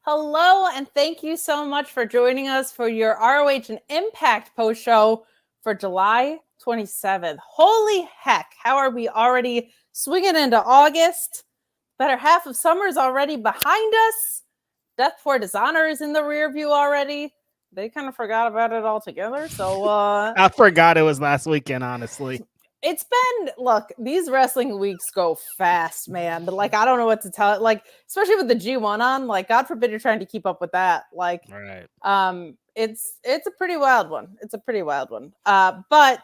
Hello, and thank you so much for joining us for your ROH and Impact post show for July 27th. Holy heck, how are we already swinging into August? Better half of summer is already behind us. Death Before Dishonor is in the rear view already. They kind of forgot about it altogether. So I forgot it was last weekend, honestly. It's been, look, these wrestling weeks go fast, man. But like, I don't know what to tell it. Like, especially with the G1 on, like, God forbid you're trying to keep up with that. Like, right. It's a pretty wild one. It's a pretty wild one. But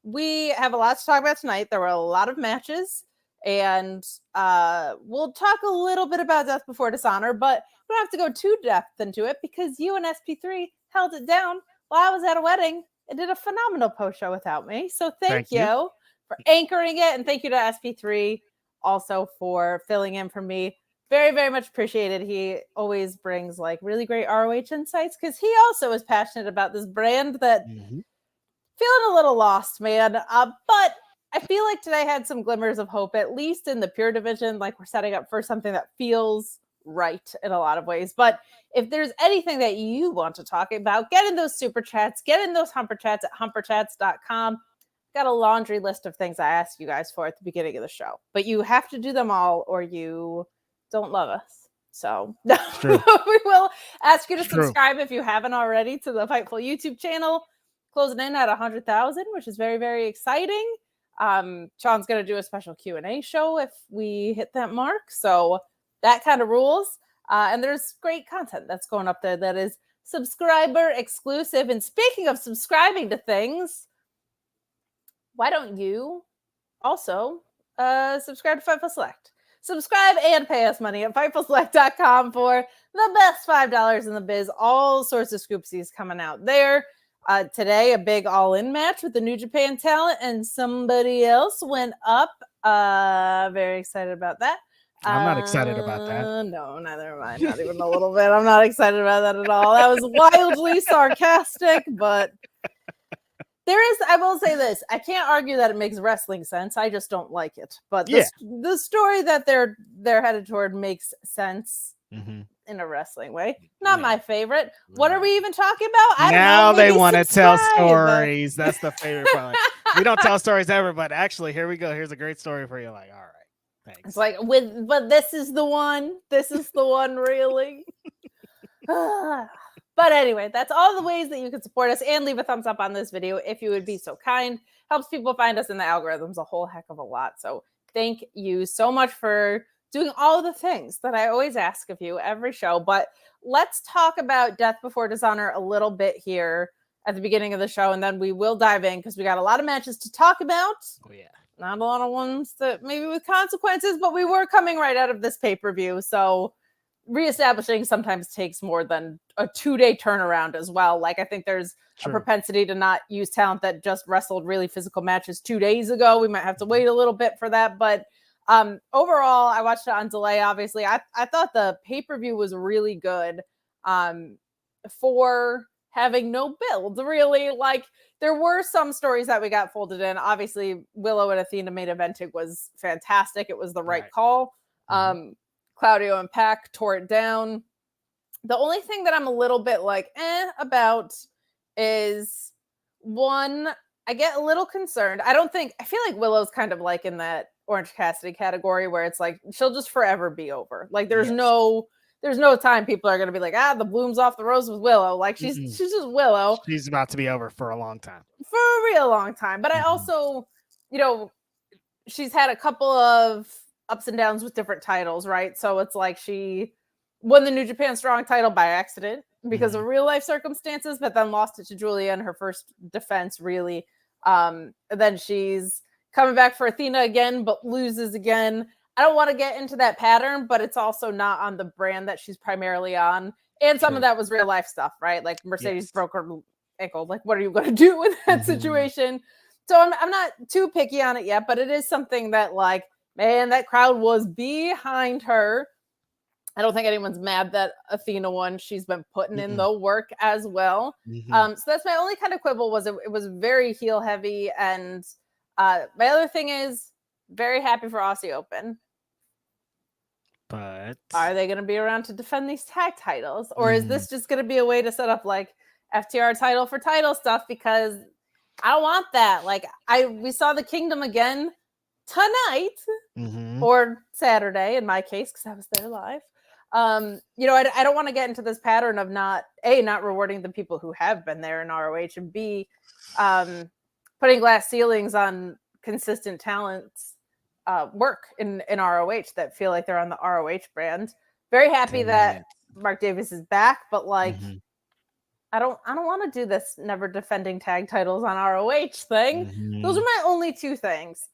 we have a lot to talk about tonight. There were a lot of matches, and we'll talk a little bit about Death Before Dishonor, but we don't have to go too depth into it because you and SP3 held it down while I was at a wedding. It did a phenomenal post show without me. So thank you for anchoring it. And thank you to SP3 also for filling in for me. Very, very much appreciated. He always brings like really great ROH insights because he also is passionate about this brand that feeling a little lost, man. But I feel like today had some glimmers of hope, at least in the pure division. Like we're setting up for something that feels right in a lot of ways. But if there's anything that you want to talk about, get in those super chats, get in those humper chats at humperchats.com. Got a laundry list of things I asked you guys for at the beginning of the show, but you have to do them all or you don't love us. So we will ask you to subscribe if you haven't already to the Fightful YouTube channel, closing in at 100,000, which is very, very exciting. Sean's going to do a special Q&A show if we hit that mark. So that kind of rules. And there's great content that's going up there that is subscriber exclusive. And speaking of subscribing to things, why don't you also subscribe to Fightful Select? Subscribe and pay us money at FightfulSelect.com for the best $5 in the biz. All sorts of scoopsies coming out there. Today, a big all-in match with the New Japan talent, and somebody else went up. Very excited about that. I'm not excited about that. No, neither am I. Not even a little bit. I'm not excited about that at all. That was wildly sarcastic, but there is, I will say this. I can't argue that it makes wrestling sense. I just don't like it. But the story that they're headed toward makes sense in a wrestling way. Not my favorite. What are we even talking about? I don't know. Now they want to tell stories. That's the favorite part. We don't tell stories ever, but actually, here we go. Here's a great story for you. Like, all right. Thanks. It's like but this is the one. This is the one, really. But anyway, that's all the ways that you can support us and leave a thumbs up on this video if you would be so kind. Helps people find us in the algorithms a whole heck of a lot. So thank you so much for doing all the things that I always ask of you every show. But let's talk about Death Before Dishonor a little bit here at the beginning of the show, and then we will dive in because we got a lot of matches to talk about. Oh yeah. Not a lot of ones that maybe with consequences, but we were coming right out of this pay-per-view. So reestablishing sometimes takes more than a 2-day turnaround as well. Like I think there's a propensity to not use talent that just wrestled really physical matches 2 days ago. We might have to wait a little bit for that. But overall, I watched it on delay, obviously. I thought the pay-per-view was really good for having no build, really. Like there were some stories that we got folded in. Obviously, Willow and Athena main eventing was fantastic. It was the right call. Claudio and Pac tore it down. The only thing that I'm a little bit like about is one, I get a little concerned. I feel like Willow's kind of like in that Orange Cassidy category where it's like she'll just forever be over. Like there's no time people are going to be like, the bloom's off the rose with Willow. Like she's just Willow. She's about to be over for a long time. For a real long time. But I also, she's had a couple of ups and downs with different titles, right? So it's like she won the New Japan Strong title by accident because of real life circumstances, but then lost it to Julia in her first defense, really. And then she's coming back for Athena again, but loses again. I don't want to get into that pattern, but it's also not on the brand that she's primarily on. And some of that was real life stuff, right? Like Mercedes broke her ankle. Like, what are you going to do in that situation? So I'm not too picky on it yet, but it is something that, like, man, that crowd was behind her. I don't think anyone's mad that Athena won. She's been putting in the work as well. So that's my only kind of quibble was it was very heel heavy. And my other thing is very happy for Aussie Open. But are they going to be around to defend these tag titles? Or is this just going to be a way to set up like FTR title for title stuff? Because I don't want that. Like we saw the Kingdom again tonight or Saturday in my case, because I was there live. I don't want to get into this pattern of not rewarding the people who have been there in ROH, and B, putting glass ceilings on consistent talents work in ROH that feel like they're on the ROH brand. Very happy that Mark Davis is back, but like I don't want to do this never defending tag titles on ROH thing. Those are my only two things.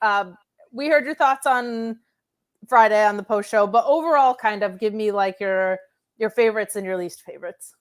We heard your thoughts on Friday on the post show, but overall, kind of give me like your favorites and your least favorites.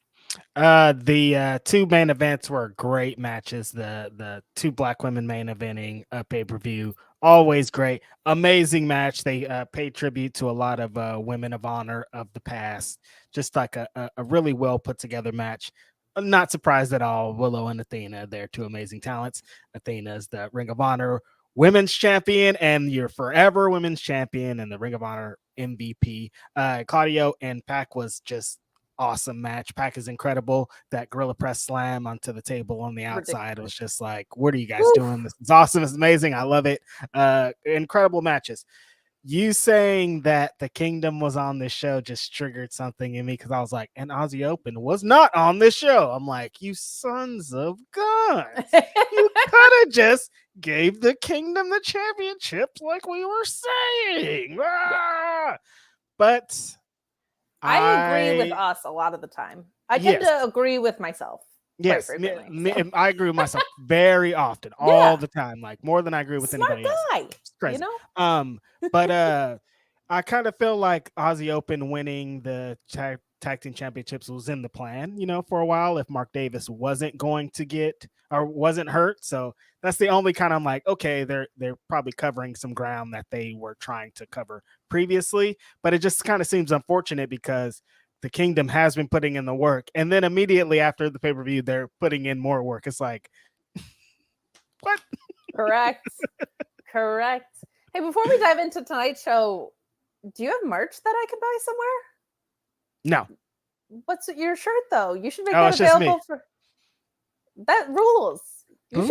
The two main events were great matches. The two black women main eventing a pay-per-view, always great, amazing match. They paid tribute to a lot of women of honor of the past. Just like a really well put together match. I'm not surprised at all. Willow and Athena, they're two amazing talents. Athena's the Ring of Honor women's champion and your forever women's champion and the Ring of Honor MVP. Claudio and Pac was just awesome match. Pac is incredible. That gorilla press slam onto the table on the outside was just like, what are you guys doing? This is awesome. It's amazing. I love it. Incredible matches. You saying that the Kingdom was on this show just triggered something in me, because I was like, and Aussie Open was not on this show. I'm like, you sons of guns. You could have just gave the Kingdom the championship like we were saying. But I agree with us a lot of the time. I tend to agree with myself. Yes, I agree with myself very often, all the time, like more than I agree with anybody else. It's crazy. But I kind of feel like Aussie Open winning the tag team championships was in the plan, for a while, if Mark Davis wasn't going to get or wasn't hurt. So that's the only kind of, I'm like, okay, they're probably covering some ground that they were trying to cover previously. But it just kind of seems unfortunate because the Kingdom has been putting in the work, and then immediately after the pay-per-view, they're putting in more work. It's like, what? Correct. Hey, before we dive into tonight's show, do you have merch that I can buy somewhere? No. What's your shirt though? You should make that available for. That rules. The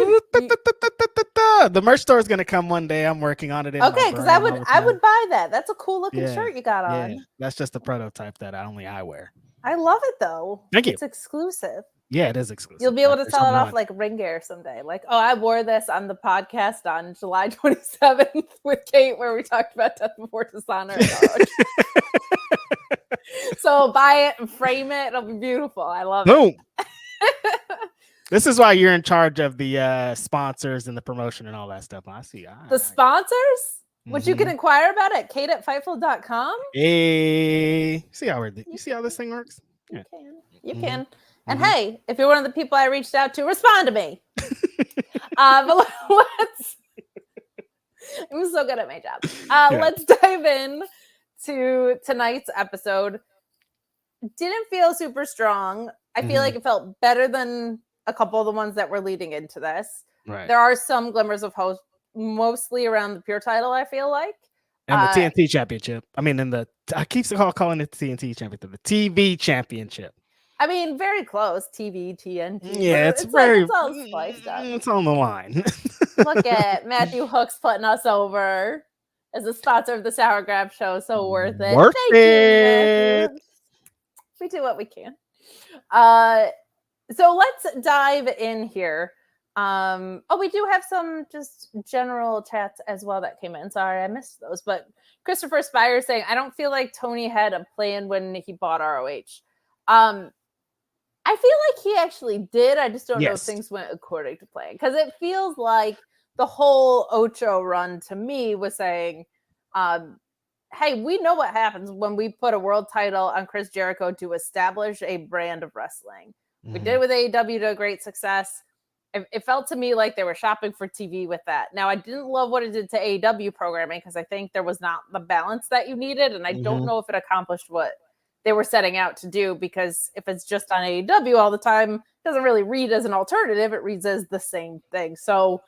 merch store is going to come one day. I'm working on it. Okay, because I would buy that. That's a cool looking shirt you got on. Yeah. That's just a prototype that only I wear. I love it though. Thank you. It's exclusive. Yeah, it is exclusive. You'll be able to sell it off like Ring Gear someday. Like, oh, I wore this on the podcast on July 27th with Kate, where we talked about Death Before Dishonor. So buy it and frame it. It'll be beautiful. I love it. This is why you're in charge of the sponsors and the promotion and all that stuff. I see. The sponsors, which you can inquire about at kate@fightful.com. Hey, see how this thing works? Yeah. You can. And hey, if you're one of the people I reached out to, respond to me. But let's. I'm so good at my job. Let's dive in to tonight's episode. Didn't feel super strong. I feel like it felt better than a couple of the ones that were leading into this. Right. There are some glimmers of hope, mostly around the pure title, I feel like. And the TNT championship. I mean, I keep calling it the TNT championship, the TV championship. I mean, very close. TNT. Yeah, it's all spiced up. It's on the line. Look at Matthew Hooks putting us over as a sponsor of the Sour Grab Show. So worth it. Thank you, Matthew. We do what we can. So let's dive in here. We do have some just general chats as well that came in. Sorry, I missed those. But Christopher Spire saying, I don't feel like Tony had a plan when he bought ROH. I feel like he actually did. I just don't know if things went according to plan. Because it feels like the whole Ocho run to me was saying, hey, we know what happens when we put a world title on Chris Jericho to establish a brand of wrestling. We did it with AEW to great success. It felt to me like they were shopping for TV with that. Now, I didn't love what it did to AEW programming because I think there was not the balance that you needed. And I don't know if it accomplished what they were setting out to do, because if it's just on AEW all the time, it doesn't really read as an alternative. It reads as the same thing. So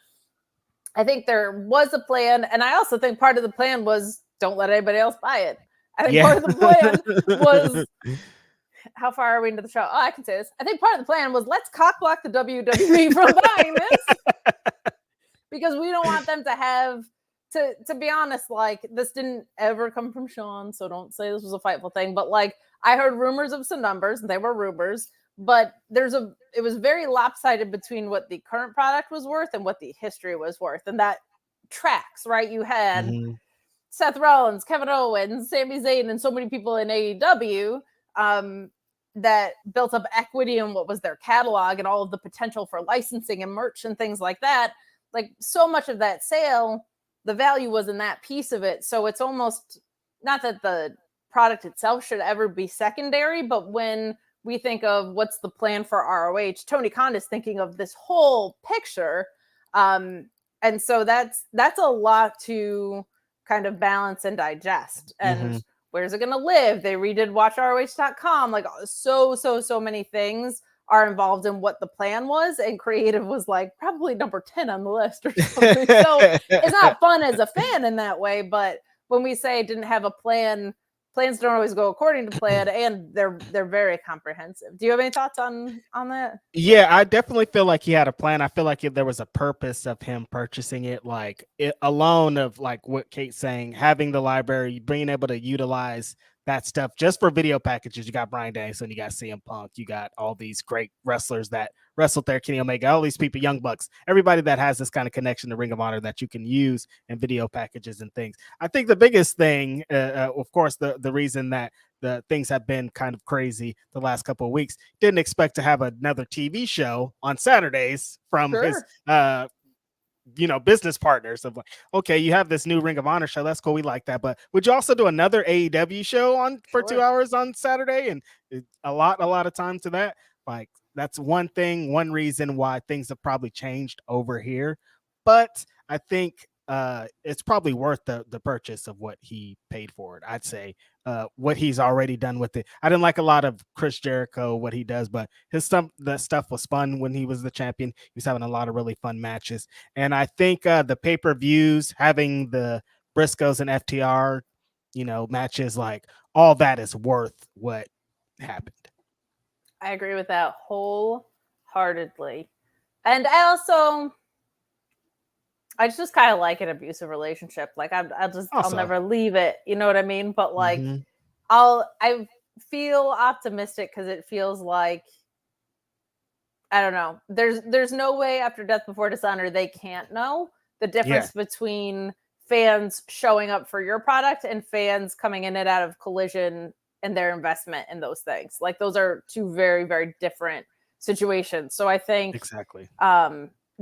I think there was a plan. And I also think part of the plan was don't let anybody else buy it. I think part of the plan was, how far are we into the show? Oh, I can say this. I think part of the plan was, let's cock block the WWE from buying this, because we don't want them to have to be honest, like, this didn't ever come from Sean, so don't say this was a Fightful thing, but like, I heard rumors of some numbers, and they were rumors, but it was very lopsided between what the current product was worth and what the history was worth, and that tracks, right? You had Seth Rollins, Kevin Owens, Sami Zayn, and so many people in AEW that built up equity in what was their catalog and all of the potential for licensing and merch and things like that. Like, so much of that sale, the value was in that piece of it. So it's almost not that the product itself should ever be secondary, but when we think of what's the plan for ROH, Tony Khan is thinking of this whole picture. And so that's a lot to kind of balance and digest. And where's it going to live? They redid watchroh.com. Like, so many things are involved in what the plan was, and creative was like probably number 10 on the list or something. So it's not fun as a fan in that way, but when we say it didn't have a plan, plans don't always go according to plan, and they're very comprehensive. Do you have any thoughts on that? Yeah, I definitely feel like he had a plan. I feel like there was a purpose of him purchasing it, like it alone of like what Kate's saying, having the library, being able to utilize that stuff just for video packages. You got Bryan Danielson, you got CM Punk, you got all these great wrestlers that wrestled there, Kenny Omega, all these people, Young Bucks, everybody that has this kind of connection to Ring of Honor that you can use in video packages and things. I think the biggest thing, of course, the reason that the things have been kind of crazy the last couple of weeks, didn't expect to have another TV show on Saturdays from his business partners of like, okay, you have this new Ring of Honor show, that's cool, we like that, but would you also do another AEW show for 2 hours on Saturday? And a lot of time to that. Like, that's one reason why things have probably changed over here, but I think it's probably worth the purchase of what he paid for it. I'd say what he's already done with it. I didn't like a lot of Chris Jericho, what he does, but that stuff was fun when he was the champion. He was having a lot of really fun matches. And I think the pay-per-views, having the Briscoes and FTR, matches, like all that is worth what happened. I agree with that wholeheartedly. And I just kind of like an abusive relationship. Like, I'll never leave it. You know what I mean? But like, I feel optimistic because it feels like, I don't know. There's no way after Death Before Dishonor they can't know the difference between fans showing up for your product and fans coming in and out of Collision and their investment in those things. Like, those are two very, very different situations. So I think exactly.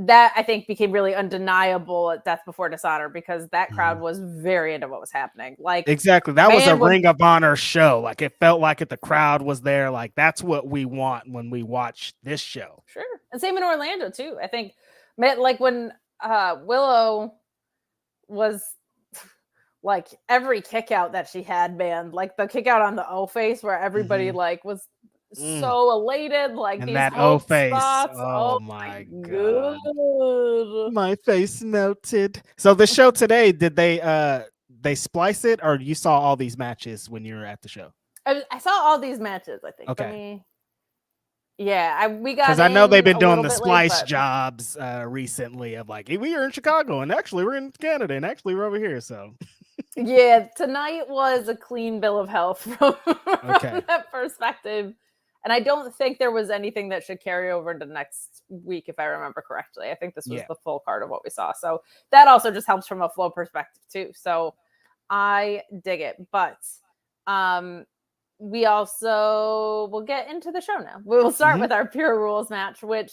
That I think became really undeniable at Death Before Dishonor because that crowd was very into what was happening. Like, exactly, that was a Ring of Honor show. Like, it felt like the crowd was there. Like, that's what we want when we watch this show. Sure, and same in Orlando too. I think, like when Willow was like every kick out that she had, man, like the kick out on the O face where everybody like was so elated, like and these that O face. spots. Oh my god, my face melted. So the show today, did they splice it, or you saw all these matches when you were at the show? I saw all these matches. I think. Okay. We got because I know they've been doing the splice jobs recently of like, hey, we are in Chicago and actually we're in Canada and actually we're over here. So yeah, tonight was a clean bill of health from that perspective. And I don't think there was anything that should carry over into next week, if I remember correctly. I think this was the full card of what we saw. So that also just helps from a flow perspective too. So I dig it. But we also will get into the show now. We will start with our Pure Rules match, which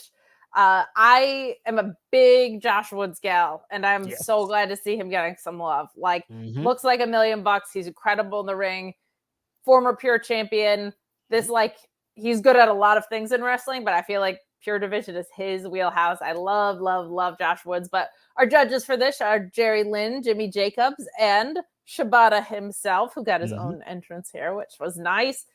I am a big Josh Woods gal, and I'm so glad to see him getting some love. Like, looks like $1 million. He's incredible in the ring. Former Pure champion. This, like, he's good at a lot of things in wrestling, but I feel like Pure Division is his wheelhouse. I love Josh Woods. But our judges for this are Jerry Lynn, Jimmy Jacobs, and Shibata himself, who got his own entrance here, which was nice.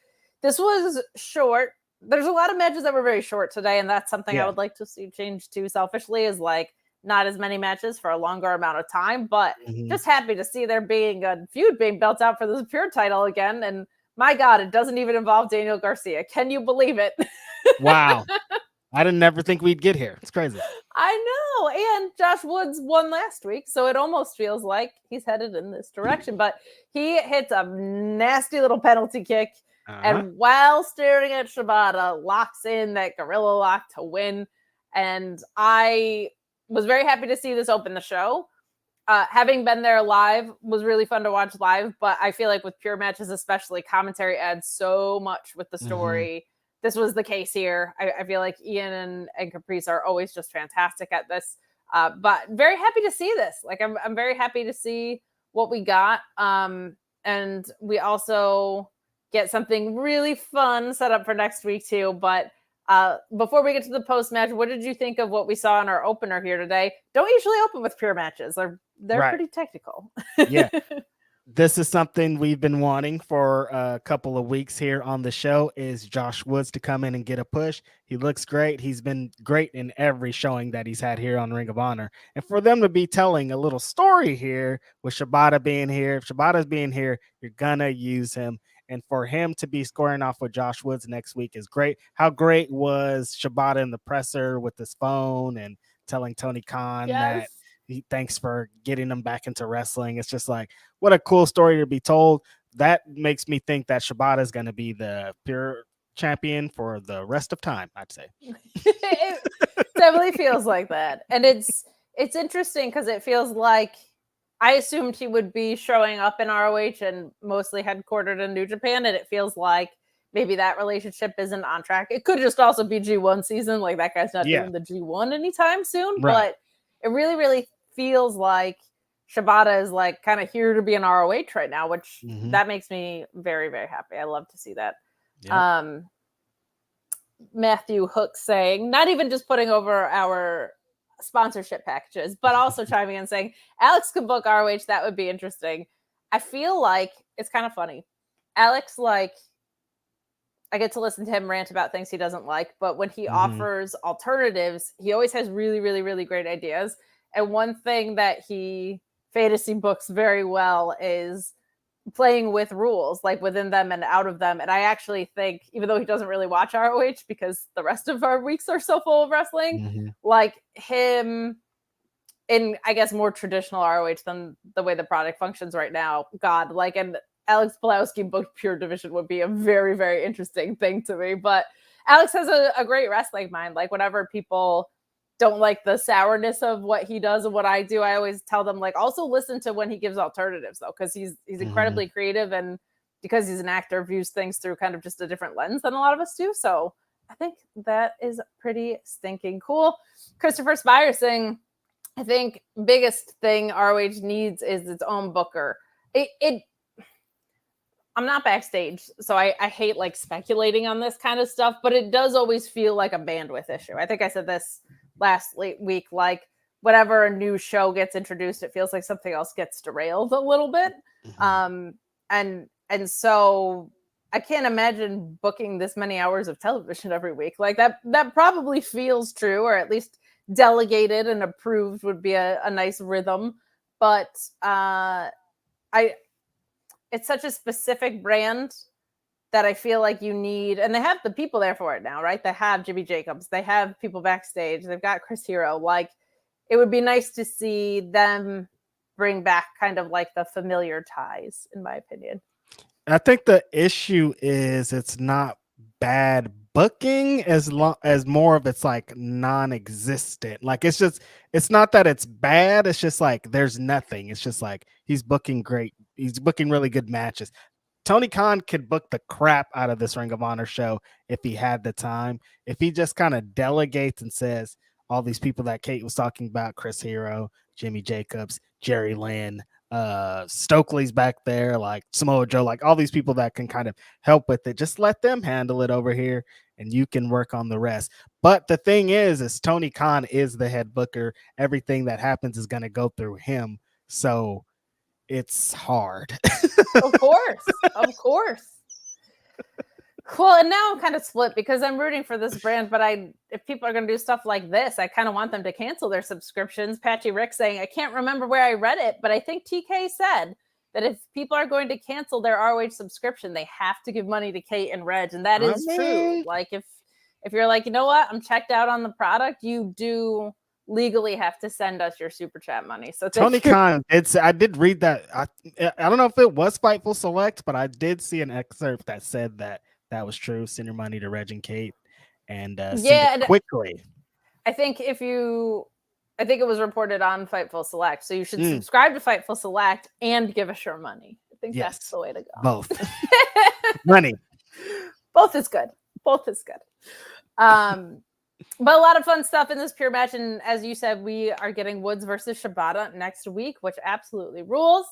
This was short. There's a lot of matches that were very short today, and that's something I would like to see change too, selfishly, is like not as many matches for a longer amount of time, but Mhm. just happy to see there being a feud being built out for the Pure title again. And my God, it doesn't even involve Daniel Garcia. Can you believe it? Wow. I didn't never think we'd get here. It's crazy. I know. And Josh Woods won last week, so it almost feels like he's headed in this direction. But he hits a nasty little penalty kick. And while staring at Shibata, locks in that gorilla lock to win. And I was very happy to see this open the show. Having been there live was really fun to watch live, but I feel like with pure matches, especially, commentary adds so much with the story. This was the case here. I feel like Ian and Caprice are always just fantastic at this. But very happy to see this. Like, I'm very happy to see what we got. And we also get something really fun set up for next week too. But before we get to the post match, what did you think of what we saw in our opener here today? Don't usually open with pure matches. They're Right. pretty technical. Yeah. This is something we've been wanting for a couple of weeks here on the show, is Josh Woods to come in and get a push. He looks great. He's been great in every showing that he's had here on Ring of Honor. And for them to be telling a little story here with Shibata being here, if Shibata's being here, you're gonna use him. And for him to be squaring off with Josh Woods next week is great. How great was Shibata in the presser with his phone and telling Tony Khan that thanks for getting him back into wrestling. It's just like, what a cool story to be told. That makes me think that Shibata is going to be the pure champion for the rest of time, I'd say. It definitely feels like that. And it's interesting because it feels like I assumed he would be showing up in ROH and mostly headquartered in New Japan. And it feels like maybe that relationship isn't on track. It could just also be G1 season. Like, that guy's not doing the G1 anytime soon. Right. But it really, really feels like Shibata is like kind of here to be an ROH right now, which that makes me very, very happy. I love to see that. Yep. Matthew Hook saying, not even just putting over our sponsorship packages, but also chiming in saying, Alex could book ROH. That would be interesting. I feel like it's kind of funny. Alex, like, I get to listen to him rant about things he doesn't like, but when he offers alternatives, he always has really, really, really great ideas. And one thing that he fantasy books very well is playing with rules, like within them and out of them. And I actually think, even though he doesn't really watch ROH because the rest of our weeks are so full of wrestling, like him in, I guess, more traditional ROH than the way the product functions right now. God, like, and Alex Pulowski booked pure division would be a very, very interesting thing to me. But Alex has a great wrestling mind. Like, whenever people don't like the sourness of what he does and what I do, I always tell them, like, also listen to when he gives alternatives, though, because he's incredibly creative, and because he's an actor, views things through kind of just a different lens than a lot of us do. So I think that is pretty stinking cool. Christopher Spire saying, I think biggest thing ROH needs is its own booker. I'm not backstage, so I hate like speculating on this kind of stuff, but it does always feel like a bandwidth issue. I think I said this last week, like, whenever a new show gets introduced, it feels like something else gets derailed a little bit. And so I can't imagine booking this many hours of television every week. Like, that probably feels true, or at least delegated and approved would be a nice rhythm. But it's such a specific brand that I feel like you need, and they have the people there for it now, right? They have Jimmy Jacobs, they have people backstage, they've got Chris Hero. Like, it would be nice to see them bring back kind of like the familiar ties, in my opinion. I think the issue is it's not bad booking as long as more of it's like non-existent. Like, it's not that it's bad, it's just like there's nothing. It's just like he's booking really good matches. Tony Khan could book the crap out of this Ring of Honor show if he had the time. If he just kind of delegates and says all these people that Kate was talking about, Chris Hero, Jimmy Jacobs, Jerry Lynn, Stokely's back there, like Samoa Joe, like all these people that can kind of help with it, just let them handle it over here and you can work on the rest. But the thing is Tony Khan is the head booker. Everything that happens is going to go through him. So it's hard. Of course. Cool. And now I'm kind of split because I'm rooting for this brand, but if people are going to do stuff like this, I kind of want them to cancel their subscriptions. Patchy Rick saying, I can't remember where I read it, but I think TK said that if people are going to cancel their ROH subscription, they have to give money to Kate and Reg. And that is true. Like if you're like, you know what, I'm checked out on the product, you do legally have to send us your super chat money. So Tony Khan, I did read that. I don't know if it was Fightful Select, but I did see an excerpt that said that was true. Send your money to Reg and Kate, and send it quickly. I think it was reported on Fightful Select, so you should subscribe to Fightful Select and give us your money. I think that's the way to go. Both money. Both is good. Both is good. But a lot of fun stuff in this pure match. And as you said, we are getting Woods versus Shibata next week, which absolutely rules.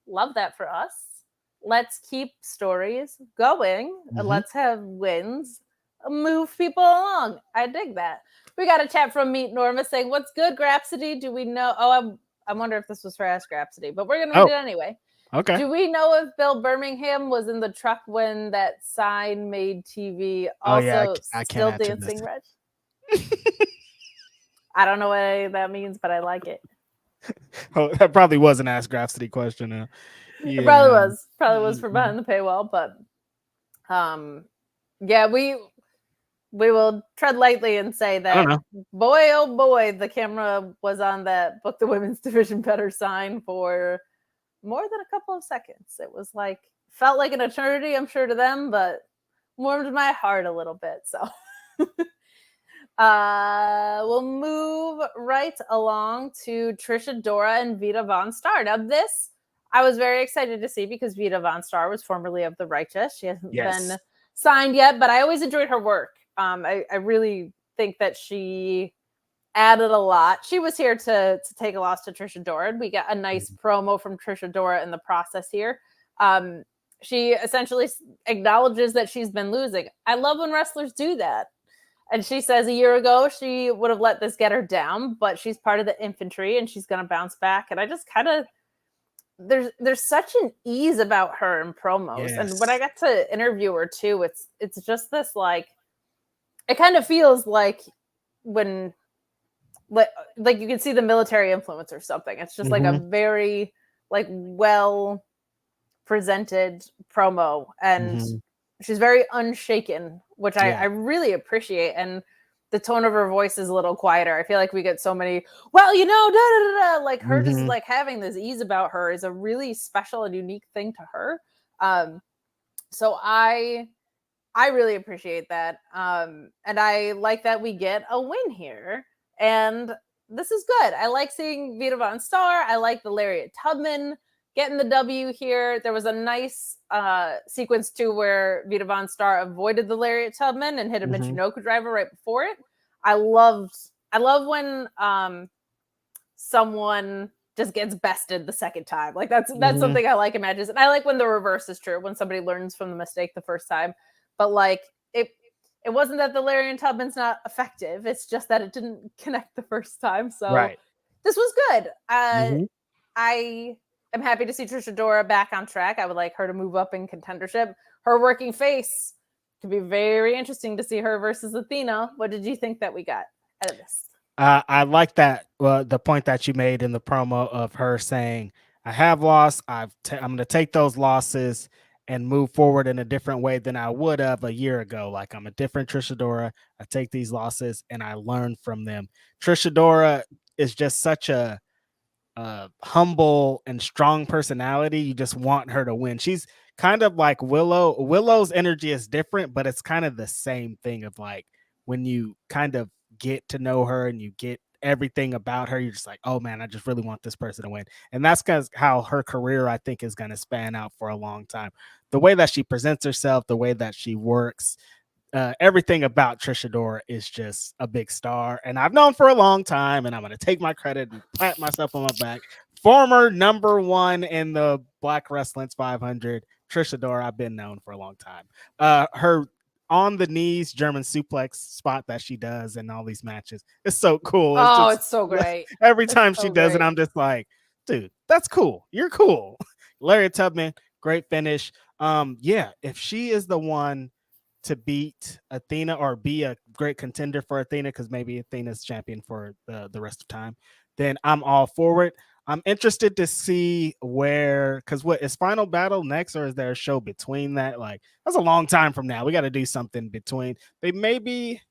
Love that for us. Let's keep stories going. And let's have wins. Move people along. I dig that. We got a chat from Meet Norma saying, what's good, Grapsody? Do we know? Oh, I wonder if this was for Ask Grapsody, but we're going to read it anyway. Okay. Do we know if Bill Birmingham was in the truck when that sign made TV? Also, I still dancing, Reg? I don't know what that means, but I like it. Oh, that probably was an Ask Grapsody question. It probably was for behind the paywall, but we will tread lightly and say that boy, oh boy, the camera was on that Book the Women's Division Better sign for more than a couple of seconds. It was felt like an eternity, I'm sure, to them, but warmed my heart a little bit. So we'll move right along to Trish Adora and Vita Von Star. Now this I was very excited to see because Vita Von Star was formerly of the Righteous. She hasn't been signed yet, but I always enjoyed her work. I really think that she added a lot. She was here to take a loss to Trish Adora, and we got a nice promo from Trish Adora in the process here. She essentially acknowledges that she's been losing. I love when wrestlers do that. And she says a year ago she would have let this get her down, but she's part of the infantry and she's going to bounce back. And I just kind of there's such an ease about her in promos. Yes. And when I got to interview her too, it's just this it kind of feels like when like you can see the military influence or something. It's just like a very well presented promo, and she's very unshaken, which I really appreciate. And the tone of her voice is a little quieter. I feel like we get so many, well, you know, da, da, da, like her just having this ease about her is a really special and unique thing to her. So I really appreciate that. And I like that we get a win here. And this is good. I like seeing Vita Von Star. I like the Lariat Tubman getting the W here. There was a nice sequence too where Vita Von Star avoided the Lariat Tubman and hit a Michinoku driver right before it. I love when someone just gets bested the second time. Like that's something I like in matches. And I like when the reverse is true, when somebody learns from the mistake the first time. But it wasn't that the Lariat Tubman's not effective. It's just that it didn't connect the first time. So this was good. I am happy to see Trish Adora back on track. I would like her to move up in contendership. Her working face could be very interesting to see her versus Athena. What did you think that we got out of this? I like that. The point that you made in the promo of her saying, I have lost. I'm going to take those losses and move forward in a different way than I would have a year ago. Like, I'm a different Trish Adora. I take these losses and I learn from them. Trish Adora is just such a humble and strong personality. You just want her to win. She's kind of like Willow. Willow's energy is different, but it's kind of the same thing of like when you kind of get to know her and you get everything about her, you're just like, oh man, I just really want this person to win. And that's because how her career, I think, is going to span out for a long time. The way that she presents herself, the way that she works, everything about Trish Adora is just a big star. And I've known for a long time, and I'm going to take my credit and pat myself on my back. Former number one in the Black Wrestling's 500, Trish Adora, I've been known for a long time. Her on the knees German suplex spot that she does in all these matches, it's so cool. It's so great. Every time she does it, I'm just like, dude, that's cool. You're cool. Lariat Tubman, great finish. If she is the one to beat Athena or be a great contender for Athena, because maybe Athena's champion for the rest of time, then I'm all for it. I'm interested to see where, because what is Final Battle next, or is there a show between that? Like, that's a long time from now. We got to do something between. They maybe,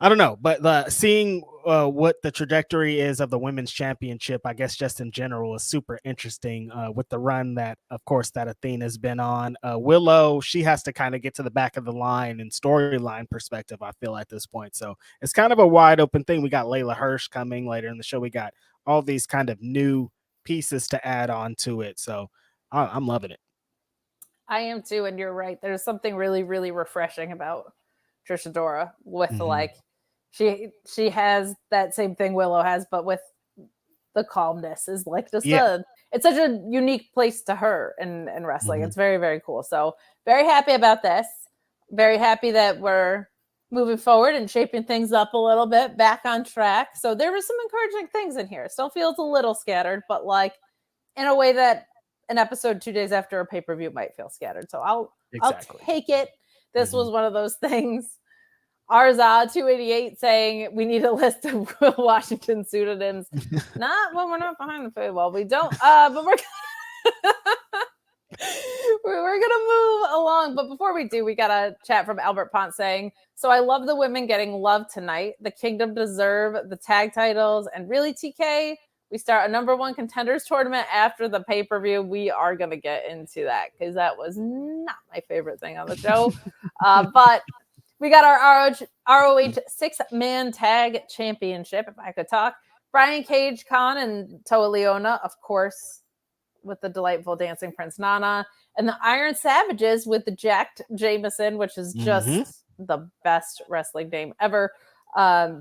I don't know, but seeing what the trajectory is of the women's championship, I guess just in general, is super interesting with the run that, of course, that Athena's been on. Willow, she has to kind of get to the back of the line and storyline perspective, I feel, at this point. So it's kind of a wide open thing. We got Leyla Hirsch coming later in the show. We got all these kind of new pieces to add on to it. So I'm loving it. I am too, and you're right. There's something really, really refreshing about Trish Adora with like she has that same thing Willow has, but with the calmness is like just it's such a unique place to her in wrestling. It's very, very cool. So very happy about this. Very happy that we're moving forward and shaping things up a little bit, back on track. So there were some encouraging things in here. Still feels a little scattered, but like in a way that an episode 2 days after a pay-per-view might feel scattered. So I'll take it. This was one of those things. Arza 288 saying we need a list of Washington pseudonyms. Not when we're not behind the paywall. We don't. But we're gonna move along. But before we do, we got a chat from Albert Pont saying, "So I love the women getting love tonight. The Kingdom deserve the tag titles, and really, TK, we start a number 1 contenders tournament after the pay-per-view. We are gonna get into that because that was not my favorite thing on the show, but." We got our ROH 6-man tag championship, if I could talk. Brian Cage, Kaun, and Toa Liona, of course, with the delightful dancing Prince Nana. And the Iron Savages with the jacked Jameson, which is just the best wrestling name ever. I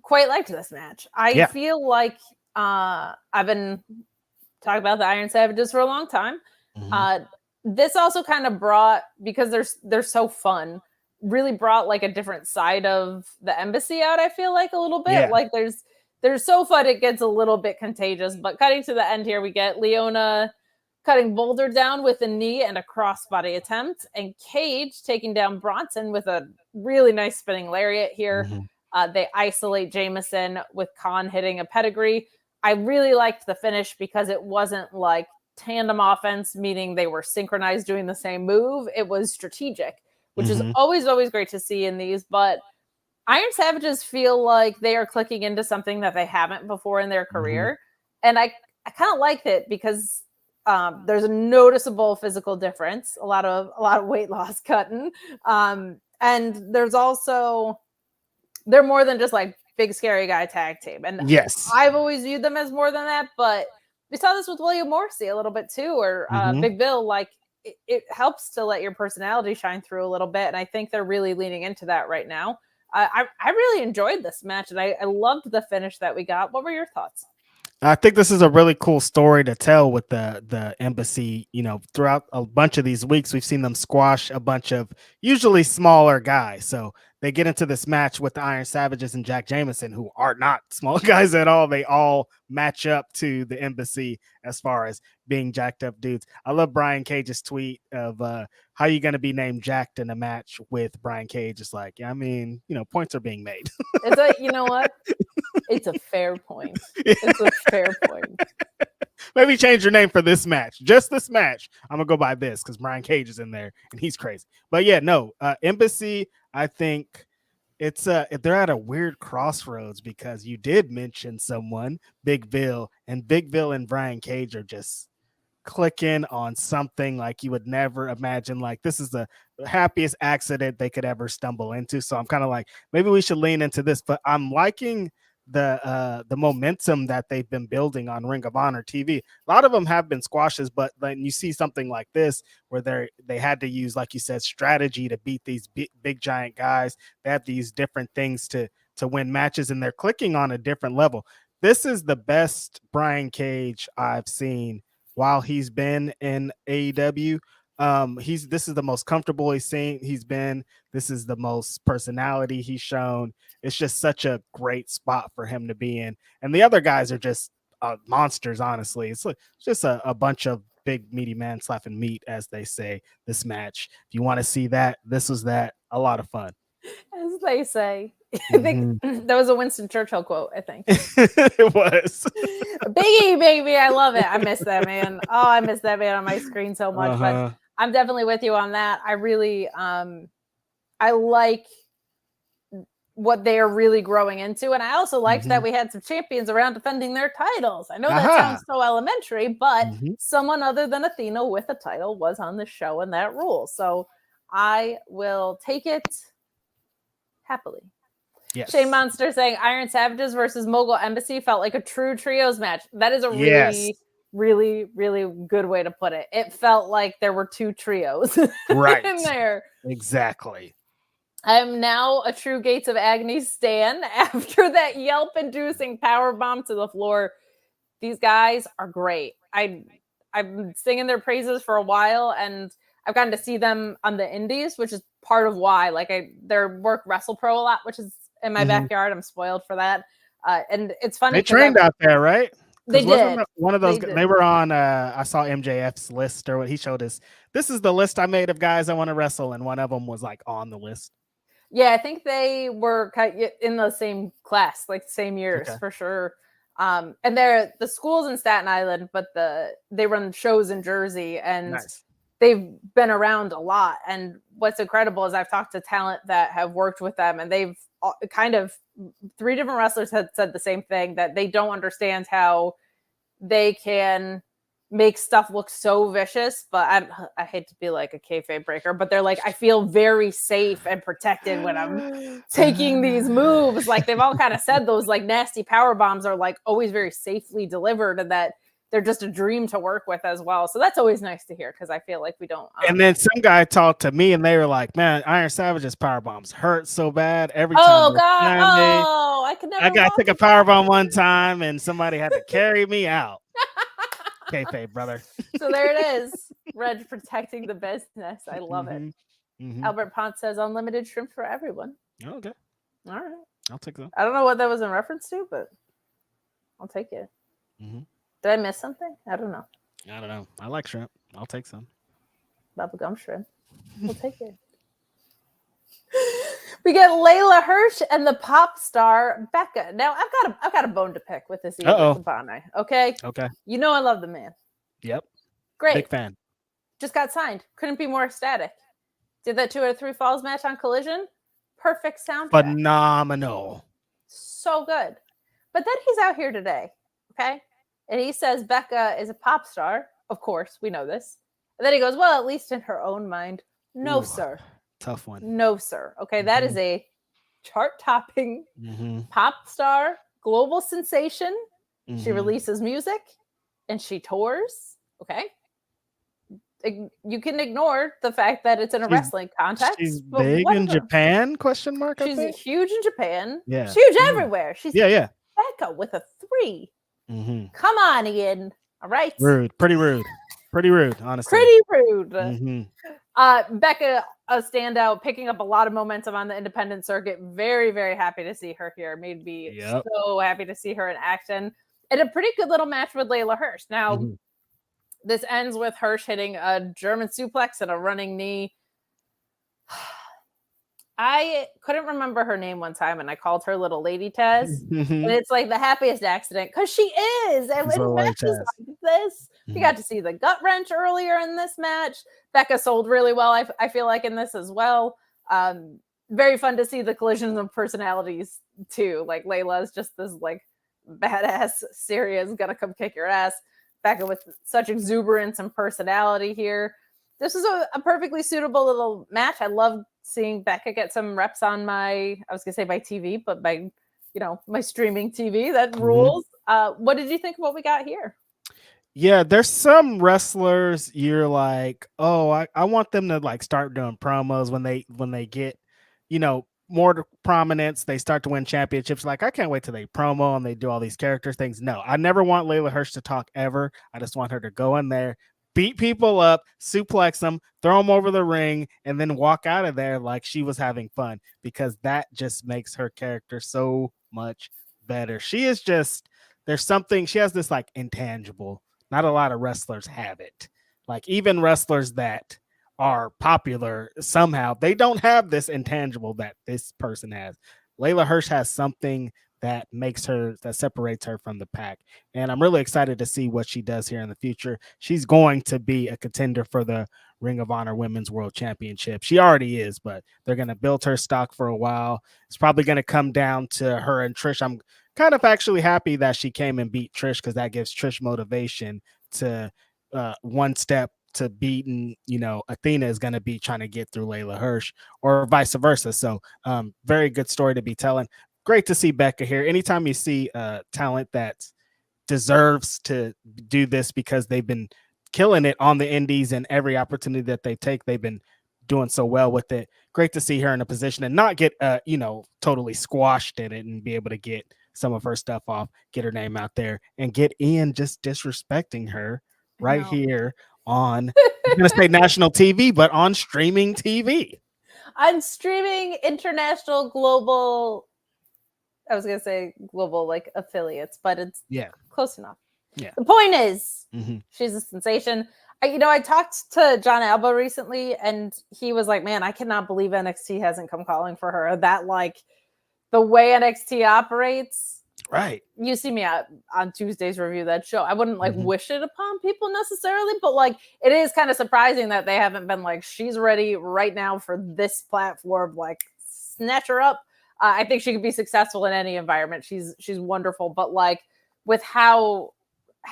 quite liked this match. I feel like I've been talking about the Iron Savages for a long time. This also kind of brought, because they're so fun, really brought like a different side of the embassy out, I feel like, a little bit. Like they're so fun, it gets a little bit contagious. But cutting to the end here, we get Leona cutting Boulder down with a knee and a crossbody attempt, and Cage taking down Bronson with a really nice spinning lariat here. They isolate Jameson with Kaun hitting a pedigree. I really liked the finish because it wasn't like tandem offense, meaning they were synchronized doing the same move. It was strategic, which is always great to see in these. But Iron Savages feel like they are clicking into something that they haven't before in their career. And I kind of like it because there's a noticeable physical difference, a lot of weight loss cutting. And there's also, they're more than just like big scary guy tag team. And I've always viewed them as more than that, but we saw this with William Morrissey a little bit too, or Big Bill. Like it helps to let your personality shine through a little bit, and I think they're really leaning into that right now. I really enjoyed this match, and I loved the finish that we got. What were your thoughts? I think this is a really cool story to tell with the embassy. You know, throughout a bunch of these weeks, we've seen them squash a bunch of usually smaller guys. So they get into this match with the Iron Savages and Jack Jameson, who are not small guys at all. They all match up to the embassy as far as being jacked up dudes. I love Brian Cage's tweet of how you going to be named jacked in a match with Brian Cage. It's like, I mean, you know, points are being made. It's like, you know what? It's a fair point. It's a fair point. Maybe change your name for this match. Just this match. I'm going to go by this because Brian Cage is in there and he's crazy. But yeah, no, Embassy, I think it's they're at a weird crossroads because you did mention someone, Big Bill, and Big Bill and Brian Cage are just clicking on something like you would never imagine. Like this is the happiest accident they could ever stumble into. So I'm kind of like, maybe we should lean into this, but I'm liking the momentum that they've been building on Ring of Honor TV. A lot of them have been squashes, but then you see something like this where they had to use, like you said, strategy to beat these big giant guys. They have to use different things to win matches, and they're clicking on a different level. This is the best Brian Cage I've seen while he's been in AEW. This is the most comfortable he's been. This is the most personality he's shown. It's just such a great spot for him to be in. And the other guys are just monsters, honestly. It's just a bunch of big meaty man slapping meat, as they say. This match, if you want to see that, this was that. A lot of fun, as they say. I think that was a Winston Churchill quote. I think it was. Biggie, baby, I love it. I miss that man. Oh, I miss that man on my screen so much. But I'm definitely with you on that. I really, I like what they are really growing into. And I also liked that we had some champions around defending their titles. I know that sounds so elementary, but someone other than Athena with a title was on the show, and that rules. So I will take it happily. Yes. Shane Monster saying Iron Savages versus Mogul Embassy felt like a true trios match. That is a really, really, really good way to put it. It felt like there were two trios in there. Exactly. I am now a true Gates of Agony stan after that Yelp-inducing power bomb to the floor. These guys are great. I've been singing their praises for a while, and I've gotten to see them on the indies, which is part of why. Like, their work WrestlePro a lot, which is in my backyard. I'm spoiled for that. And it's funny. They trained out there, right? They did. One of those. They were on. I saw MJF's list, or what he showed us. This is the list I made of guys I want to wrestle, and one of them was like on the list. Yeah, I think they were in the same class, like same years for sure. And they're the schools in Staten Island, but they run shows in Jersey, and they've been around a lot. And what's incredible is I've talked to talent that have worked with them, and they've kind of 3 different wrestlers had said the same thing, that they don't understand how they can make stuff look so vicious. But I hate to be like a kayfabe breaker, but they're like, I feel very safe and protected when I'm taking these moves. Like, they've all kind of said those like nasty power bombs are like always very safely delivered, and that they're just a dream to work with as well. So that's always nice to hear, because I feel like we don't. And then some guy talked to me, and they were like, "Man, Iron Savage's power bombs hurt so bad every time." Oh God! I could never. I got to take a power bomb one time, and somebody had to carry me out. Kayfabe, brother. So there it is. Reg protecting the business. I love it. Albert Ponce says unlimited shrimp for everyone. Okay. All right. I'll take them. I don't know what that was in reference to, but I'll take it. Did I miss something? I don't know. I like shrimp. I'll take some. Bubblegum shrimp. We'll take it. We get Leyla Hirsch and the pop star Becca. Now I've got a bone to pick with this evening. Okay. You know I love the man. Yep. Great. Big fan. Just got signed. Couldn't be more ecstatic. Did that 2 out of 3 falls match on Collision. Perfect soundtrack. Phenomenal. So good. But then he's out here today. Okay. And he says Becca is a pop star. Of course, we know this. And then he goes, well, at least in her own mind. No, sir. Tough one. No, sir. Okay, that is a chart-topping pop star, global sensation. She releases music and she tours. Okay. You can ignore the fact that it's in a wrestling context. She's big in Japan, question mark? She's huge in Japan. Yeah. She's huge everywhere. She's Becca with a 3. Come on, Ian. All right. Rude. Pretty rude. Pretty rude, honestly. Pretty rude. Becca, a standout, picking up a lot of momentum on the independent circuit. Very, very happy to see her here. Made me so happy to see her in action. And a pretty good little match with Leyla Hirsch. Now, this ends with Hirsch hitting a German suplex and a running knee. I couldn't remember her name one time, and I called her Little Lady Taz. And it's like the happiest accident, because she is. And in matches like this, we got to see the gut wrench earlier in this match. Becca sold really well, I feel like, in this as well. Very fun to see the collisions of personalities, too. Like, Leyla is just this, like, badass, serious, gonna come kick your ass. Becca with such exuberance and personality here. This is a perfectly suitable little match. I love seeing Becca get some reps on my TV, but my streaming TV. That rules. What did you think of what we got here? Yeah, there's some wrestlers you're like, oh, I want them to like start doing promos when they get, more prominence. They start to win championships. Like, I can't wait till they promo and they do all these character things. No, I never want Leyla Hirsch to talk ever. I just want her to go in there, beat people up, suplex them, throw them over the ring, and then walk out of there like she was having fun, because that just makes her character so much better. She is just, there's something, she has this like intangible. Not a lot of wrestlers have it. Like even wrestlers that are popular somehow, they don't have this intangible that this person has. Leyla Hirsch has something that separates her from the pack. And I'm really excited to see what she does here in the future. She's going to be a contender for the Ring of Honor Women's World Championship. She already is, but they're going to build her stock for a while. It's probably going to come down to her and Trish. I'm kind of actually happy that she came and beat Trish, because that gives Trish motivation to one step to beating, Athena is going to be trying to get through Leyla Hirsch, or vice versa. So very good story to be telling. Great to see Becca here. Anytime you see talent that deserves to do this, because they've been killing it on the indies, and every opportunity that they take, they've been doing so well with it. Great to see her in a position and not get totally squashed in it, and be able to get some of her stuff off, get her name out there, and get Ian just disrespecting her right here on, I'm gonna say national TV, but on streaming TV. On streaming international global, I was gonna say global like affiliates, but it's close enough. Yeah. The point is, she's a sensation. I talked to John Alba recently, and he was like, "Man, I cannot believe NXT hasn't come calling for her. That like the way NXT operates." Right. You see me on Tuesday's review of that show. I wouldn't like wish it upon people necessarily, but like it is kind of surprising that they haven't been like, she's ready right now for this platform. Like snatch her up. I think she could be successful in any environment. She's wonderful, but like with how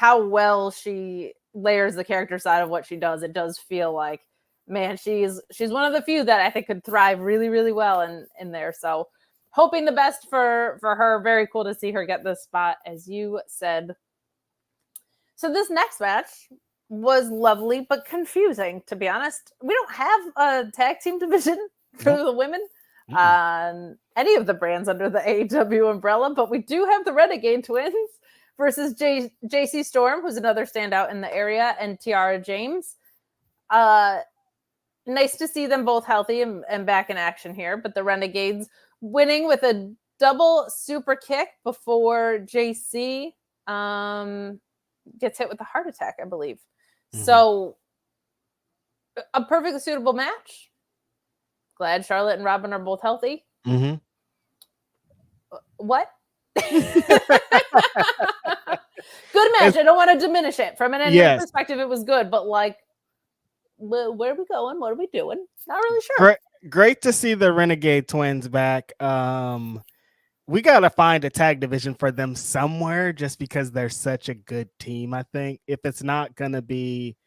well she layers the character side of what she does, it does feel like, man, she's one of the few that I think could thrive really, really well in there. So hoping the best for her. Very cool to see her get this spot, as you said. So this next match was lovely, but confusing, to be honest. We don't have a tag team division for the women on any of the brands under the AEW umbrella, but we do have the Renegade Twins versus JC Storm, who's another standout in the area, and Tiara James. Nice to see them both healthy and back in action here, but the Renegades winning with a double super kick before JC gets hit with a heart attack, I believe. So a perfectly suitable match. Glad Charlotte and Robin are both healthy. What? Good match. I don't want to diminish it. From an ending perspective, it was good, but like, where are we going? What are we doing? Not really sure. Great to see the Renegade Twins back. We gotta find a tag division for them somewhere, just because they're such a good team. I think if it's not gonna be,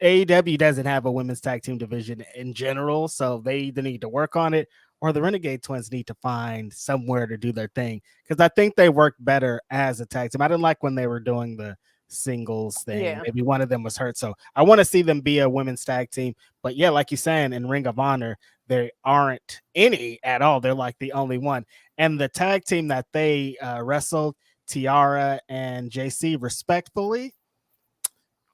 AEW doesn't have a women's tag team division in general, so they either need to work on it, or the Renegade Twins need to find somewhere to do their thing, because I think they work better as a tag team. I didn't like when they were doing the singles thing. Maybe one of them was hurt, so I want to see them be a women's tag team. But yeah, like you're saying, in Ring of Honor there aren't any at all. They're like the only one. And the tag team that they wrestled, Tiara and JC, respectfully,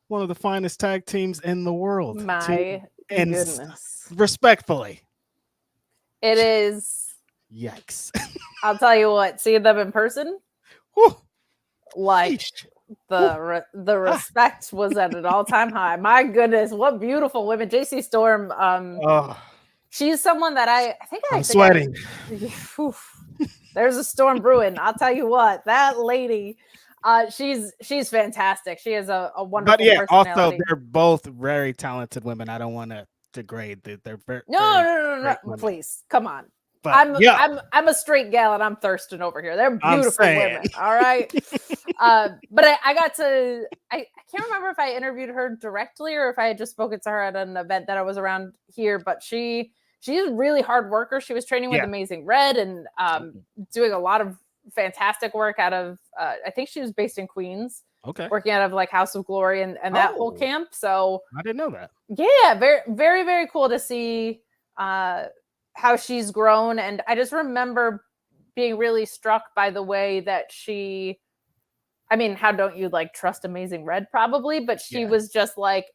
one of the finest tag teams in the world. My goodness. Respectfully, it is. Yikes. I'll tell you what, seeing them in person, like the respect was at an all-time high. My goodness, what beautiful women. JC Storm, she's someone that I think I'm sweating. There's a storm brewing. I'll tell you what, that lady, she's fantastic. She is a wonderful personality. Also they're both very talented women. I don't want to degrade that. They're very no. Please, come on. But, I'm a straight gal and I'm thirsting over here. They're beautiful women. All right. But I got to, I can't remember if I interviewed her directly or if I had just spoken to her at an event that I was around here, but she's a really hard worker. She was training with Amazing Red and doing a lot of fantastic work out of, I think she was based in Queens. Okay. Working out of like House of Glory and that whole camp. So I didn't know that. Yeah. Very, very, very cool to see, how she's grown. And I just remember being really struck by the way that how don't you like trust Amazing Red probably, but she was just like,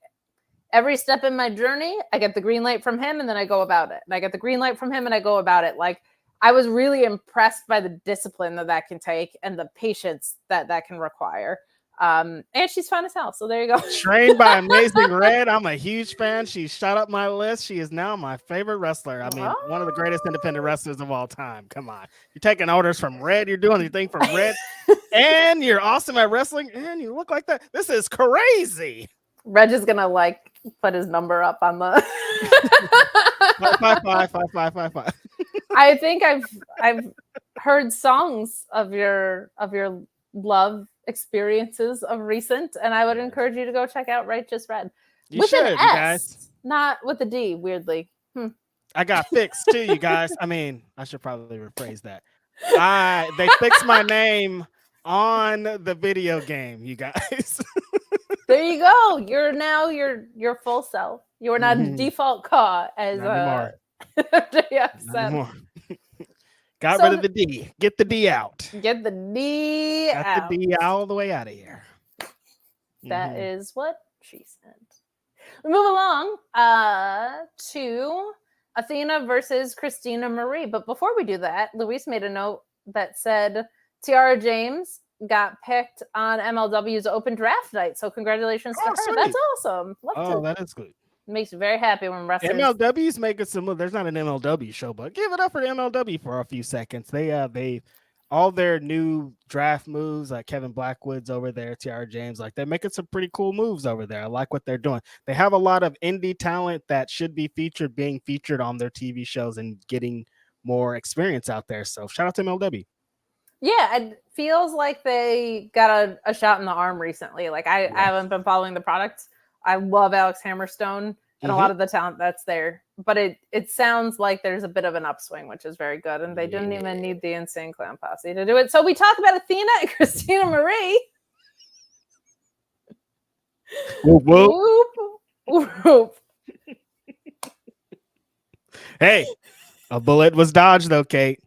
every step in my journey, I get the green light from him and then I go about it. And I get the green light from him and I go about it. Like I was really impressed by the discipline that can take and the patience that can require. And she's fun as hell. So there you go. Trained by Amazing Red. I'm a huge fan. She shot up my list. She is now my favorite wrestler. I mean, one of the greatest independent wrestlers of all time. Come on. You're taking orders from Red. You're doing your thing from Red. And you're awesome at wrestling. And you look like that. This is crazy. Reg is gonna like put his number up on the 555. I think I've heard songs of your love experiences of recent, and I would encourage you to go check out Righteous Red. You with should, an you S, guys. not with a D, weirdly. I got fixed too, you guys. I mean, I should probably rephrase that. They fixed my name on the video game, you guys. There you go. You're now your full self. You are not default Ka as JXM. Got rid of the D. Get the D out. Get the D out. Got the D all the way out of here. That is what she said. We move along to Athena versus Christina Marie. But before we do that, Luis made a note that said Tiara James got picked on MLW's open draft night. So congratulations to her. Sweet. That's awesome. That is good. Makes me very happy when wrestlers. MLW's making some. There's not an MLW show, but give it up for the MLW for a few seconds. They all their new draft moves, like Kevin Blackwood's over there, Tiara James, like they're making some pretty cool moves over there. I like what they're doing. They have a lot of indie talent that should be being featured on their TV shows and getting more experience out there. So shout out to MLW. Yeah, it feels like they got a shot in the arm recently. Like I haven't been following the product. I love Alex Hammerstone and a lot of the talent that's there. But it sounds like there's a bit of an upswing, which is very good. And they didn't even need the Insane Clown Posse to do it. So we talk about Athena and Christina Marie. Whoop, whoop. Whoop, whoop. Hey, a bullet was dodged though, Kate.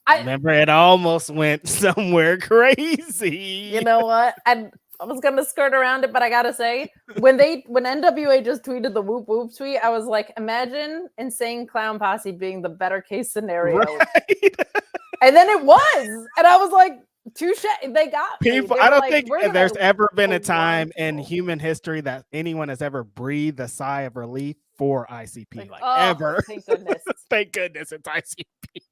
Remember, it almost went somewhere crazy. You know what? I was gonna skirt around it, but I gotta say, when NWA just tweeted the whoop whoop tweet, I was like, imagine Insane Clown Posse being the better case scenario. Right? And then it was, and I was like, touche. They got people. I don't think there's ever been a time in human history that anyone has ever breathed a sigh of relief for ICP, ever. Thank goodness. Thank goodness it's ICP.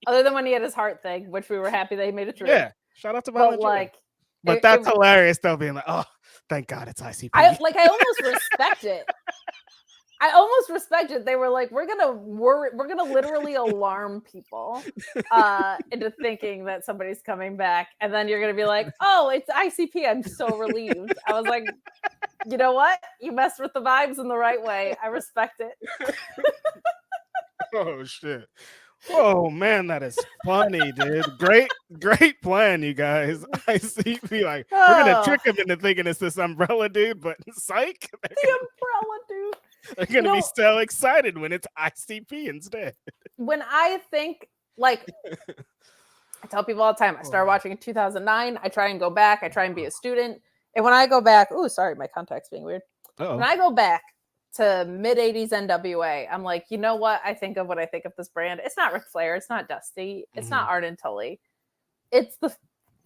Other than when he had his heart thing, which we were happy that he made it through. Yeah, shout out to Violent. But that's hilarious though, being like, oh, thank God it's ICP. I almost respect it. I almost respect it. They were like, we're gonna literally alarm people into thinking that somebody's coming back, and then you're gonna be like, oh, it's ICP. I'm so relieved. I was like, you know what? You messed with the vibes in the right way. I respect it. Oh shit. Oh man, that is funny, dude. Great plan, you guys. ICP, like we're gonna trick him into thinking it's this umbrella dude, but psych. The umbrella dude. They're gonna be so excited when it's ICP instead. When I think, like, I tell people all the time, I started watching in 2009. I try and go back. I try and be a student. And when I go back, sorry, my contact's being weird. Uh-oh. When I go back to mid-'80s NWA, I'm like, you know what? I think of when I think of this brand. It's not Ric Flair. It's not Dusty. It's not Arden Tully. It's the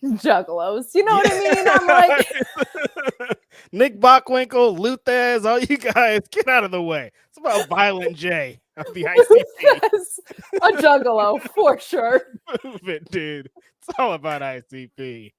Juggalos. You know what I mean? I'm like... Nick Bockwinkel, Luthez, all you guys, get out of the way. It's about Violent J of the ICP. Yes, a Juggalo, for sure. Move it, dude. It's all about ICP.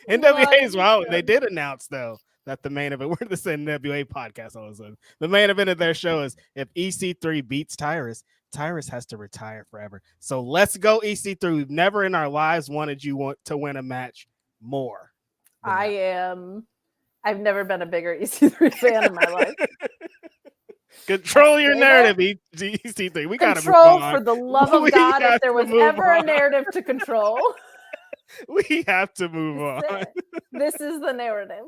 NWA as well. They did announce, though, that the main event, we're the NWA podcast all of a sudden. The main event of their show is if EC3 beats Tyrus, Tyrus has to retire forever. So let's go, EC3. We've never in our lives wanted you to win a match more. I've never been a bigger EC3 fan in my life. Control your narrative, EC3. We got to move on. For the love of God, if there was ever a narrative to control. We have to move on. This is the narrative.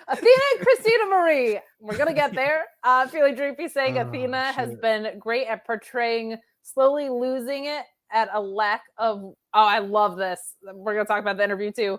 Athena and Christina Marie. We're going to get there. Feeling Dreepy saying Athena has been great at portraying slowly losing it at a lack of... Oh, I love this. We're going to talk about the interview too.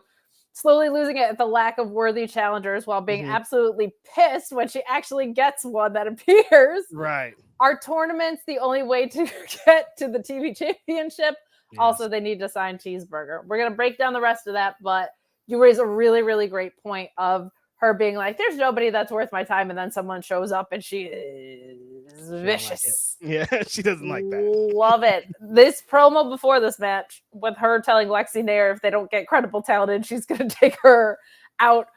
Slowly losing it at the lack of worthy challengers while being absolutely pissed when she actually gets one that appears. Right. Are tournaments the only way to get to the TV championship? Yes. Also, they need to sign Cheeseburger. We're going to break down the rest of that, but you raise a really, really great point of her being like, there's nobody that's worth my time. And then someone shows up and she is vicious. Yeah, she doesn't like that. Love it. This promo before this match with her telling Lexi Nair if they don't get credible talented, she's going to take her out.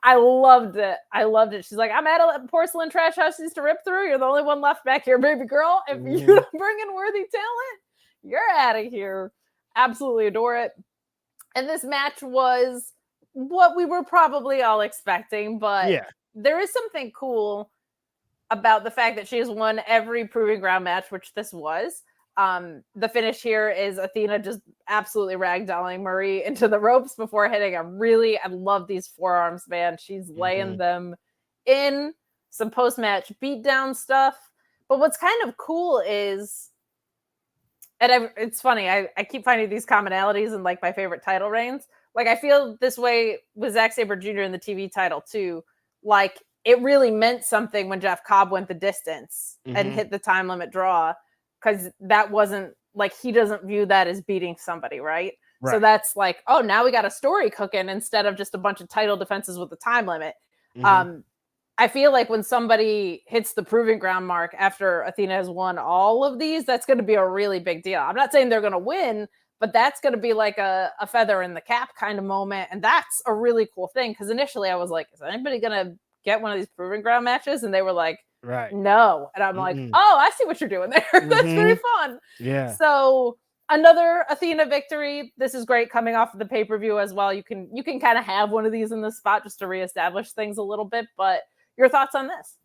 I loved it. She's like, I'm at a porcelain trash house to rip through. You're the only one left back here, baby girl. If you don't bring in worthy talent, you're out of here. Absolutely adore it. And this match was what we were probably all expecting, but there is something cool about the fact that she has won every proving ground match, which this was. The finish here is Athena just absolutely ragdolling Marie into the ropes before hitting I love these forearms, man. She's laying them in. Some post-match beatdown stuff. But what's kind of cool is, and it's funny, I keep finding these commonalities in like my favorite title reigns. Like, I feel this way with Zack Sabre Jr. in the TV title too. Like, it really meant something when Jeff Cobb went the distance and hit the time limit draw, because that wasn't like, he doesn't view that as beating somebody, right? So that's like, oh, now we got a story cooking instead of just a bunch of title defenses with the time limit. I feel like when somebody hits the proving ground mark after Athena has won all of these, that's going to be a really big deal. I'm not saying they're going to win, but that's going to be like a feather in the cap kind of moment. And that's a really cool thing. Because initially I was like, is anybody going to get one of these proving ground matches? And they were like, no. And I'm like, oh, I see what you're doing there. That's very fun. Yeah. So another Athena victory. This is great coming off of the pay-per-view as well. You can kind of have one of these in the spot just to reestablish things a little bit. But your thoughts on this?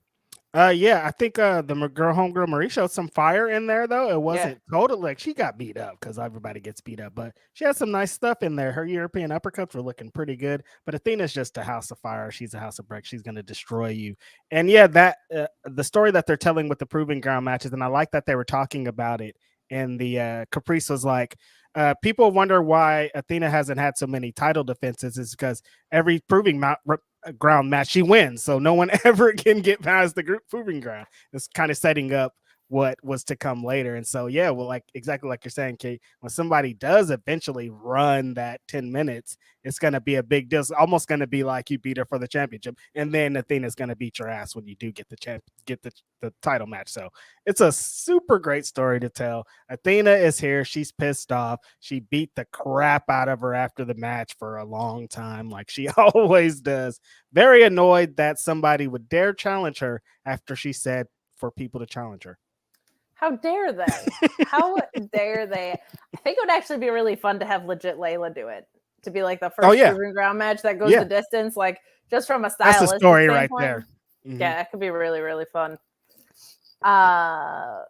Yeah, I think the homegirl Marie showed some fire in there, though. It wasn't totally like she got beat up, because everybody gets beat up, but she had some nice stuff in there. Her European uppercuts were looking pretty good, but Athena's just a house of fire. She's a house of bricks. She's going to destroy you. And yeah, that the story that they're telling with the proving ground matches, and I like that they were talking about it. And the Caprice was like, people wonder why Athena hasn't had so many title defenses, is because every proving ground match she wins, so no one ever can get past the proving ground. It's kind of setting up what was to come later. And so like exactly like you're saying, Kate, when somebody does eventually run that 10 minutes, it's going to be a big deal. It's almost going to be like you beat her for the championship, and then Athena's going to beat your ass when you do get the title match. So it's a super great story to tell. Athena is here. She's pissed off. She beat the crap out of her after the match for a long time, like she always does. Very annoyed that somebody would dare challenge her after she said for people to challenge her. How dare they? How dare they? I think it would actually be really fun to have legit Leyla do it, to be like the first proving ground match that goes the distance, like just from a stylistic That's a story standpoint. Right there. Yeah, it could be really, really fun.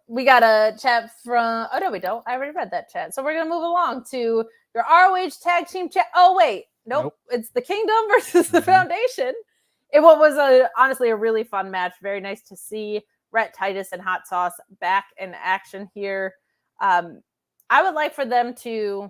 We got a chat from, oh no, we don't. I already read that chat. So we're going to move along to your ROH tag team chat. Oh wait, nope. It's the Kingdom versus the Foundation. It was honestly a really fun match. Very nice to see Rhett, Titus, and Hot Sauce back in action here. I would like for them to,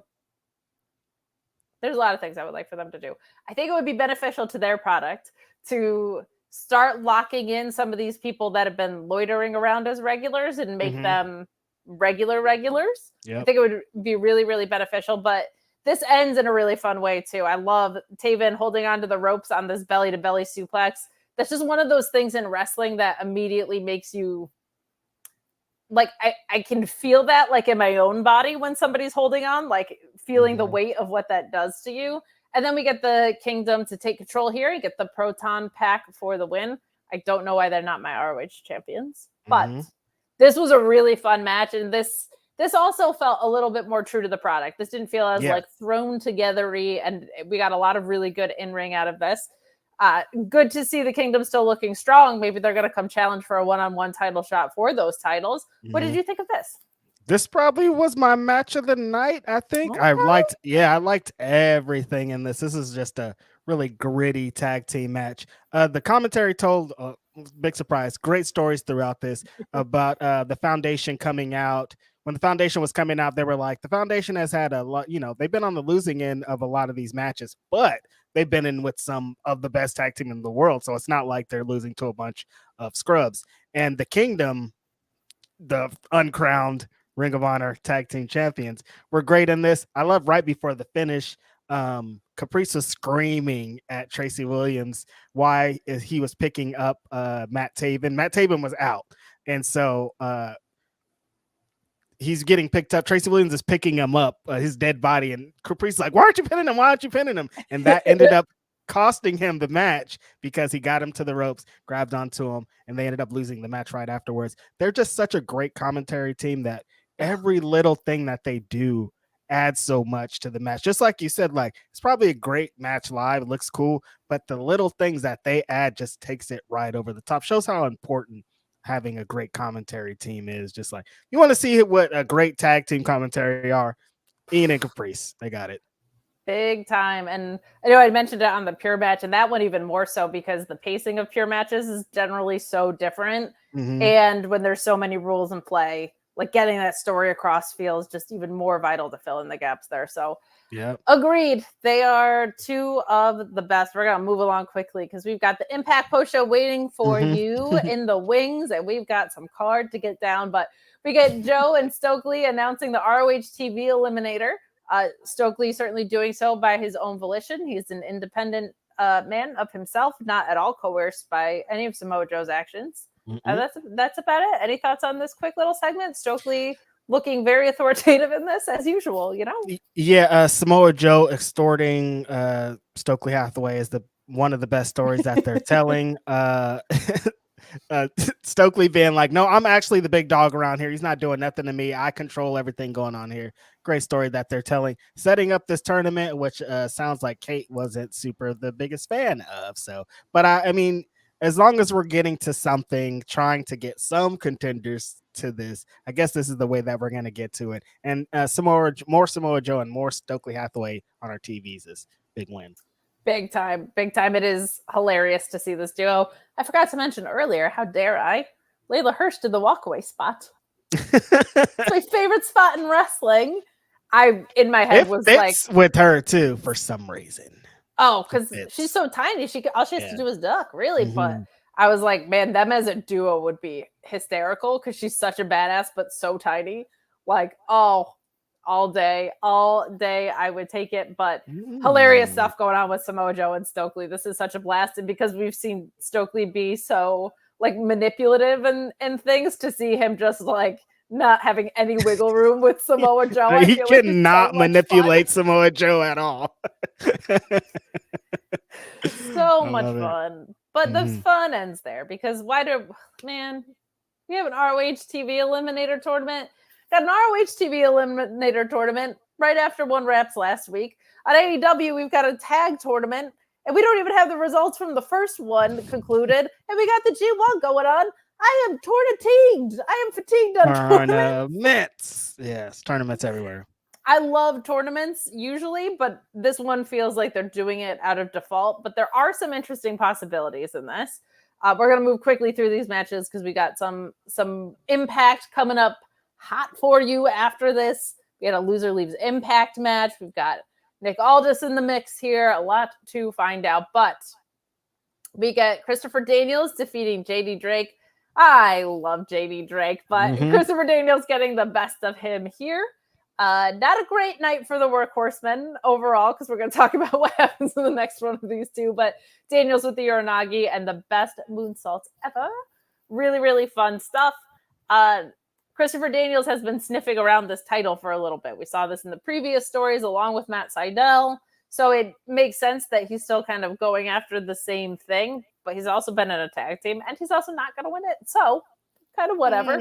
there's a lot of things I would like for them to do. I think it would be beneficial to their product to start locking in some of these people that have been loitering around as regulars and make them regulars. I think it would be really, really beneficial, but this ends in a really fun way too. I love Taven holding onto the ropes on this belly to belly suplex. That's just one of those things in wrestling that immediately makes you like, I can feel that like in my own body when somebody's holding on, like feeling the weight of what that does to you. And then we get the Kingdom to take control here. You get the Proton Pack for the win. I don't know why they're not my ROH champions, but this was a really fun match. And this also felt a little bit more true to the product. This didn't feel as like thrown together-y, and we got a lot of really good in-ring out of this. Good to see the Kingdom still looking strong. Maybe they're going to come challenge for a one-on-one title shot for those titles. What did you think of this? This probably was my match of the night, I think. Okay. I liked everything in this. This is just a really gritty tag team match. The commentary told, big surprise, great stories throughout this about the Foundation coming out. When the Foundation was coming out, they were like, the Foundation has had a lot, they've been on the losing end of a lot of these matches, but they've been in with some of the best tag team in the world. So it's not like they're losing to a bunch of scrubs. And the Kingdom, the uncrowned Ring of Honor tag team champions, were great in this. I love right before the finish, Caprice was screaming at Tracy Williams why he was picking up Matt Taven. Matt Taven was out, and so he's getting picked up. Tracy Williams is picking him up, his dead body, and Caprice is like, "Why aren't you pinning him? Why aren't you pinning him?" And that ended up costing him the match because he got him to the ropes, grabbed onto him, and they ended up losing the match right afterwards. They're just such a great commentary team that every little thing that they do adds so much to the match. Just like you said, like, it's probably a great match live. It looks cool, but the little things that they add just takes it right over the top. Shows how important having a great commentary team is. Just like, you want to see what a great tag team commentary are. Ian and Caprice, they got it. Big time. And I know I mentioned it on the Pure match, and that one even more so because the pacing of Pure matches is generally so different. Mm-hmm. And when there's so many rules in play, like getting that story across feels just even more vital to fill in the gaps there. So yeah, agreed. They are two of the best. We're going to move along quickly because we've got the Impact post show waiting for you in the wings, and we've got some card to get down. But we get Joe and Stokely announcing the ROH TV Eliminator. Stokely certainly doing so by his own volition. He's an independent man of himself, not at all coerced by any of Samoa Joe's actions. That's about it. Any thoughts on this quick little segment? Stokely looking very authoritative in this, as usual, you know? Yeah, Samoa Joe extorting Stokely Hathaway is one of the best stories that they're telling. Stokely being like, no, I'm actually the big dog around here. He's not doing nothing to me. I control everything going on here. Great story that they're telling. Setting up this tournament, which sounds like Kate wasn't super the biggest fan of. So, but I mean, as long as we're getting to something, trying to get some contenders to this, I guess this is the way that we're going to get to it. And more Samoa Joe and more Stokely Hathaway on our TVs is big win. Big time. Big time. It is hilarious to see this duo. I forgot to mention earlier, how dare I? Leyla Hirsch did the walkaway spot. It's my favorite spot in wrestling. In my head was like with her too for some reason. Oh, because she's so tiny. All she has to do is duck, really. Mm-hmm. But I was like, man, them as a duo would be hysterical because she's such a badass, but so tiny. Like, all day, I would take it. But hilarious stuff going on with Samoa Joe and Stokely. This is such a blast. And because we've seen Stokely be so like manipulative and things, to see him just like not having any wiggle room with Samoa Joe. He cannot manipulate Samoa Joe at all. So much fun. But the fun ends there because we have an ROH TV Eliminator tournament. Got an ROH TV Eliminator tournament right after One Wraps last week. On AEW, we've got a tag tournament, and we don't even have the results from the first one concluded. And we got the G1 going on. I am fatigued. I am fatigued on tournaments. Yes, tournaments everywhere. I love tournaments usually, but this one feels like they're doing it out of default. But there are some interesting possibilities in this. We're going to move quickly through these matches because we got some Impact coming up hot for you after this. We had a loser leaves Impact match. We've got Nick Aldis in the mix here. A lot to find out. But we get Christopher Daniels defeating JD Drake. I love JD Drake, but Christopher Daniels getting the best of him here. Not a great night for the Workhorsemen overall, because we're going to talk about what happens in the next one of these two. But Daniels with the Uranagi and the best moonsaults ever. Really, really fun stuff. Christopher Daniels has been sniffing around this title for a little bit. We saw this in the previous stories along with Matt Sydal. So it makes sense that he's still kind of going after the same thing, but he's also been in a tag team and he's also not going to win it. So kind of whatever.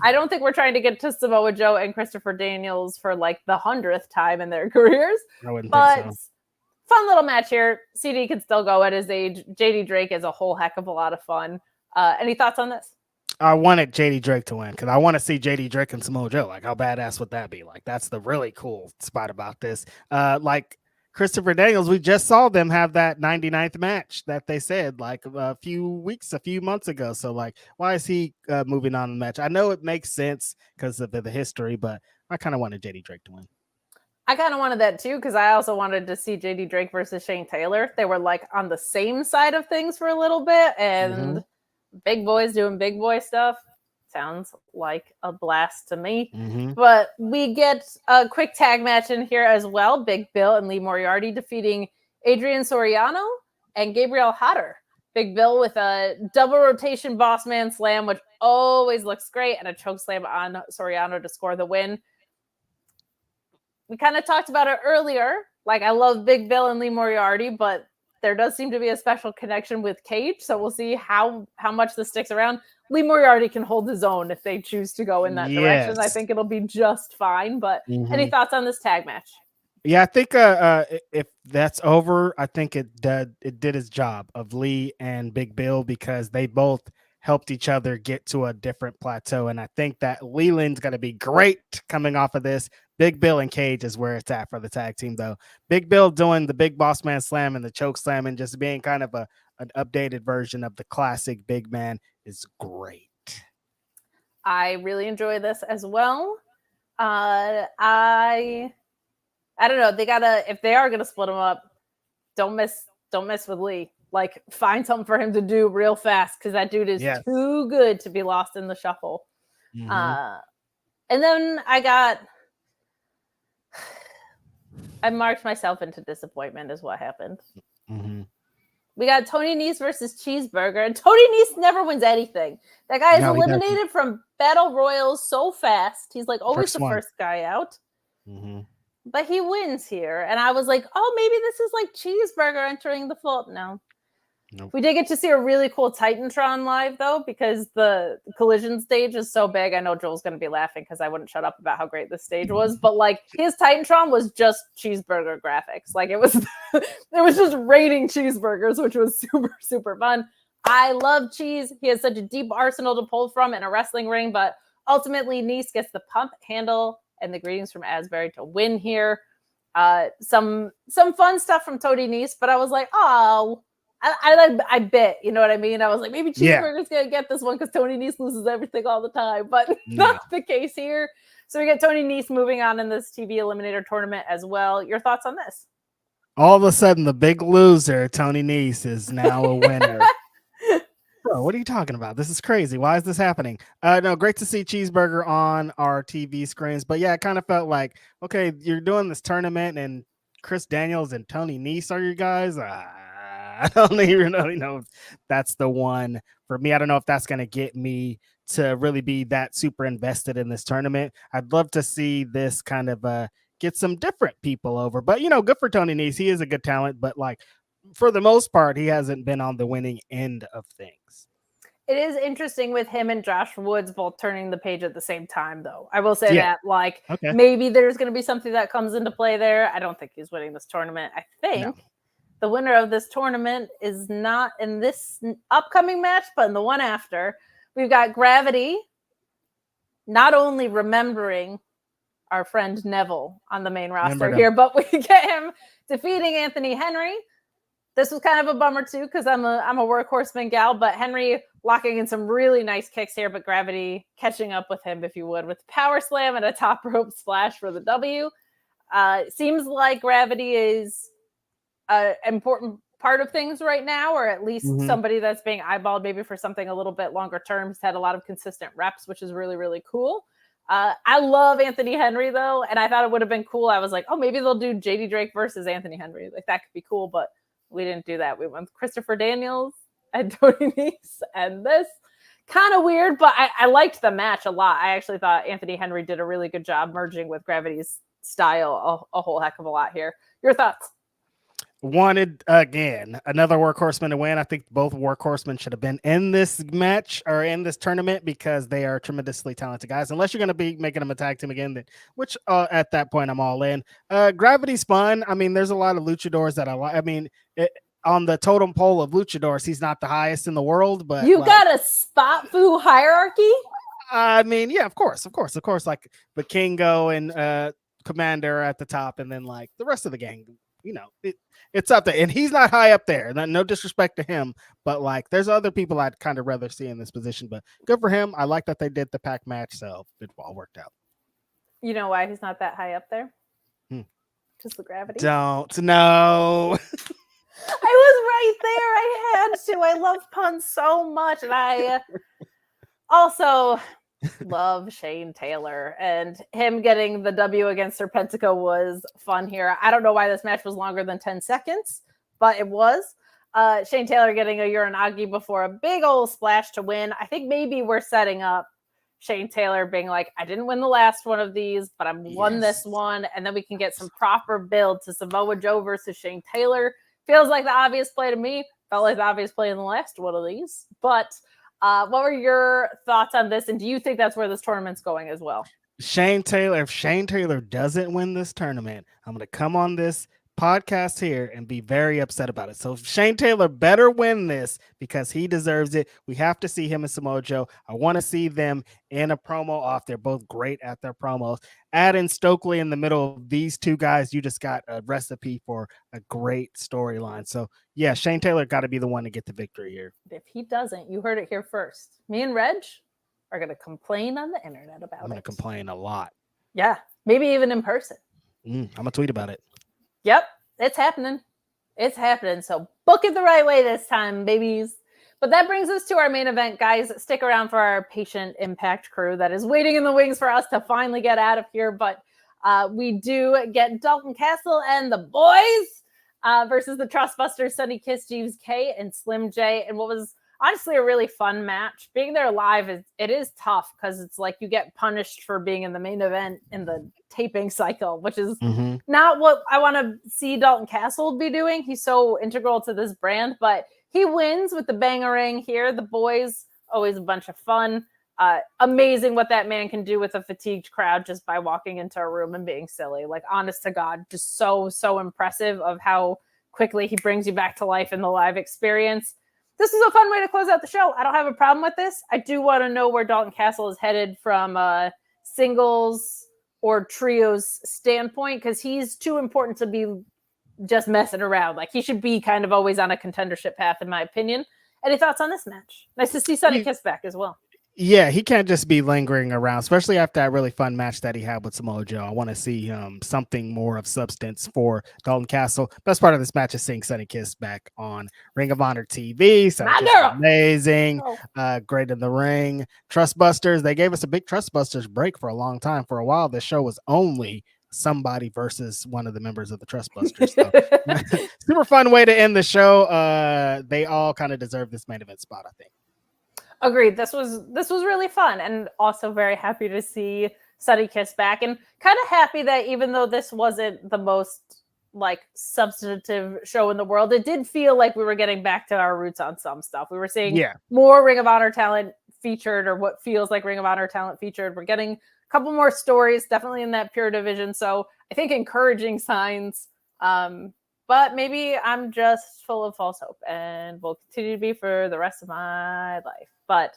I don't think we're trying to get to Samoa Joe and Christopher Daniels for like the 100th time in their careers. I wouldn't but think so. Fun little match here. CD can still go at his age. JD Drake is a whole heck of a lot of fun. Any thoughts on this? I wanted JD Drake to win because I want to see JD Drake and Samoa Joe. Like, how badass would that be? Like, that's the really cool spot about this. Like Christopher Daniels, we just saw them have that 99th match that they said like a few months ago. So, like, why is he moving on the match? I know it makes sense because of the history, but I kind of wanted JD Drake to win. I kind of wanted that too because I also wanted to see JD Drake versus Shane Taylor. They were like on the same side of things for a little bit, and big boys doing big boy stuff sounds like a blast to me. But we get a quick tag match in here as well. Big Bill and Lee Moriarty defeating Adrian Soriano and Gabriel Hatter. Big Bill with a double rotation boss man slam, which always looks great, and a choke slam on Soriano to score the win. We kind of talked about it earlier. Like, I love Big Bill and Lee Moriarty, but there does seem to be a special connection with Cage, so we'll see how much this sticks around. Lee Moriarty can hold his own if they choose to go in that direction. I think it'll be just fine, but any thoughts on this tag match? Yeah, I think if that's over, I think it did its job of Lee and Big Bill, because they both helped each other get to a different plateau. And I think that Leland's going to be great coming off of this. Big Bill and Cage is where it's at for the tag team, though. Big Bill doing the big boss man slam and the choke slam and just being kind of an updated version of the classic big man is great. I really enjoy this as well. I don't know. They gotta, if they are gonna split him up, don't mess with Lee. Like, find something for him to do real fast, because that dude is too good to be lost in the shuffle. And then I marked myself into disappointment is what happened. We got Tony Nese versus Cheeseburger, and Tony Nese never wins anything. That guy is eliminated from Battle Royals so fast. He's like always the first guy out. But he wins here. And I was like, oh, maybe this is like Cheeseburger entering the fold. No. Nope. We did get to see a really cool Titantron live, though, because the collision stage is so big. I know Joel's going to be laughing because I wouldn't shut up about how great this stage was. But, like, his Titantron was just Cheeseburger graphics. Like, it was it was just raining cheeseburgers, which was super, super fun. I love Cheese. He has such a deep arsenal to pull from in a wrestling ring. But ultimately, Nese gets the pump handle and the greetings from Asbury to win here. Some fun stuff from Tony Nese, but I was like, oh, I bet, you know what I mean? I was like, maybe Cheeseburger's going to get this one because Tony Nese loses everything all the time, but not the case here. So we get Tony Nese moving on in this TV Eliminator tournament as well. Your thoughts on this? All of a sudden, the big loser, Tony Nese, is now a winner. Bro, what are you talking about? This is crazy. Why is this happening? No, great to see Cheeseburger on our TV screens. But yeah, it kind of felt like, okay, you're doing this tournament and Chris Daniels and Tony Nese are your guys. I don't even know if that's the one for me. I don't know if that's going to get me to really be that super invested in this tournament. I'd love to see this kind of get some different people over. But, you know, good for Tony Nese. He is a good talent. But, like, for the most part, he hasn't been on the winning end of things. It is interesting with him and Josh Woods both turning the page at the same time, though. I will say that, like, maybe there's going to be something that comes into play there. I don't think he's winning this tournament. I think the winner of this tournament is not in this upcoming match, but in the one after. We've got Gravity not only remembering our friend Neville on the main roster here, but we get him defeating Anthony Henry. This was kind of a bummer too, because I'm a workhorseman gal, but Henry locking in some really nice kicks here, but Gravity catching up with him, if you would, with power slam and a top rope splash for the W. Seems like Gravity is an important part of things right now, or at least somebody that's being eyeballed maybe for something a little bit longer term. He's had a lot of consistent reps, which is really, really cool. I love Anthony Henry, though, and I thought it would have been cool. I was like, oh, maybe they'll do JD Drake versus Anthony Henry. Like, that could be cool, but we didn't do that. We went with Christopher Daniels and Tony Nese, and this kind of weird, but I liked the match a lot. I actually thought Anthony Henry did a really good job merging with Gravity's style a whole heck of a lot here. Your thoughts? Wanted again another workhorseman to win. I think both workhorsemen should have been in this match or in this tournament because they are tremendously talented guys. Unless you're going to be making them a tag team again, which at that point I'm all in. Gravity's fun. I mean, there's a lot of luchadors that I like. I mean, on the totem pole of luchadors, he's not the highest in the world, but you got a spot foo hierarchy. I mean, yeah, of course, like Vikingo and Commander at the top, and then like the rest of the gang. You know, it's up there, and he's not high up there. No disrespect to him, but like there's other people I'd kind of rather see in this position. But good for him. I like that they did the pack match, so it all worked out. You know why he's not that high up there? Because the Gravity. Don't know. I was right there. I had to. I love puns so much, and I also love Shane Taylor, and him getting the W against Serpentico was fun here. I don't know why this match was longer than 10 seconds, but it was. Shane Taylor getting a Uranagi before a big old splash to win. I think maybe we're setting up Shane Taylor being like, I didn't win the last one of these, but I won this one. And then we can get some proper build to Samoa Joe versus Shane Taylor. Feels like the obvious play to me. Felt like the obvious play in the last one of these. But what were your thoughts on this? And do you think that's where this tournament's going as well? Shane Taylor, if Shane Taylor doesn't win this tournament, I'm going to come on this podcast here and be very upset about it. So Shane Taylor better win this because he deserves it. We have to see him and Samoa Joe. I want to see them in a promo off. They're both great at their promos. Add in Stokely in the middle of these two guys. You just got a recipe for a great storyline. So yeah, Shane Taylor got to be the one to get the victory here. If he doesn't, you heard it here first. Me and Reg are going to complain on the internet about it. I'm going to complain a lot. Yeah, maybe even in person. I'm going to tweet about it. Yep, it's happening. It's happening. So book it the right way this time, babies. But that brings us to our main event, guys. Stick around for our patient Impact crew that is waiting in the wings for us to finally get out of here. But we do get Dalton Castle and the boys versus the Trustbusters, Sonny Kiss, Jeeves K, and Slim J. And what was honestly a really fun match. Being there live, it is tough because it's like you get punished for being in the main event in the taping cycle, which is not what I want to see Dalton Castle be doing. He's so integral to this brand, but he wins with the bangerang here. The boys, always a bunch of fun. Amazing what that man can do with a fatigued crowd just by walking into a room and being silly. Like, honest to God, just so impressive of how quickly he brings you back to life in the live experience. This is a fun way to close out the show. I don't have a problem with this. I do want to know where Dalton Castle is headed from a singles or trios standpoint, because he's too important to be just messing around. Like, he should be kind of always on a contendership path, in my opinion. Any thoughts on this match? Nice to see Sonny Kiss back as well. Yeah, he can't just be lingering around, especially after that really fun match that he had with Samoa Joe. I want to see something more of substance for Dalton Castle. Best part of this match is seeing Sonny Kiss back on Ring of Honor TV. So amazing, great in the ring. Trustbusters, they gave us a big Trustbusters break for a long time. For a while, this show was only somebody versus one of the members of the Trustbusters. So, super fun way to end the show. They all kind of deserve this main event spot, I think. Agreed. This was really fun, and also very happy to see Sonny Kiss back, and kind of happy that even though this wasn't the most like substantive show in the world, it did feel like we were getting back to our roots on some stuff. We were seeing more Ring of Honor talent featured, or what feels like Ring of Honor talent featured. We're getting a couple more stories, definitely in that pure division. So I think encouraging signs. But maybe I'm just full of false hope and will continue to be for the rest of my life. But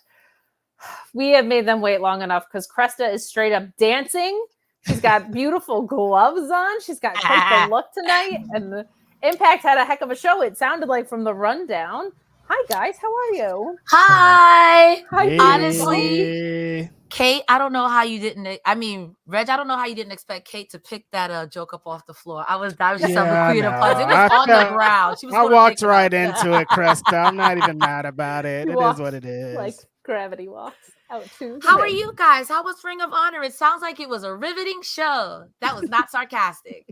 we have made them wait long enough because Cresta is straight up dancing. She's got beautiful gloves on. She's got quite the look tonight. And the Impact had a heck of a show, it sounded like, from the rundown. Hi, guys. How are you? Hi. Hey. Honestly, Kate, I don't know how you didn't. I mean, Reg, I don't know how you didn't expect Kate to pick that joke up off the floor. I was just the queen of puns. It was on the ground. I walked right into it, Cresta. I'm not even mad about it. It is what it is. Like gravity walks out too. How are you guys? How was Ring of Honor? It sounds like it was a riveting show. That was not sarcastic.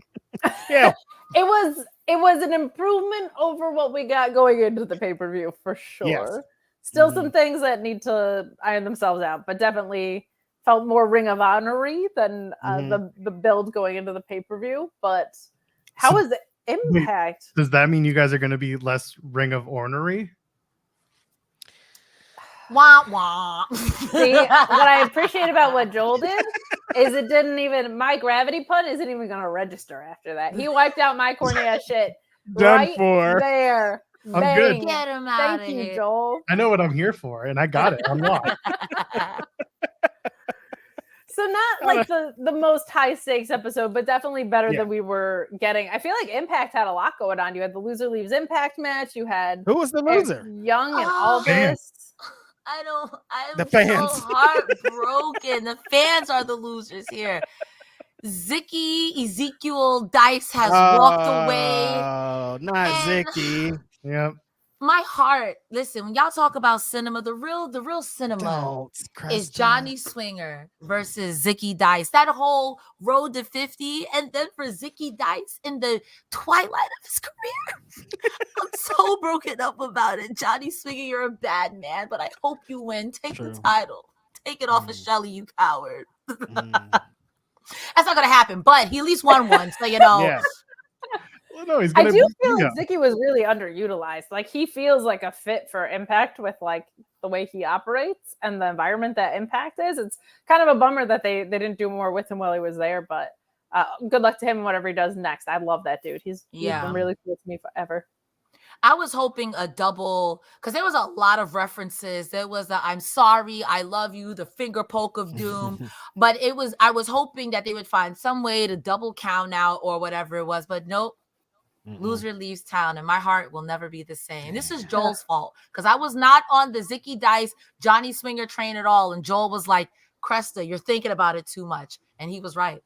Yeah. It was an improvement over what we got going into the pay-per-view for sure. Yes. Still some things that need to iron themselves out, but definitely felt more Ring of Honor-y than the build going into the pay-per-view. But how was the Impact? Does that mean you guys are going to be less Ring of Honor-y? Wah, wah. See, what I appreciate about what Joel did is it didn't even, my gravity pun isn't even going to register after that. He wiped out my corny ass shit Done for. There. I'm Bang. good. Get him out Thank of you, here. Joel. I know what I'm here for, and I got it. I'm locked. So not like the most high stakes episode, but definitely better than we were getting. I feel like Impact had a lot going on. You had the Loser Leaves Impact match. You had who was the loser? Young and Aldis. I'm the fans. so heartbroken. The fans are the losers here. Zicky, Ezekiel Dice has walked away. Oh, not Zicky. Yep. my heart, listen, when y'all talk about cinema, the real cinema is Johnny Swinger versus Zicky Dice. That whole road to 50, and then for Zicky Dice in the twilight of his career. I'm so broken up about it. Johnny Swinger, you're a bad man, but I hope you win. Take the title. Take it off of Shelly, you coward. That's not gonna happen, but he at least won one, so you know. Yeah. Well, no, he's I gonna do feel like Zicky was really underutilized. Like he feels like a fit for Impact with like the way he operates and the environment that Impact is. It's kind of a bummer that they didn't do more with him while he was there, but good luck to him and whatever he does next. I love that dude. He's been really cool to me forever. I was hoping a double, because there was a lot of references. There was the I'm sorry, I love you, the finger poke of doom. But I was hoping that they would find some way to double count out or whatever it was. But nope. Loser leaves town, and my heart will never be the same. This is Joel's fault, because I was not on the Zicky Dice Johnny Swinger train at all. And Joel was like, Cresta, you're thinking about it too much. And he was right.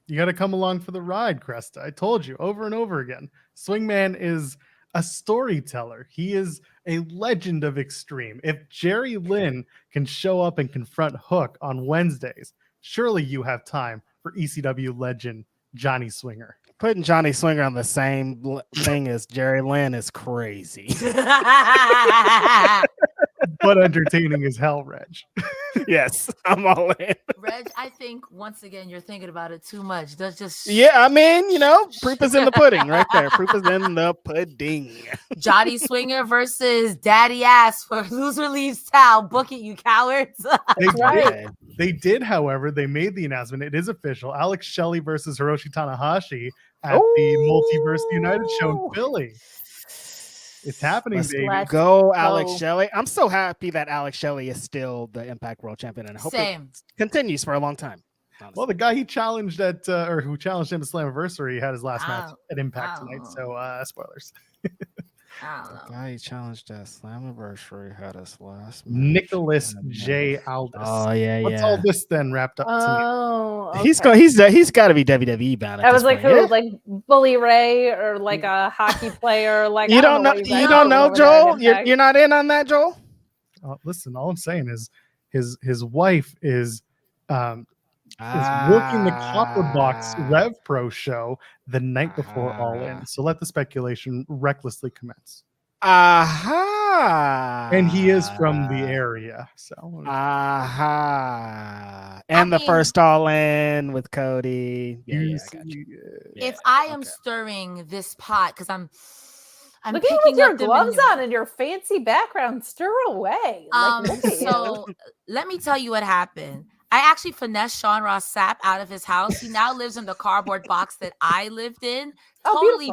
You got to come along for the ride, Cresta. I told you over and over again. Swingman is a storyteller. He is a legend of Extreme. If Jerry Lynn can show up and confront Hook on Wednesdays, surely you have time for ECW legend Johnny Swinger. Putting Johnny Swinger on the same thing as Jerry Lynn is crazy. But entertaining as hell, Reg. Yes, I'm all in. Reg, I think once again you're thinking about it too much. That's just I mean, proof is in the pudding right there. Proof is in the pudding. Johnny Swinger versus Daddy Ass for Loser Leaves Town. Book it, you cowards. They did, however, they made the announcement. It is official. Alex Shelley versus Hiroshi Tanahashi at the Multiverse United show in Philly. It's happening, baby. Go, Alex Shelley. I'm so happy that Alex Shelley is still the Impact World Champion, and I hope it continues for a long time. Honestly. Well, the guy he challenged who challenged him at Slammiversary had his last match at Impact tonight. So, spoilers. The guy he challenged at Slammiversary had his last match. Nicholas J. Aldis. Oh yeah, What's all this then wrapped up? Okay. He's got to be WWE bound. I was like, who, like Bully Ray or like a hockey player? Like you don't know, Joel. You're not in on that, Joel. Listen, all I'm saying is his wife is working the Copper Box Rev Pro show the night before All In. So let the speculation recklessly commence. And he is from the area. So and the first All In with Cody. If I am stirring this pot, because I'm look at you with your gloves on and your fancy background. Stir away. So let me tell you what happened. I actually finessed Sean Ross Sapp out of his house. He now lives in the cardboard box that I lived in. Totally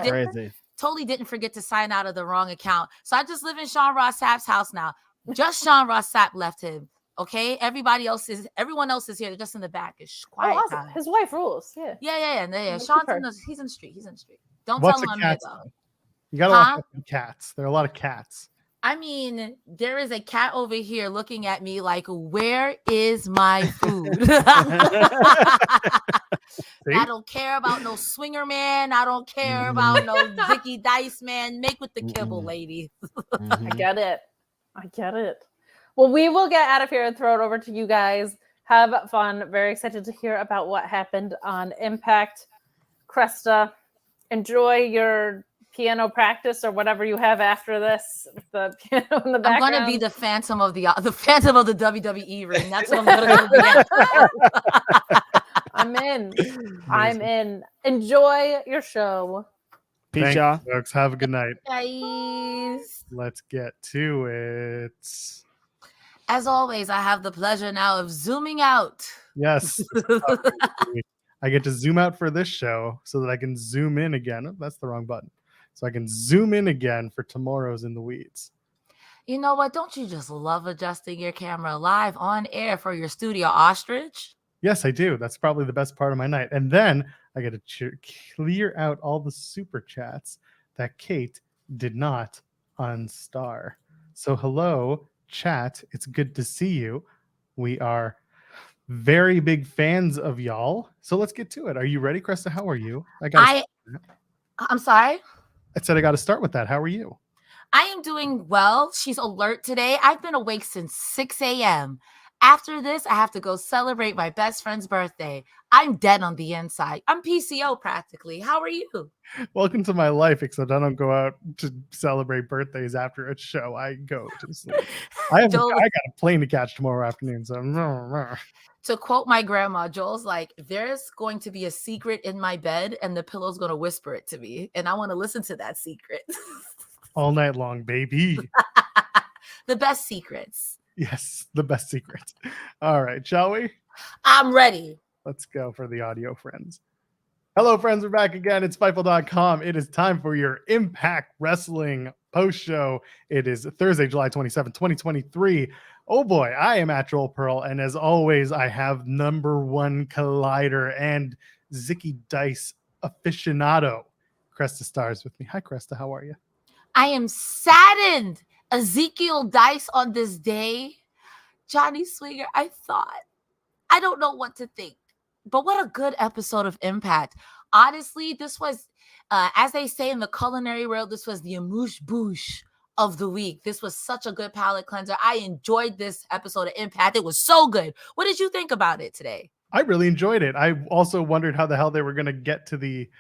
didn't forget to sign out of the wrong account. So I just live in Sean Ross Sapp's house now. Just Sean Ross Sapp left him. Okay, everyone else is here. They're just in the back. It's quiet. Awesome. His wife rules. Yeah. Sean's he's in the street. Don't tell him I'm here though. You got a lot of cats. There are a lot of cats. I mean, there is a cat over here looking at me like, where is my food? I don't care about no swinger man. I don't care about no Zicky Dice man. Make with the kibble, lady. I get it. Well, we will get out of here and throw it over to you guys. Have fun. Very excited to hear about what happened on Impact. Cresta, enjoy your piano practice or whatever you have after this. The piano in the background. I'm going to be the phantom of the WWE ring. That's what I'm going to be. I'm in. Enjoy your show. Peace, y'all. Folks. Have a good night. Guys. Let's get to it. As always, I have the pleasure now of zooming out. Yes. I get to zoom out for this show so that I can zoom in again. Oh, that's the wrong button. So I can zoom in again for tomorrow's In the Weeds. You know what? Don't you just love adjusting your camera live on air for your studio ostrich? Yes, I do. That's probably the best part of my night. And then I get to clear out all the super chats that Kate did not unstar. So hello, chat. It's good to see you. We are very big fans of y'all. So let's get to it. Are you ready, Cresta? How are you? I'm sorry. I said I got to start with that. How are you? I am doing well. She's alert today. I've been awake since 6 a.m. After this, I have to go celebrate my best friend's birthday. I'm dead on the inside. I'm PCO practically. How are you? Welcome to my life, except I don't go out to celebrate birthdays after a show. I go to sleep. I got a plane to catch tomorrow afternoon, so to quote my grandma, Joel's like, there's going to be a secret in my bed and the pillow's going to whisper it to me. And I want to listen to that secret. All night long, baby. The best secrets. Yes, the best secrets. All right, shall we? I'm ready. Let's go for the audio friends. Hello, friends. We're back again. It's Fightful.com. It is time for your Impact Wrestling post show. It is Thursday, July 27, 2023. Oh boy, I am at Joel Pearl. And as always, I have number one collider and Zicky Dice aficionado, Cresta Stars with me. Hi, Cresta. How are you? I am saddened. Ezekiel Dice on this day. Johnny Swinger, I don't know what to think. But what a good episode of Impact. Honestly, this was, as they say in the culinary world, this was the amuse bouche of the week. This was such a good palate cleanser. I enjoyed this episode of Impact. It was so good. What did you think about it today? I really enjoyed it. I also wondered how the hell they were going to get to the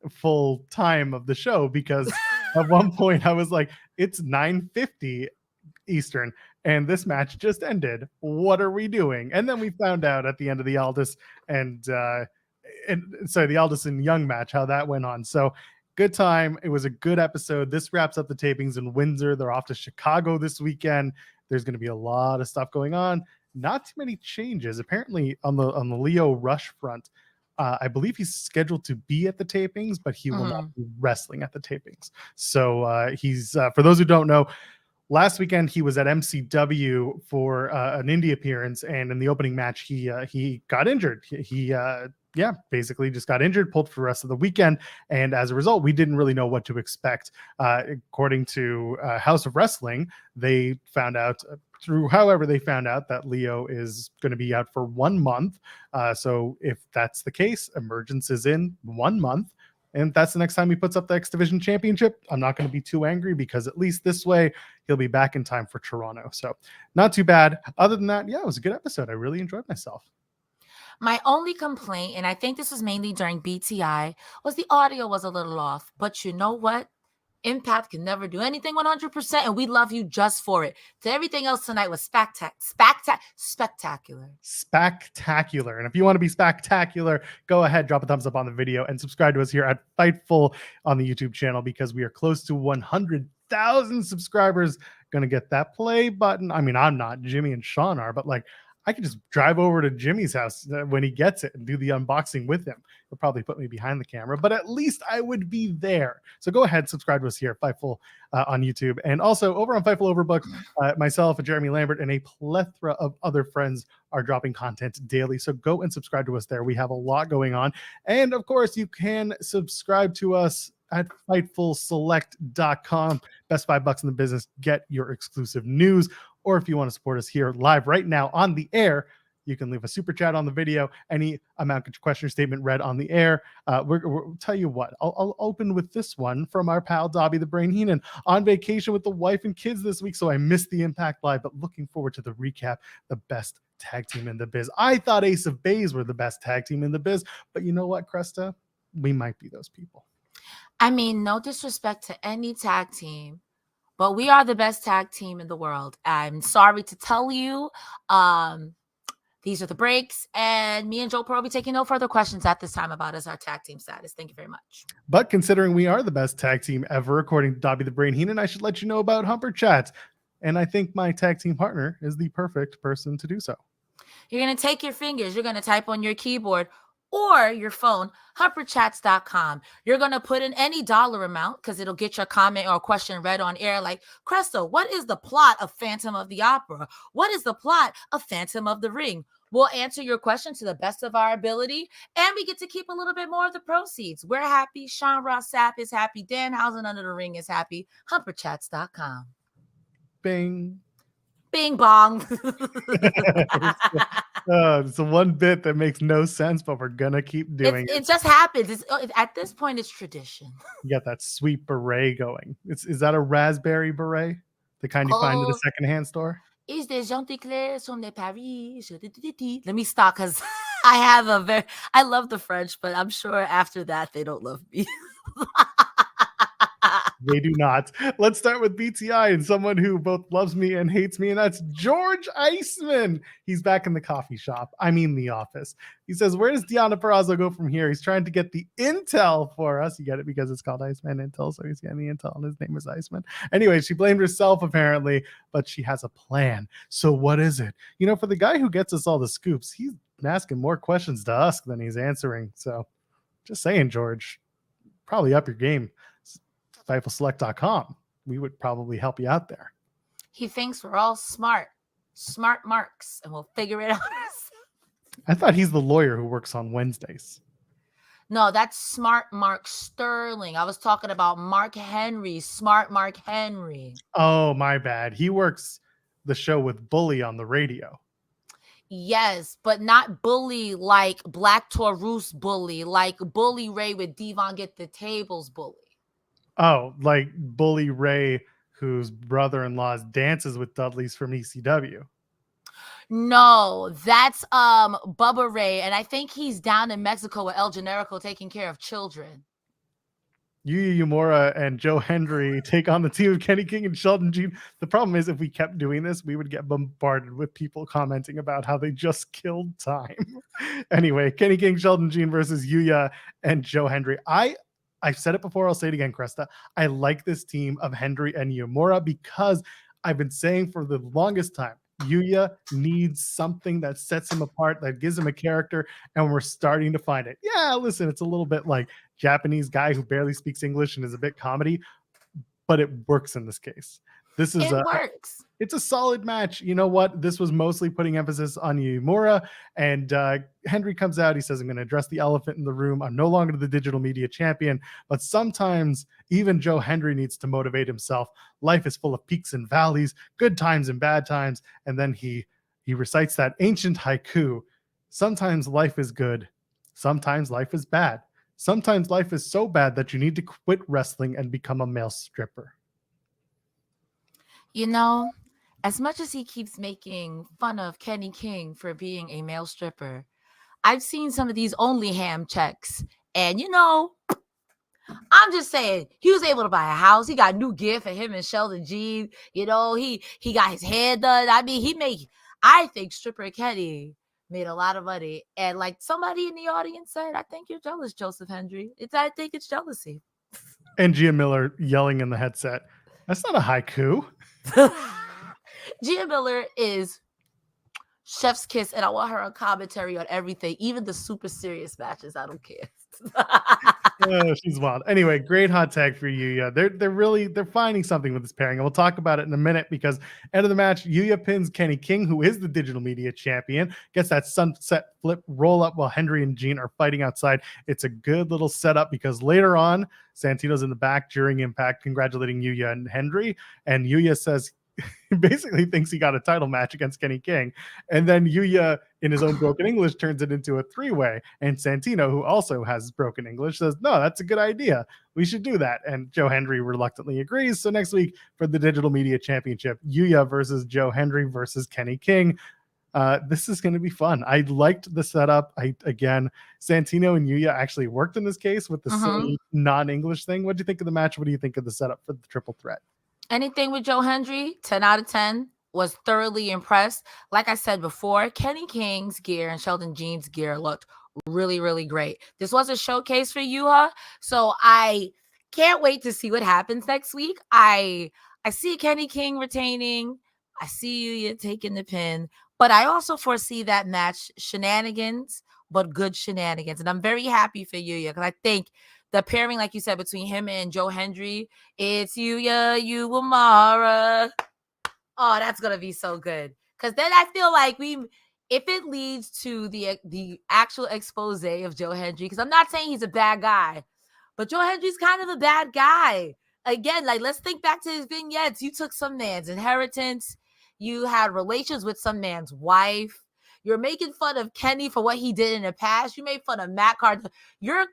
full time of the show, because at one point I was like, it's 9:50 Eastern and this match just ended. What are we doing? And then we found out at the end of the Aldis the Aldis and Young match, how that went on. So good time. It was a good episode. This wraps up the tapings in Windsor. They're off to Chicago this weekend. There's going to be a lot of stuff going on. Not too many changes apparently on the Leo Rush front. I believe he's scheduled to be at the tapings, but he will not be wrestling at the tapings. So he's for those who don't know, last weekend he was at MCW for an indie appearance, and in the opening match he got injured. He basically just got injured, pulled for the rest of the weekend, and as a result, we didn't really know what to expect. According to House of Wrestling, they found out they found out that Leo is going to be out for 1 month. So if that's the case, Emergence is in 1 month. And that's the next time he puts up the X Division Championship. I'm not going to be too angry, because at least this way he'll be back in time for Toronto. So not too bad. Other than that, it was a good episode. I really enjoyed myself. My only complaint, and I think this was mainly during BTI, was the audio was a little off. But you know what? Impact can never do anything 100%, and we love you just for it. To everything else tonight was spectacular. Spectacular. And if you want to be spectacular, go ahead, drop a thumbs up on the video, and subscribe to us here at Fightful on the YouTube channel, because we are close to 100,000 subscribers. Gonna get that play button. I mean, I'm not. Jimmy and Sean are, but like, I could just drive over to Jimmy's house when he gets it and do the unboxing with him. He'll probably put me behind the camera, but at least I would be there. So go ahead, subscribe to us here at Fightful on YouTube. And also over on Fightful Overbooked, myself and Jeremy Lambert and a plethora of other friends are dropping content daily. So go and subscribe to us there. We have a lot going on. And of course, you can subscribe to us at FightfulSelect.com. Best $5 in the business. Get your exclusive news. Or if you want to support us here live right now on the air, you can leave a super chat on the video. Any amount, get your question or statement read on the air. We'll tell you what, I'll open with this one from our pal Dobby the Brain Heenan, on vacation with the wife and kids this week, so I missed the Impact Live, but looking forward to the recap. The best tag team in the biz. I thought Ace of Base were the best tag team in the biz, but you know what, Cresta? We might be those people. I mean, no disrespect to any tag team, but we are the best tag team in the world. I'm sorry to tell you. These are the breaks, and me and Joel Pearl will be taking no further questions at this time about our tag team status. Thank you very much. But considering we are the best tag team ever, according to Dobby the Brain Heenan, I should let you know about Humper Chats. And I think my tag team partner is the perfect person to do so. You're going to take your fingers, you're going to type on your keyboard or your phone, humperchats.com. You're going to put in any dollar amount, because it'll get your comment or question read on air, like, Cresta, what is the plot of Phantom of the Opera? What is the plot of Phantom of the Ring? We'll answer your question to the best of our ability, and we get to keep a little bit more of the proceeds. We're happy. Sean Ross Sapp is happy. Danhausen Under the Ring is happy. Humperchats.com. Bing. Bing bong. It's the one bit that makes no sense, but we're gonna keep doing it. It just happens. At this point, it's tradition. You got that sweet beret going. Is that a raspberry beret? The kind you find at a secondhand store? Is des Chanticleers from the Paris? Let me stop because I love the French, but I'm sure after that they don't love me. They do not. Let's start with BTI and someone who both loves me and hates me, and that's George Iceman. He's back in the coffee shop. I mean the office. He says, where does Deonna Purrazzo go from here? He's trying to get the intel for us. You get it because it's called Iceman Intel, so he's getting the intel, and his name is Iceman. Anyway, she blamed herself apparently, but she has a plan. So what is it? You know, for the guy who gets us all the scoops, he's asking more questions to us than he's answering. So just saying, George, probably up your game. FightfulSelect.com. We would probably help you out there. He thinks we're all smart marks, and we'll figure it out. I thought he's the lawyer who works on Wednesdays. No, that's Smart Mark Sterling. I was talking about Mark Henry, Smart Mark Henry. Oh, my bad. He works the show with Bully on the radio. Yes, but not Bully like Black Taurus Bully, like Bully Ray with Devon Get the Tables Bully. Oh, like Bully Ray, whose brother-in-law dances with Dudley's from ECW. No, that's Bubba Ray, and I think he's down in Mexico with El Generico taking care of children. Yuya Uemura and Joe Hendry take on the team of Kenny King and Sheldon Jean. The problem is, if we kept doing this, we would get bombarded with people commenting about how they just killed time. Anyway, Kenny King, Sheldon Jean versus Yuya and Joe Hendry. I've said it before, I'll say it again, Cresta. I like this team of Hendry and Uemura because I've been saying for the longest time, Yuya needs something that sets him apart, that gives him a character, and we're starting to find it. Yeah, listen, it's a little bit like Japanese guy who barely speaks English and is a bit comedy, but it works in this case. It works. It's a solid match. You know what? This was mostly putting emphasis on Uemura, and Henry comes out. He says, I'm going to address the elephant in the room. I'm no longer the digital media champion, but sometimes even Joe Hendry needs to motivate himself. Life is full of peaks and valleys, good times and bad times. And then he recites that ancient haiku. Sometimes life is good. Sometimes life is bad. Sometimes life is so bad that you need to quit wrestling and become a male stripper. You know, as much as he keeps making fun of Kenny King for being a male stripper, I've seen some of these OnlyHam checks, and you know, I'm just saying, he was able to buy a house. He got a new gift for him and Sheldon Jeeves. You know, he got his hair done. I mean, I think stripper Kenny made a lot of money. And like somebody in the audience said, I think you're jealous, Joseph Hendry. I think it's jealousy. And Gia Miller yelling in the headset, that's not a haiku. Gia Miller is chef's kiss, and I want her on commentary on everything, even the super serious matches. I don't care. Oh, she's wild. Anyway, great hot tag for Yuya. They're finding something with this pairing, and we'll talk about it in a minute because end of the match, Yuya pins Kenny King, who is the digital media champion, gets that sunset flip roll up while Henry and Jean are fighting outside. It's a good little setup because later on, Santino's in the back during Impact congratulating Yuya and Henry, and Yuya says he basically thinks he got a title match against Kenny King. And then Yuya, in his own broken English, turns it into a three-way. And Santino, who also has broken English, says, no, that's a good idea. We should do that. And Joe Hendry reluctantly agrees. So next week for the Digital Media Championship, Yuya versus Joe Hendry versus Kenny King. This is going to be fun. I liked the setup. Again, Santino and Yuya actually worked in this case with the silly non-English thing. What do you think of the match? What do you think of the setup for the triple threat? Anything with Joe Hendry, 10 out of 10. Was thoroughly impressed. Like I said before, Kenny King's gear and Sheldon Jean's gear looked really, really great. This was a showcase for Yuya, so I can't wait to see what happens next week. I see Kenny King retaining. I see Yuya taking the pin, but I also foresee that match shenanigans, but good shenanigans. And I'm very happy for Yuya because I think the pairing, like you said, between him and Joe Hendry, it's Yuya Uemura. Oh, that's gonna be so good. Because then I feel like if it leads to the actual expose of Joe Hendry, because I'm not saying he's a bad guy, but Joe Hendry's kind of a bad guy. Again, like let's think back to his vignettes. You took some man's inheritance. You had relations with some man's wife. You're making fun of Kenny for what he did in the past. You made fun of Matt Cardona. You're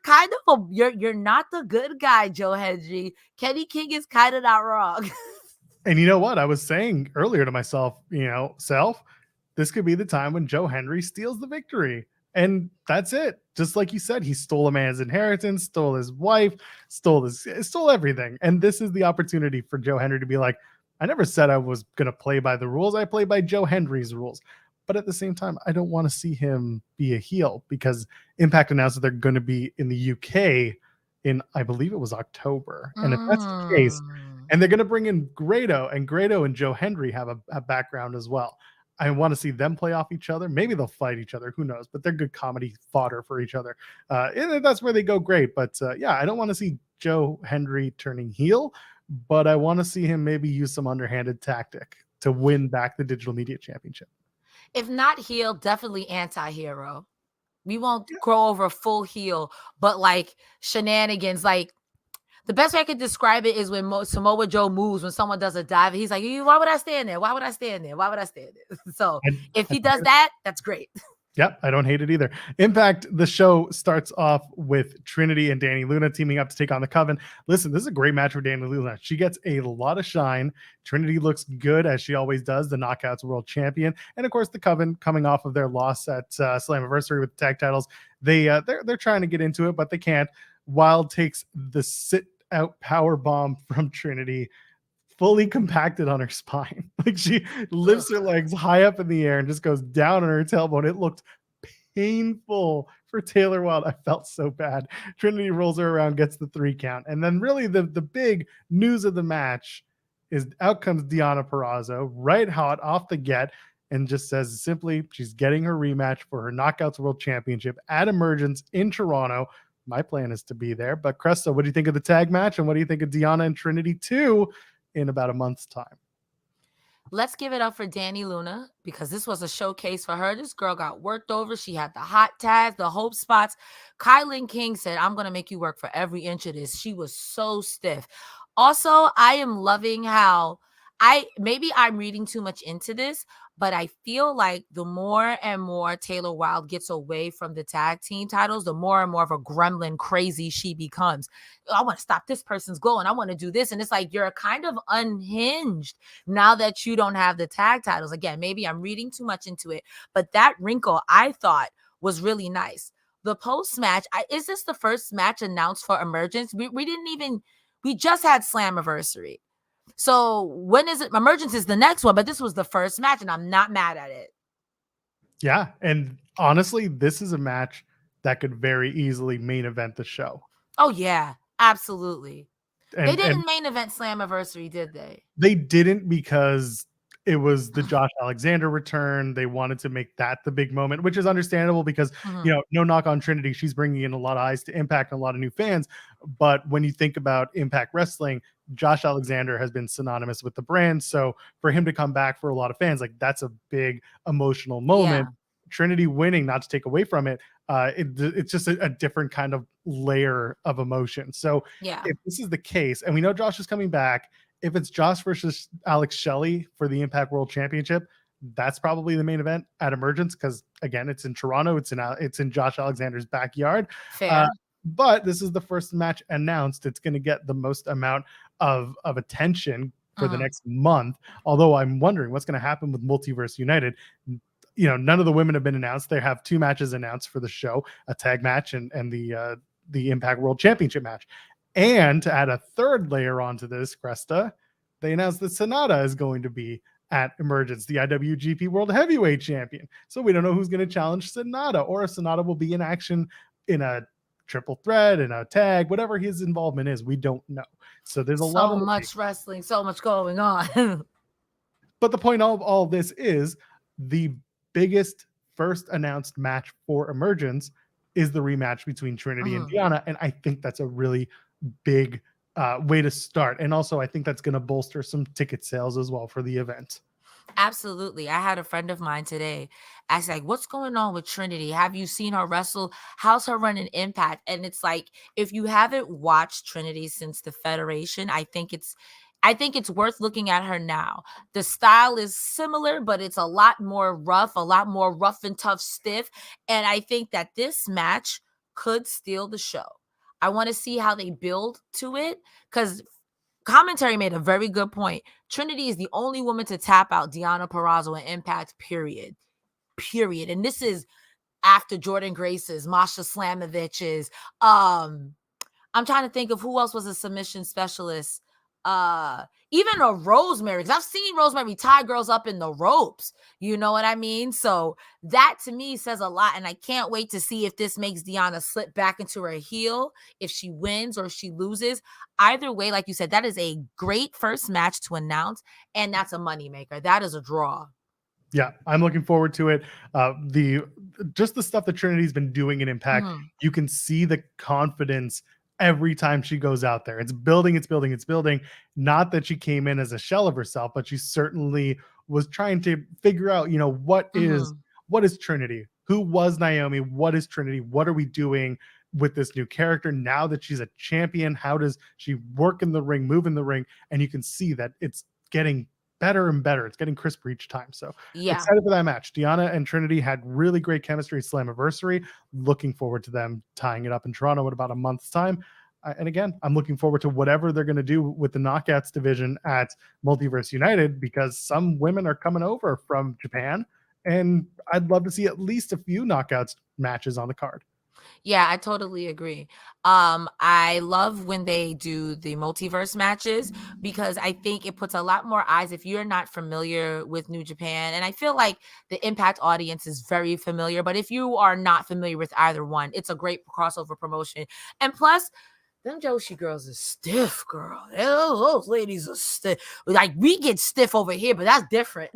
you're not the good guy, Joe Hendry. Kenny King is kind of not wrong. And you know what? I was saying earlier to myself, this could be the time when Joe Hendry steals the victory. And that's it. Just like you said, he stole a man's inheritance, stole his wife, stole everything. And this is the opportunity for Joe Hendry to be like, I never said I was going to play by the rules. I play by Joe Hendry's rules. But at the same time, I don't want to see him be a heel because Impact announced that they're going to be in the UK in, I believe it was October. And if that's the case, and they're going to bring in Grado, and Grado and Joe Hendry have a background as well. I want to see them play off each other. Maybe they'll fight each other. Who knows? But they're good comedy fodder for each other. And that's where they go great. But yeah, I don't want to see Joe Hendry turning heel, but I want to see him maybe use some underhanded tactic to win back the Digital Media Championship. If not heel, definitely anti-hero. We won't grow over a full heel, but like shenanigans. Like the best way I could describe it is when Samoa Joe moves, when someone does a dive, he's like, why would I stand there? Why would I stand there? Why would I stand there? So if he does that, that's great. Yep, I don't hate it either. Impact, the show starts off with Trinity and Dani Luna teaming up to take on the Coven. Listen, this is a great match for Dani Luna. She gets a lot of shine. Trinity looks good, as she always does, the Knockouts World Champion. And, of course, the Coven, coming off of their loss at Slammiversary with the tag titles, they're trying to get into it, but they can't. Wild takes the sit-out power bomb from Trinity, fully compacted on her spine. Like she lifts her legs high up in the air and just goes down on her tailbone. It looked painful for Taylor Wilde. I felt so bad. Trinity rolls her around, gets the 3 count. And then really the big news of the match is out comes Deonna Purrazzo, right hot off the get, and just says simply she's getting her rematch for her Knockouts World Championship at Emergence in Toronto. My plan is to be there. But Cresta, what do you think of the tag match? And what do you think of Deonna and Trinity 2 in about a month's time? Let's give it up for Dani Luna because this was a showcase for her. This girl got worked over. She had the hot tags, the hope spots. Kylan King said, I'm going to make you work for every inch of this. She was so stiff. Also, I am loving how maybe I'm reading too much into this, but I feel like the more and more Taylor Wilde gets away from the tag team titles, the more and more of a gremlin crazy she becomes. I want to stop this person's goal and I want to do this. And it's like you're kind of unhinged now that you don't have the tag titles. Again, maybe I'm reading too much into it, but that wrinkle I thought was really nice. The post-match, is this the first match announced for Emergence? We just had Slammiversary. So when is it? Emergence is the next one, but this was the first match, and I'm not mad at it. Yeah, and honestly, this is a match that could very easily main event the show. Oh yeah, absolutely. They didn't main event Slammiversary, did they? They didn't because it was the Josh Alexander return. They wanted to make that the big moment, which is understandable because, no knock on Trinity. She's bringing in a lot of eyes to Impact and a lot of new fans. But when you think about Impact Wrestling, Josh Alexander has been synonymous with the brand. So for him to come back for a lot of fans, like that's a big emotional moment. Yeah. Trinity winning, not to take away from it, it's just a different kind of layer of emotion. So if this is the case, and we know Josh is coming back, if it's Josh versus Alex Shelley for the Impact World Championship, that's probably the main event at Emergence because, again, it's in Toronto. It's in Josh Alexander's backyard. Fair. But this is the first match announced. It's going to get the most amount of attention for the next month. Although I'm wondering what's going to happen with Multiverse United. None of the women have been announced. They have 2 matches announced for the show, a tag match and the Impact World Championship match. And to add a third layer onto this, Cresta, they announced that Sonata is going to be at Emergence, the IWGP World Heavyweight Champion. So we don't know who's going to challenge Sonata, or if Sonata will be in action in a triple threat, in a tag, whatever his involvement is. We don't know. So there's so much wrestling, so much going on. But the point of all this is the biggest first announced match for Emergence is the rematch between Trinity and Deonna. And I think that's a really big way to start. And also, I think that's going to bolster some ticket sales as well for the event. Absolutely. I had a friend of mine today ask, like, what's going on with Trinity? Have you seen her wrestle? How's her running Impact? And it's like, if you haven't watched Trinity since the Federation, I think I think it's worth looking at her now. The style is similar, but it's a lot more rough and tough, stiff. And I think that this match could steal the show. I want to see how they build to it, because commentary made a very good point. Trinity is the only woman to tap out Deonna Purrazzo in Impact, period. And this is after Jordan Grace's, Masha Slamovich's. I'm trying to think of who else was a submission specialist. Even a Rosemary, because I've seen Rosemary tie girls up in the ropes. You know what I mean? So that to me says a lot, and I can't wait to see if this makes Deonna slip back into her heel, if she wins or if she loses. Either way, like you said, that is a great first match to announce, and that's a moneymaker. That is a draw. Yeah, I'm looking forward to it. The stuff that Trinity's been doing in Impact, you can see the confidence every time she goes out there. It's building. Not that she came in as a shell of herself, but she certainly was trying to figure out, what is Trinity? Who was Naomi? What is Trinity? What are we doing with this new character now that she's a champion? How does she work in the ring, move in the ring? And you can see that it's getting better and better. It's getting crisper each time. So excited for that match. Deonna and Trinity had really great chemistry at Slammiversary. Looking forward to them tying it up in Toronto in about a month's time. And again, I'm looking forward to whatever they're going to do with the Knockouts division at Multiverse United, because some women are coming over from Japan, and I'd love to see at least a few Knockouts matches on the card. Yeah, I totally agree. I love when they do the multiverse matches, because I think it puts a lot more eyes if you're not familiar with New Japan. And I feel like the Impact audience is very familiar, but if you are not familiar with either one, it's a great crossover promotion. And plus, them Joshi girls are stiff, girl. Those ladies are stiff. Like, we get stiff over here, but that's different.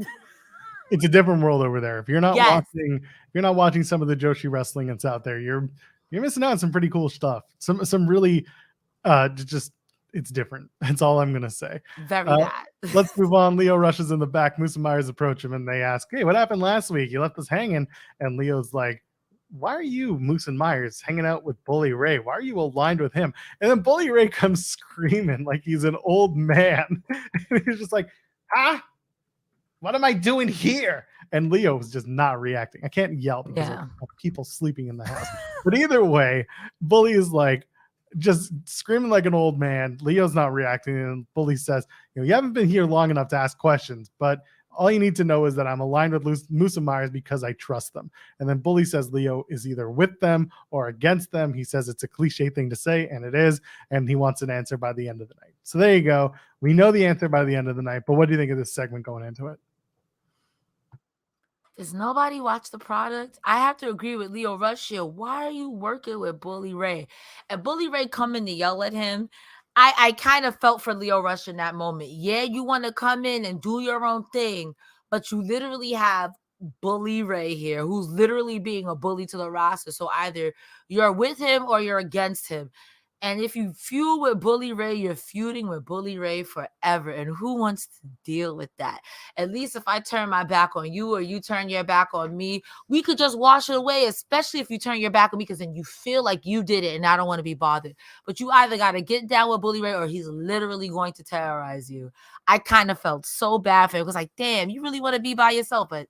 It's a different world over there. If you're not watching some of the Joshi wrestling that's out there, you're missing out on some pretty cool stuff. Some really it's different. That's all I'm gonna say. Very bad. Let's move on. Leo rushes in the back. Moose and Myers approach him and they ask, "Hey, what happened last week? You left us hanging." And Leo's like, "Why are you, Moose and Myers, hanging out with Bully Ray? Why are you aligned with him?" And then Bully Ray comes screaming like he's an old man. He's just like, "What am I doing here?" And Leo was just not reacting. I can't yell because of people sleeping in the house. But either way, Bully is like just screaming like an old man. Leo's not reacting. And Bully says, "You haven't been here long enough to ask questions, but all you need to know is that I'm aligned with Moose and Myers because I trust them." And then Bully says Leo is either with them or against them. He says it's a cliche thing to say, and it is, and he wants an answer by the end of the night. So there you go. We know the answer by the end of the night, but what do you think of this segment going into it? Does nobody watch the product? I have to agree with Leo Rush here. Why are you working with Bully Ray? And Bully Ray coming to yell at him, I kind of felt for Leo Rush in that moment. Yeah, you want to come in and do your own thing, but you literally have Bully Ray here, who's literally being a bully to the roster. So either you're with him or you're against him. And if you feud with Bully Ray, you're feuding with Bully Ray forever. And who wants to deal with that? At least if I turn my back on you or you turn your back on me, we could just wash it away, especially if you turn your back on me, because then you feel like you did it and I don't want to be bothered. But you either got to get down with Bully Ray or he's literally going to terrorize you. I kind of felt so bad for him. It was like, damn, you really want to be by yourself, but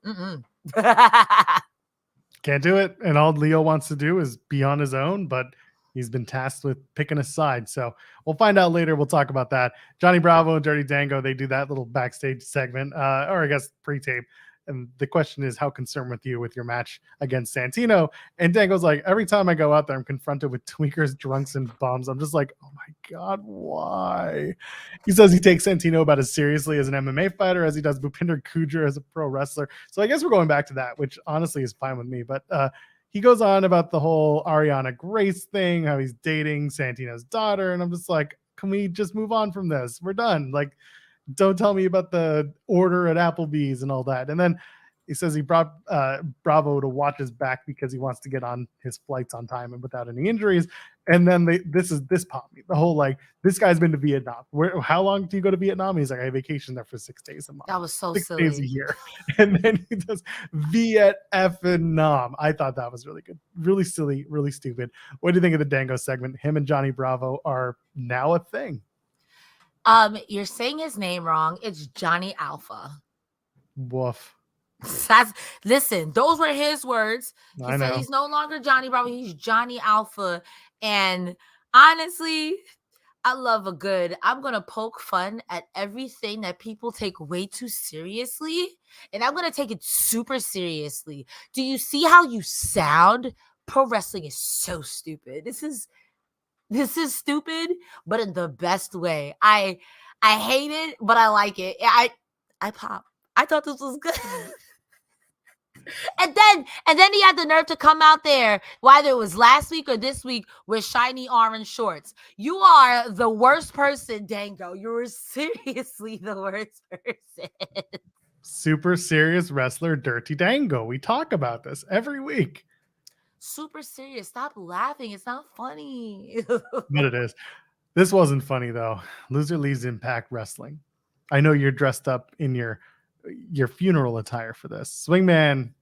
can't do it. And all Leo wants to do is be on his own, but he's been tasked with picking a side. So we'll find out later. We'll talk about that. Johnny Bravo and Dirty Dango, they do that little backstage segment, or I guess pre-tape. And the question is, how concerned with you with your match against Santino? And Dango's like, every time I go out there, I'm confronted with tweakers, drunks, and bums. I'm just like, oh my God, why? He says he takes Santino about as seriously as an MMA fighter as he does Bhupinder Kudra as a pro wrestler. So I guess we're going back to that, which honestly is fine with me. But he goes on about the whole Ariana Grace thing, how he's dating Santino's daughter. And I'm just like, can we just move on from this? We're done. Like, don't tell me about the order at Applebee's and all that. And then he says he brought Bravo to watch his back because he wants to get on his flights on time and without any injuries. And then this popped me. The whole, like, this guy's been to Vietnam. How long do you go to Vietnam? He's like, I vacation there for 6 days a month. That was so 6 silly. days a year. And then he does Vietnam. I thought that was really good. Really silly, really stupid. What do you think of the Dango segment? Him and Johnny Bravo are now a thing. You're saying his name wrong. It's Johnny Alpha. Woof. Listen, those were his words. He I said know. he's no longer Johnny Bravo. He's Johnny Alpha. And honestly, I love a good, I'm going to poke fun at everything that people take way too seriously. And I'm going to take it super seriously. Do you see how you sound? Pro wrestling is so stupid. This is stupid, but in the best way. I hate it, but I like it. I pop. I thought this was good. And then he had the nerve to come out there, whether it was last week or this week, with shiny orange shorts. You are the worst person, Dango. You were seriously the worst person. Super serious wrestler, Dirty Dango. We talk about this every week. Super serious. Stop laughing. It's not funny. But it is. This wasn't funny, though. Loser leaves Impact Wrestling. I know you're dressed up in your funeral attire for this. Swingman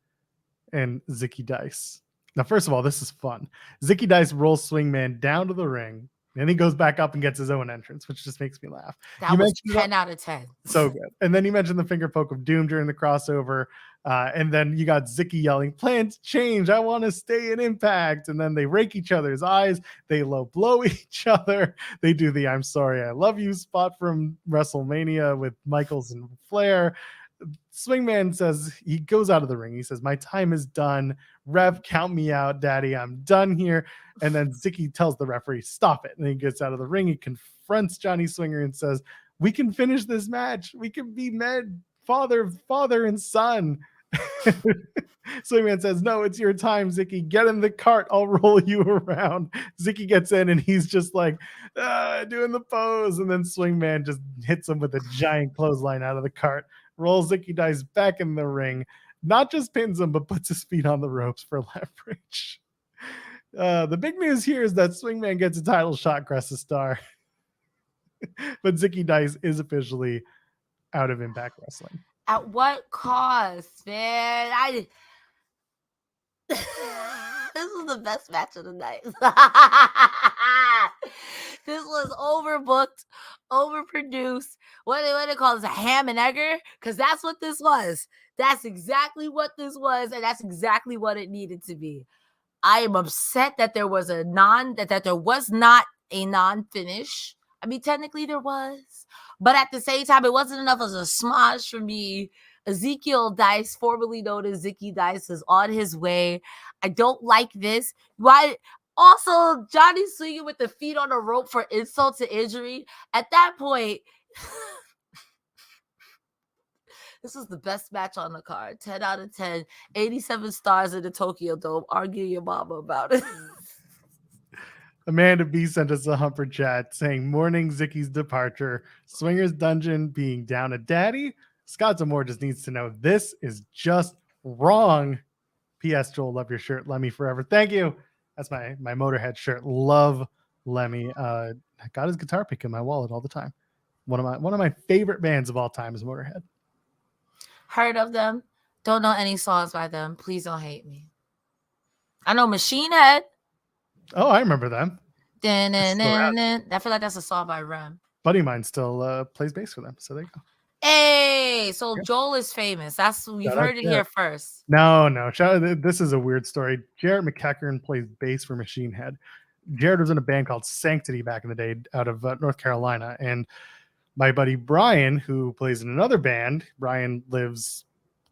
and Zicky Dice. Now, first of all, this is fun. Zicky Dice rolls Swingman down to the ring, and he goes back up and gets his own entrance, which just makes me laugh. That was 10 out of 10. So good. And then you mentioned the finger poke of doom during the crossover. And then you got Zicky yelling, "Plans change. I want to stay in Impact." And then they rake each other's eyes. They low blow each other. They do the "I'm sorry, I love you" spot from WrestleMania with Michaels and Flair. Swingman says, he goes out of the ring. He says, "My time is done. Rev, count me out, Daddy. I'm done here." And then Zicky tells the referee, "Stop it." And he gets out of the ring. He confronts Johnny Swinger and says, "We can finish this match. We can be father and son." Swingman says, "No, it's your time, Zicky. Get in the cart. I'll roll you around." Zicky gets in and he's just like doing the pose. And then Swingman just hits him with a giant clothesline out of the cart. Rolls Zicky Dice back in the ring. Not just pins him, but puts his feet on the ropes for leverage. The big news here is that Swingman gets a title shot, Cresta Star. But Zicky Dice is officially out of Impact Wrestling. At what cost, man? This was the best match of the night. This was overbooked, overproduced. What do they call this? A ham and egger? Because that's what this was. That's exactly what this was, and that's exactly what it needed to be. I am upset that there was that there was not a non-finish. I mean, technically there was, but at the same time, it wasn't enough as a smosh for me. Ezekiel Dice, formerly known as Zicky Dice, is on his way. I don't like this. Why? Also, Johnny swinging with the feet on a rope for insult to injury. At that point, this was the best match on the card. 10 out of 10, 87 stars in the Tokyo Dome. Argue your mama about it. Amanda B sent us a humper chat saying, "Mourning Zicky's departure. Swinger's Dungeon being down a daddy. Scott Zamore just needs to know this is just wrong. P.S. Joel, love your shirt. Lemmy forever." Thank you. That's my Motorhead shirt. Love Lemmy. I got his guitar pick in my wallet all the time. One of my favorite bands of all time is Motorhead. Heard of them. Don't know any songs by them. Please don't hate me. I know Machine Head. Oh, I remember them. I feel like that's a song by Rem. Buddy of mine still plays bass for them. So there you go. Hey, so Joel is famous. We've heard it here first. No. This is a weird story. Jarrett McEachern plays bass for Machine Head. Jarrett was in a band called Sanctity back in the day out of North Carolina. And my buddy Brian, who plays in another band, Brian lives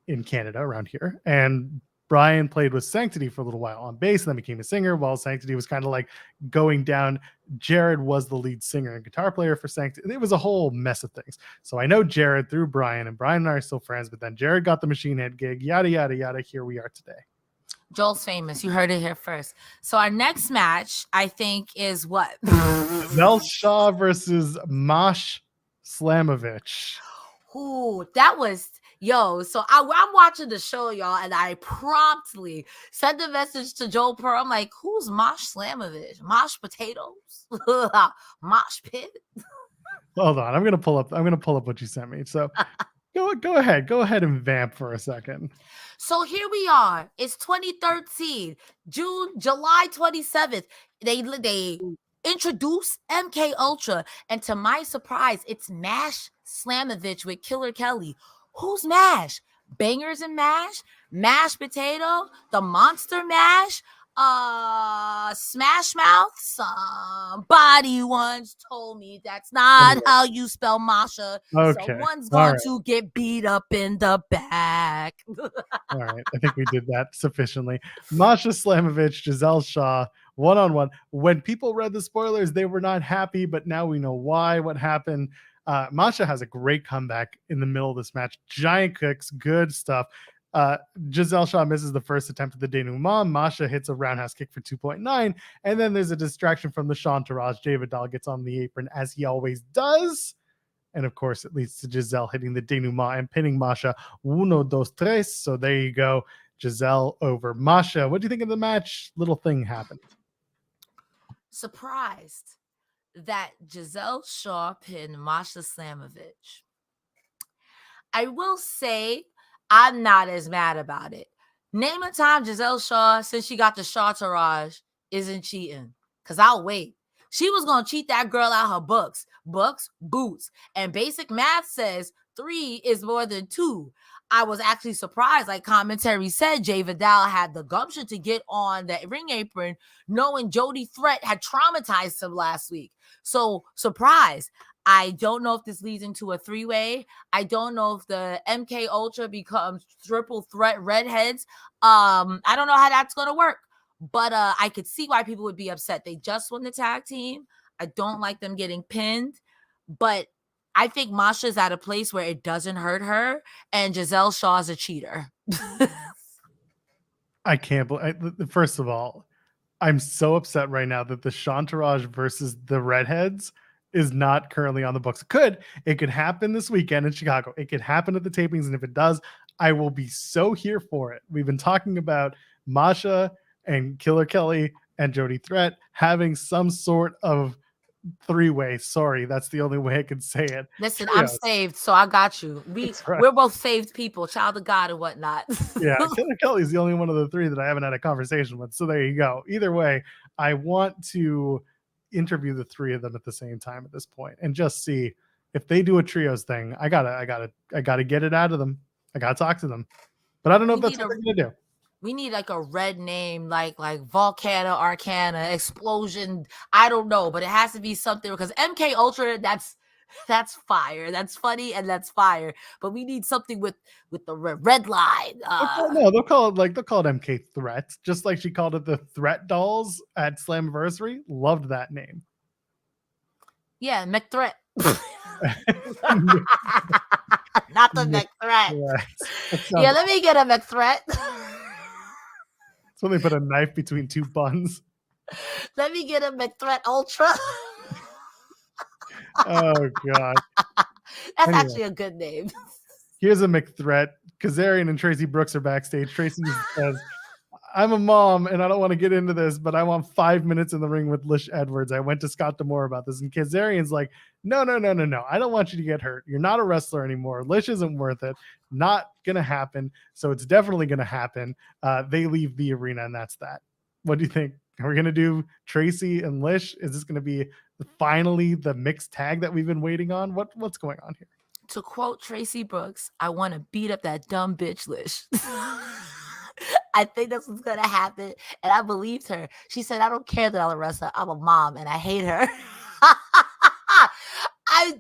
in Canada around here. And Brian played with Sanctity for a little while on bass and then became a singer while Sanctity was kind of like going down. Jared was the lead singer and guitar player for Sanctity. It was a whole mess of things. So I know Jared through Brian, and Brian and I are still friends, but then Jared got the Machine Head gig, yada, yada, yada. Here we are today. Joel's famous. You heard it here first. So our next match, I think, is what? Mel Shaw versus Masha Slamovich. Ooh, that was... Yo, so I'm watching the show, y'all, and I promptly sent a message to Joel Pearl. I'm like, "Who's Mosh Slamovich? Mosh potatoes? Mosh pit?" Hold on, I'm gonna pull up what you sent me. So go ahead and vamp for a second. So here we are. It's 2013, July 27th. They introduce MK Ultra. And to my surprise, it's Mash Slamovich with Killer Kelly. Who's Mash? Bangers and Mash? Mashed potato? The Monster Mash? Smash Mouth? Somebody once told me that's not how you spell Masha. Okay. Someone's going to get beat up in the back. All right. I think we did that sufficiently. Masha Slamovich, Gisele Shaw, one-on-one. When people read the spoilers, they were not happy, but now we know why, what happened. Masha has a great comeback in the middle of this match. Giant kicks, good stuff. Gisele Shaw misses the first attempt at the denouement. Masha hits a roundhouse kick for 2.9, and then there's a distraction from the Chantarage. Jay Vidal gets on the apron as he always does, and of course it leads to Gisele hitting the denouement and pinning Masha 1, 2, 3. So there you go, Gisele over Masha. What do you think of the match? Little thing happened. Surprised that Gisele Shaw pinned Masha Slamovich. I will say I'm not as mad about it. Name a time Gisele Shaw, since she got the Chantarage, isn't cheating. Because I'll wait. She was going to cheat that girl out her books. Boots. And basic math says 3 is more than 2. I was actually surprised. Like commentary said, Jay Vidal had the gumption to get on that ring apron, knowing Jody Threat had traumatized him last week. So, surprised. I don't know if this leads into a 3-way. I don't know if the MK Ultra becomes triple threat redheads. I don't know how that's going to work. But I could see why people would be upset. They just won the tag team. I don't like them getting pinned. But I think Masha's at a place where it doesn't hurt her. And Gisele Shaw's a cheater. I can't believe. First of all, I'm so upset right now that the Chantarage versus the Redheads is not currently on the books. It could happen this weekend in Chicago. It could happen at the tapings, and if it does, I will be so here for it. We've been talking about Masha and Killer Kelly and Jody Threat having some sort of 3-way. Sorry, that's the only way I can say it. Listen, I'm saved, so I got you. We're both saved people, child of God and whatnot. Yeah, Killer Kelly's the only one of the 3 that I haven't had a conversation with. So there you go. Either way, I want to interview the 3 of them at the same time at this point and just see if they do a trios thing. I gotta get it out of them. I gotta talk to them, but I don't know if that's what they're gonna do. We need like a red name, like Volcana, Arcana, Explosion. I don't know, but it has to be something because MK Ultra, that's fire. That's funny and that's fire. But we need something with the red line. They'll call it MK Threat, just like she called it the Threat Dolls at Slammiversary. Loved that name. Yeah, McThreat. Not the McThreat. Yeah, let me get a McThreat. So they put a knife between 2 buns. Let me get a McThreat Ultra. Oh God. That's actually a good name. Here's a McThreat. Kazarian and Tracy Brooks are backstage. Tracy says, I'm a mom and I don't want to get into this, but I want 5 minutes in the ring with Lish Edwards. I went to Scott D'Amore about this. And Kazarian's like, no. I don't want you to get hurt. You're not a wrestler anymore. Lish isn't worth it. Not going to happen. So it's definitely going to happen. They leave the arena and that's that. What do you think? Are we going to do Tracy and Lish? Is this going to be finally the mixed tag that we've been waiting on? What's going on here? To quote Tracy Brooks, I want to beat up that dumb bitch Lish. I think that's what's going to happen. And I believed her. She said, I don't care that I'm a wrestler. I'm a mom and I hate her. I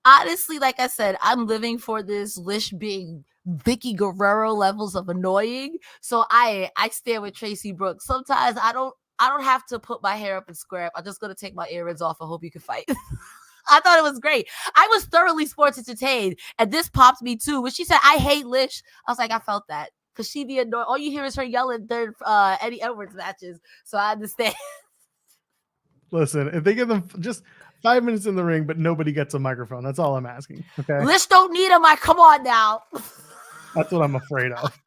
honestly, like I said, I'm living for this Lish being Vicky Guerrero levels of annoying. So I stand with Tracy Brooks. Sometimes I don't have to put my hair up and square up. I'm just going to take my earrings off and hope you can fight. I thought it was great. I was thoroughly sports entertained. And this popped me too. When she said, I hate Lish, I was like, I felt that. Because she be annoyed. All you hear is her yelling third Eddie Edwards matches. So I understand. Listen, if they give them just 5 minutes in the ring, but nobody gets a microphone, that's all I'm asking. Okay. Lish don't need a mic. Come on now. That's what I'm afraid of.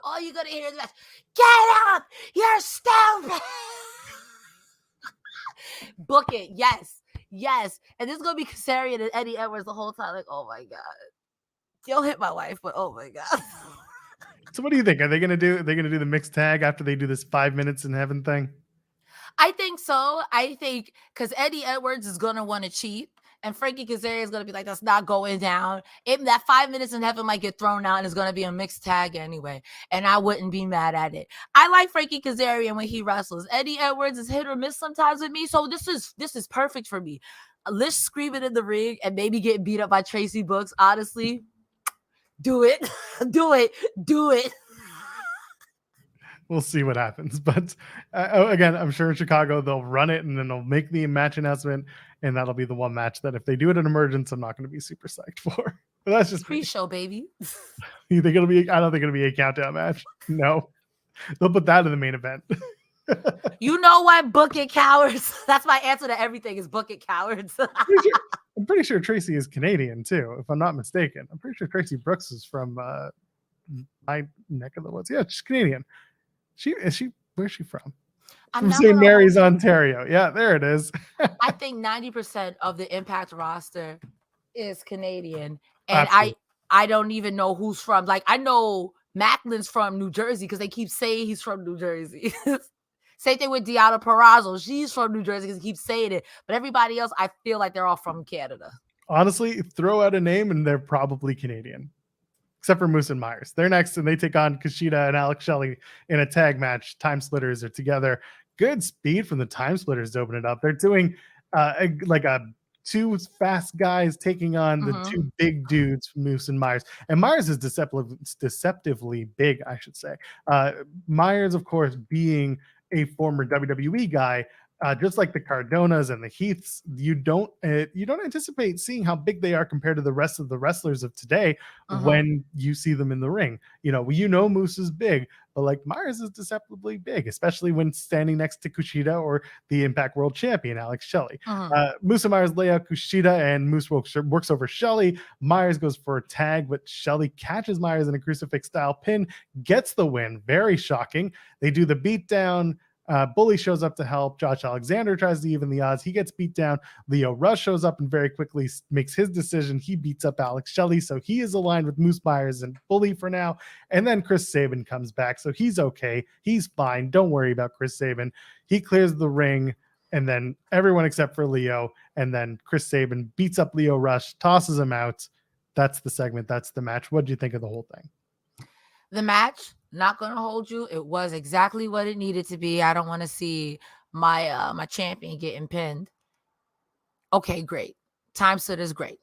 All you're going to hear is, get up. You're stupid. Book it. Yes. And this is going to be Kazarian and Eddie Edwards the whole time. Like, oh my God. You'll hit my wife, but oh my God. So what do you think? Are they going to do the mixed tag after they do this 5 minutes in heaven thing? I think so. I think because Eddie Edwards is gonna want to cheat, and Frankie Kazarian is gonna be like, "That's not going down." That 5 minutes in heaven might get thrown out, and it's gonna be a mixed tag anyway. And I wouldn't be mad at it. I like Frankie Kazarian when he wrestles. Eddie Edwards is hit or miss sometimes with me, so this is perfect for me. Lish screaming in the ring and maybe getting beat up by Tracy Brooks. Honestly, do it, do it, do it. We'll see what happens. But again, I'm sure in Chicago they'll run it and then they'll make the match announcement, and that'll be the one match that if they do it in Emergence, I'm not going to be super psyched for. But that's just pre-show, baby. You think it'll be? I don't think it'll be a countdown match. No, they'll put that in the main event. You know what? Book it, cowards. That's my answer to everything. Is book it, cowards. I'm pretty sure Tracy is Canadian too, if I'm not mistaken. I'm pretty sure Tracy Brooks is from my neck of the woods. Yeah, she's Canadian. Where's she from? From St. Mary's, Ontario. Yeah, there it is. I think 90% of the Impact roster is Canadian. And Absolutely. I don't even know who's from. Like, I know Macklin's from New Jersey because they keep saying he's from New Jersey. Same thing with Deonna Purrazzo. She's from New Jersey because he keeps saying it. But everybody else, I feel like they're all from Canada. Honestly, throw out a name and they're probably Canadian. Except for Moose and Myers. They're next, and they take on Kushida and Alex Shelley in a tag match. Time Splitters are together. Good speed from the Time Splitters to open it up. They're doing two fast guys taking on the two big dudes, Moose and Myers. And Myers is deceptively big, I should say. Myers, of course, being a former WWE guy, just like the Cardonas and the Heaths, you don't anticipate seeing how big they are compared to the rest of the wrestlers of today when you see them in the ring. Moose is big, but like Myers is deceptively big, especially when standing next to Kushida or the Impact World Champion Alex Shelley. Moose and Myers lay out Kushida, and Moose works over Shelley. Myers goes for a tag, but Shelley catches Myers in a crucifix style pin, gets the win. Very shocking. They do the beatdown. Bully shows up to help. Josh Alexander tries to even the odds. He gets beat down. Lio Rush shows up and very quickly makes his decision. He beats up Alex Shelley, so he is aligned with Moose Myers and Bully for now. And then Chris Sabin comes back, so he's okay. He's fine. Don't worry about Chris Sabin. He clears the ring, and then everyone except for Leo, and then Chris Sabin beats up Lio Rush, tosses him out. That's the segment. That's the match. What do you think of the whole thing? The match, not going to hold you. It was exactly what it needed to be. I don't want to see my my champion getting pinned. Okay, great. Time Splitter is great.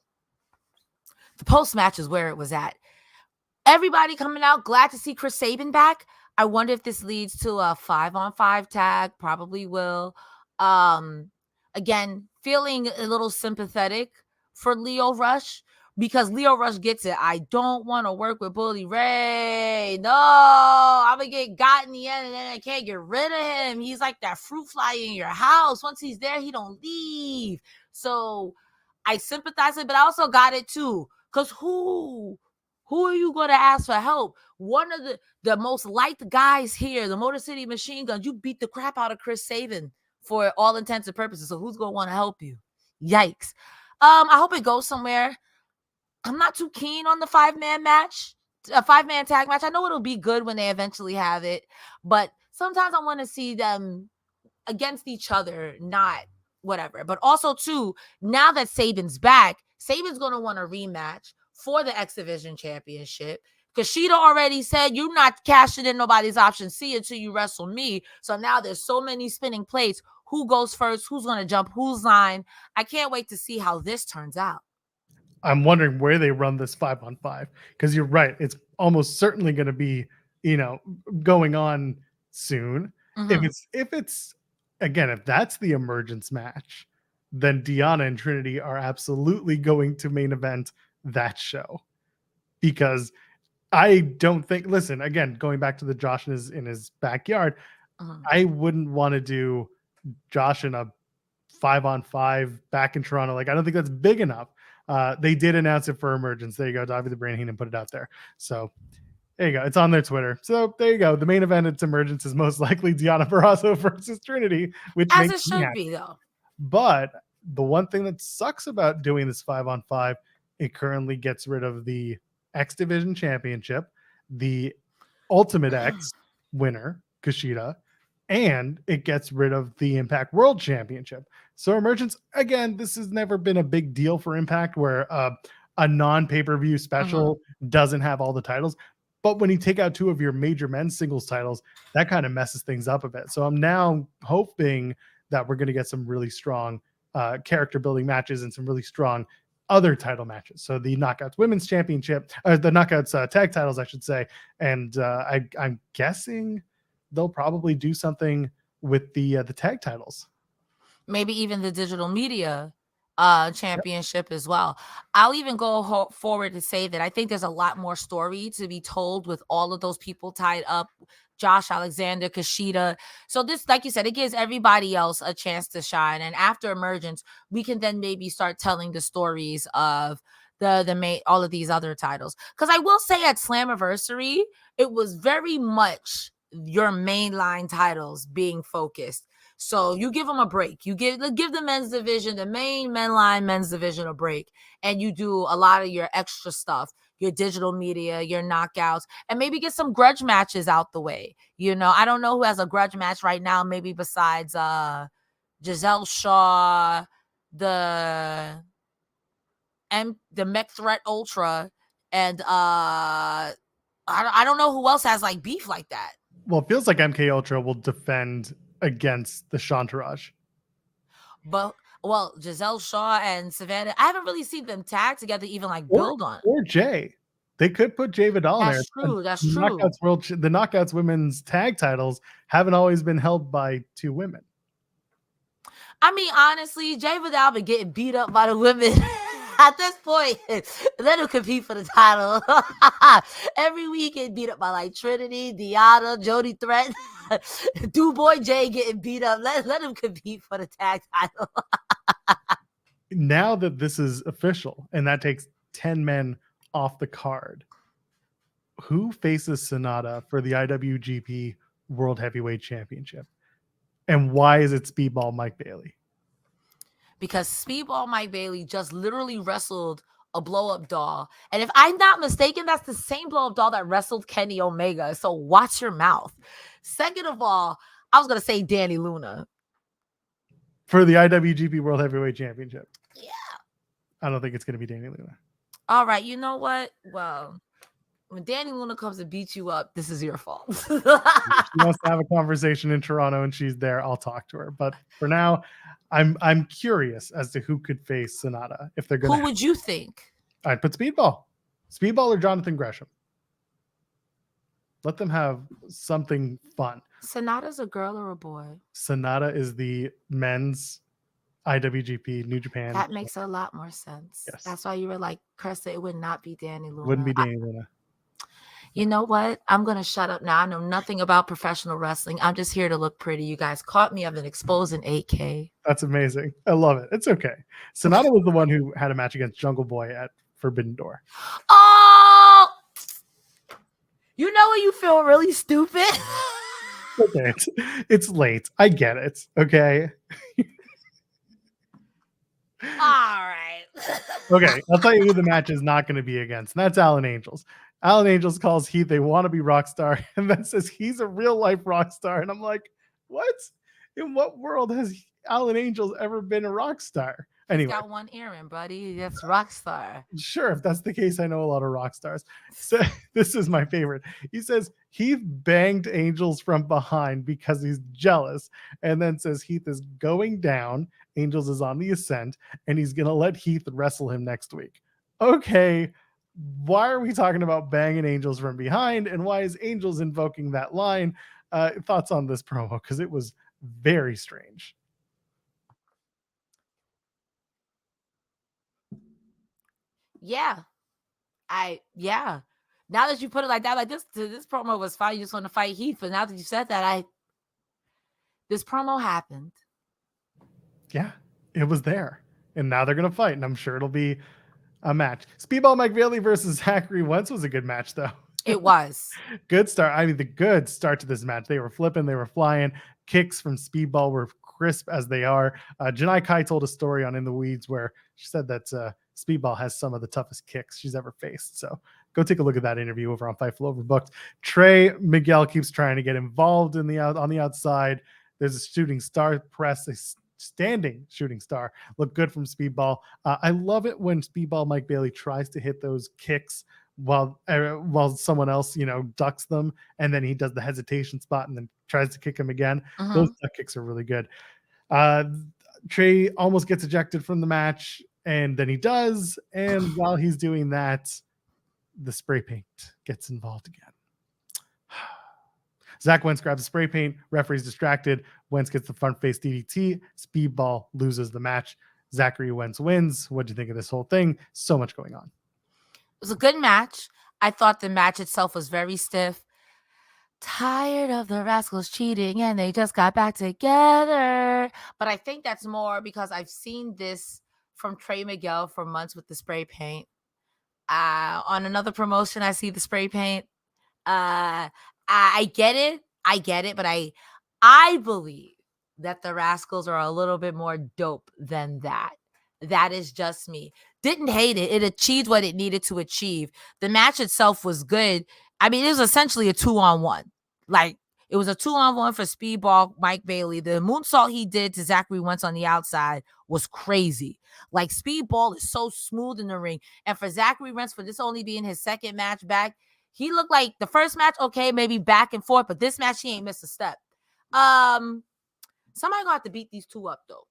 The post-match is where it was at. Everybody coming out, glad to see Chris Sabin back. I wonder if this leads to a 5-on-5 tag. Probably will. Again, feeling a little sympathetic for Lio Rush, because Lio Rush gets it. I don't want to work with Bully Ray. No, I'm going to get got in the end, and then I can't get rid of him. He's like that fruit fly in your house. Once he's there, he don't leave. So I sympathize with it, but I also got it too. Because who are you going to ask for help? One of the most liked guys here, the Motor City Machine Guns, you beat the crap out of Chris Sabin for all intents and purposes. So who's going to want to help you? Yikes. I hope it goes somewhere. I'm not too keen on the 5-man match, a 5-man tag match. I know it'll be good when they eventually have it, but sometimes I want to see them against each other, not whatever. But also, too, now that Sabin's back, Sabin's going to want a rematch for the X Division Championship. Kushida already said, you're not cashing in nobody's option. See it till you wrestle me. So now there's so many spinning plates. Who goes first? Who's going to jump? Who's line? I can't wait to see how this turns out. I'm wondering where they run this 5-on-5, because you're right. It's almost certainly going to be, going on soon. If that's the emergence match, then Deonna and Trinity are absolutely going to main event that show, because I don't think, listen, again, going back to the Josh in his backyard, I wouldn't want to do Josh in a 5-on-5 back in Toronto. Like, I don't think that's big enough. They did announce it for emergence. There you go. Davey the Brain Heenan put it out there. So there you go. It's on their Twitter. So there you go. The main event at emergence is most likely Deonna Purrazzo versus Trinity, which as makes it should be, though. But the one thing that sucks about doing this 5-on-5, it currently gets rid of the X Division Championship, the Ultimate X winner, Kushida, and it gets rid of the Impact World Championship. So Emergence, again, this has never been a big deal for Impact where a non-pay-per-view special doesn't have all the titles. But when you take out two of your major men's singles titles, that kind of messes things up a bit. So I'm now hoping that we're going to get some really strong character building matches and some really strong other title matches. So the Knockouts Women's Championship, the Knockouts tag titles, I should say. And I'm guessing they'll probably do something with the tag titles. Maybe even the digital media championship as well. I'll even go forward to say that I think there's a lot more story to be told with all of those people tied up. Josh Alexander, Kushida. So this, like you said, it gives everybody else a chance to shine. And after Emergence, we can then maybe start telling the stories of the main, all of these other titles. Because I will say at Slammiversary, it was very much your mainline titles being focused. So you give them a break. You give the men's division, the main men's division, a break, and you do a lot of your extra stuff, your digital media, your knockouts, and maybe get some grudge matches out the way. You know, I don't know who has a grudge match right now, maybe besides Gisele Shaw, the Mech Threat Ultra, and I don't know who else has like beef like that. Well, it feels like MK Ultra will defend against the Shantaraj. But well, Gisele Shaw and Savannah, I haven't really seen them tag together, even like build on. Or Jay. They could put Jay Vidal in there. That's true. That's true. The Knockouts Women's tag titles haven't always been held by two women. I mean, honestly, Jay Vidal been getting beat up by the women. At this point, let him compete for the title. Every week getting beat up by like Trinity, Deonna, Jody Threat, Boy Jay getting beat up. Let him compete for the tag title. Now that this is official, and that takes 10 men off the card, who faces Sonata for the IWGP World Heavyweight Championship? And why is it Speedball Mike Bailey? Because Speedball Mike Bailey just literally wrestled a blow-up doll. And if I'm not mistaken, that's the same blow-up doll that wrestled Kenny Omega. So watch your mouth. Second of all, I was going to say Dani Luna. For the IWGP World Heavyweight Championship. Yeah. I don't think it's going to be Dani Luna. All right. You know what? Well, when Dani Luna comes to beat you up, this is your fault. If she wants to have a conversation in Toronto and she's there, I'll talk to her. But for now, I'm curious as to who could face Sonata if they're going to. Who would you think? I'd put Speedball or Jonathan Gresham. Let them have something fun. Sonata's a girl or a boy? Sonata is the men's IWGP New Japan. That makes a lot more sense. Yes. That's why you were like, Cresta, it would not be Dani Luna. Wouldn't be Dani Luna. You know what? I'm going to shut up now. I know nothing about professional wrestling. I'm just here to look pretty. You guys caught me. I've been exposed in 8K. That's amazing. I love it. It's okay. Sonata was the one who had a match against Jungle Boy at Forbidden Door. Oh! You know when you feel really stupid? Okay, it's late. I get it. Okay. All right. Okay, I'll tell you who the match is not going to be against, and that's Alan Angels. Alan Angels calls Heath a wannabe rock star, and then says he's a real life rock star. And I'm like, what? In what world has Alan Angels ever been a rock star? Anyway, got one Aaron, buddy. That's rock star. Sure, if that's the case, I know a lot of rock stars. So this is my favorite. He says Heath banged Angels from behind because he's jealous, and then says Heath is going down. Angels is on the ascent, and he's gonna let Heath wrestle him next week. Okay, why are we talking about banging Angels from behind, and why is Angels invoking that line? Thoughts on this promo, because it was very strange. Yeah. Now that you put it like that, like this promo was fine. You just want to fight Heath, but now that you said that, this promo happened. Yeah, it was there. And now they're gonna fight, and I'm sure it'll be a match. Speedball Mike Bailey versus Zachary Wentz was a good match, though. It was. Good start. I mean, the good start to this match. They were flipping, they were flying. Kicks from Speedball were crisp as they are. Janai Kai told a story on In the Weeds where she said that Speedball has some of the toughest kicks she's ever faced. So Go take a look at that interview over on Fightful Overbooked. Trey Miguel keeps trying to get involved on the outside. There's a shooting star press, a standing shooting star. Look good from Speedball. I love it when Speedball Mike Bailey tries to hit those kicks while someone else, ducks them, and then he does the hesitation spot and then tries to kick him again. Those duck kicks are really good. Trey almost gets ejected from the match, and then he does. And while he's doing that, the spray paint gets involved again. Zach Wentz grabs the spray paint. Referee's distracted. Wentz gets the front face DDT. Speedball loses the match. Zachary Wentz wins. What do you think of this whole thing? So much going on. It was a good match. I thought the match itself was very stiff. Tired of the Rascals cheating and they just got back together. But I think that's more because I've seen this from Trey Miguel for months with the spray paint. On another promotion, I see the spray paint. I get it, but I believe that the Rascals are a little bit more dope than that. That is just me. Didn't hate it. It achieved what it needed to achieve. The match itself was good. I mean, it was essentially a 2-on-1. Like, it was a 2-on-1 for Speedball Mike Bailey. The moonsault he did to Zachary Wentz on the outside was crazy. Like, Speedball is so smooth in the ring. And for Zachary Wentz, for this only being his second match back, he looked like the first match, okay, maybe back and forth, but this match, he ain't missed a step. Somebody gonna have to beat these two up, though.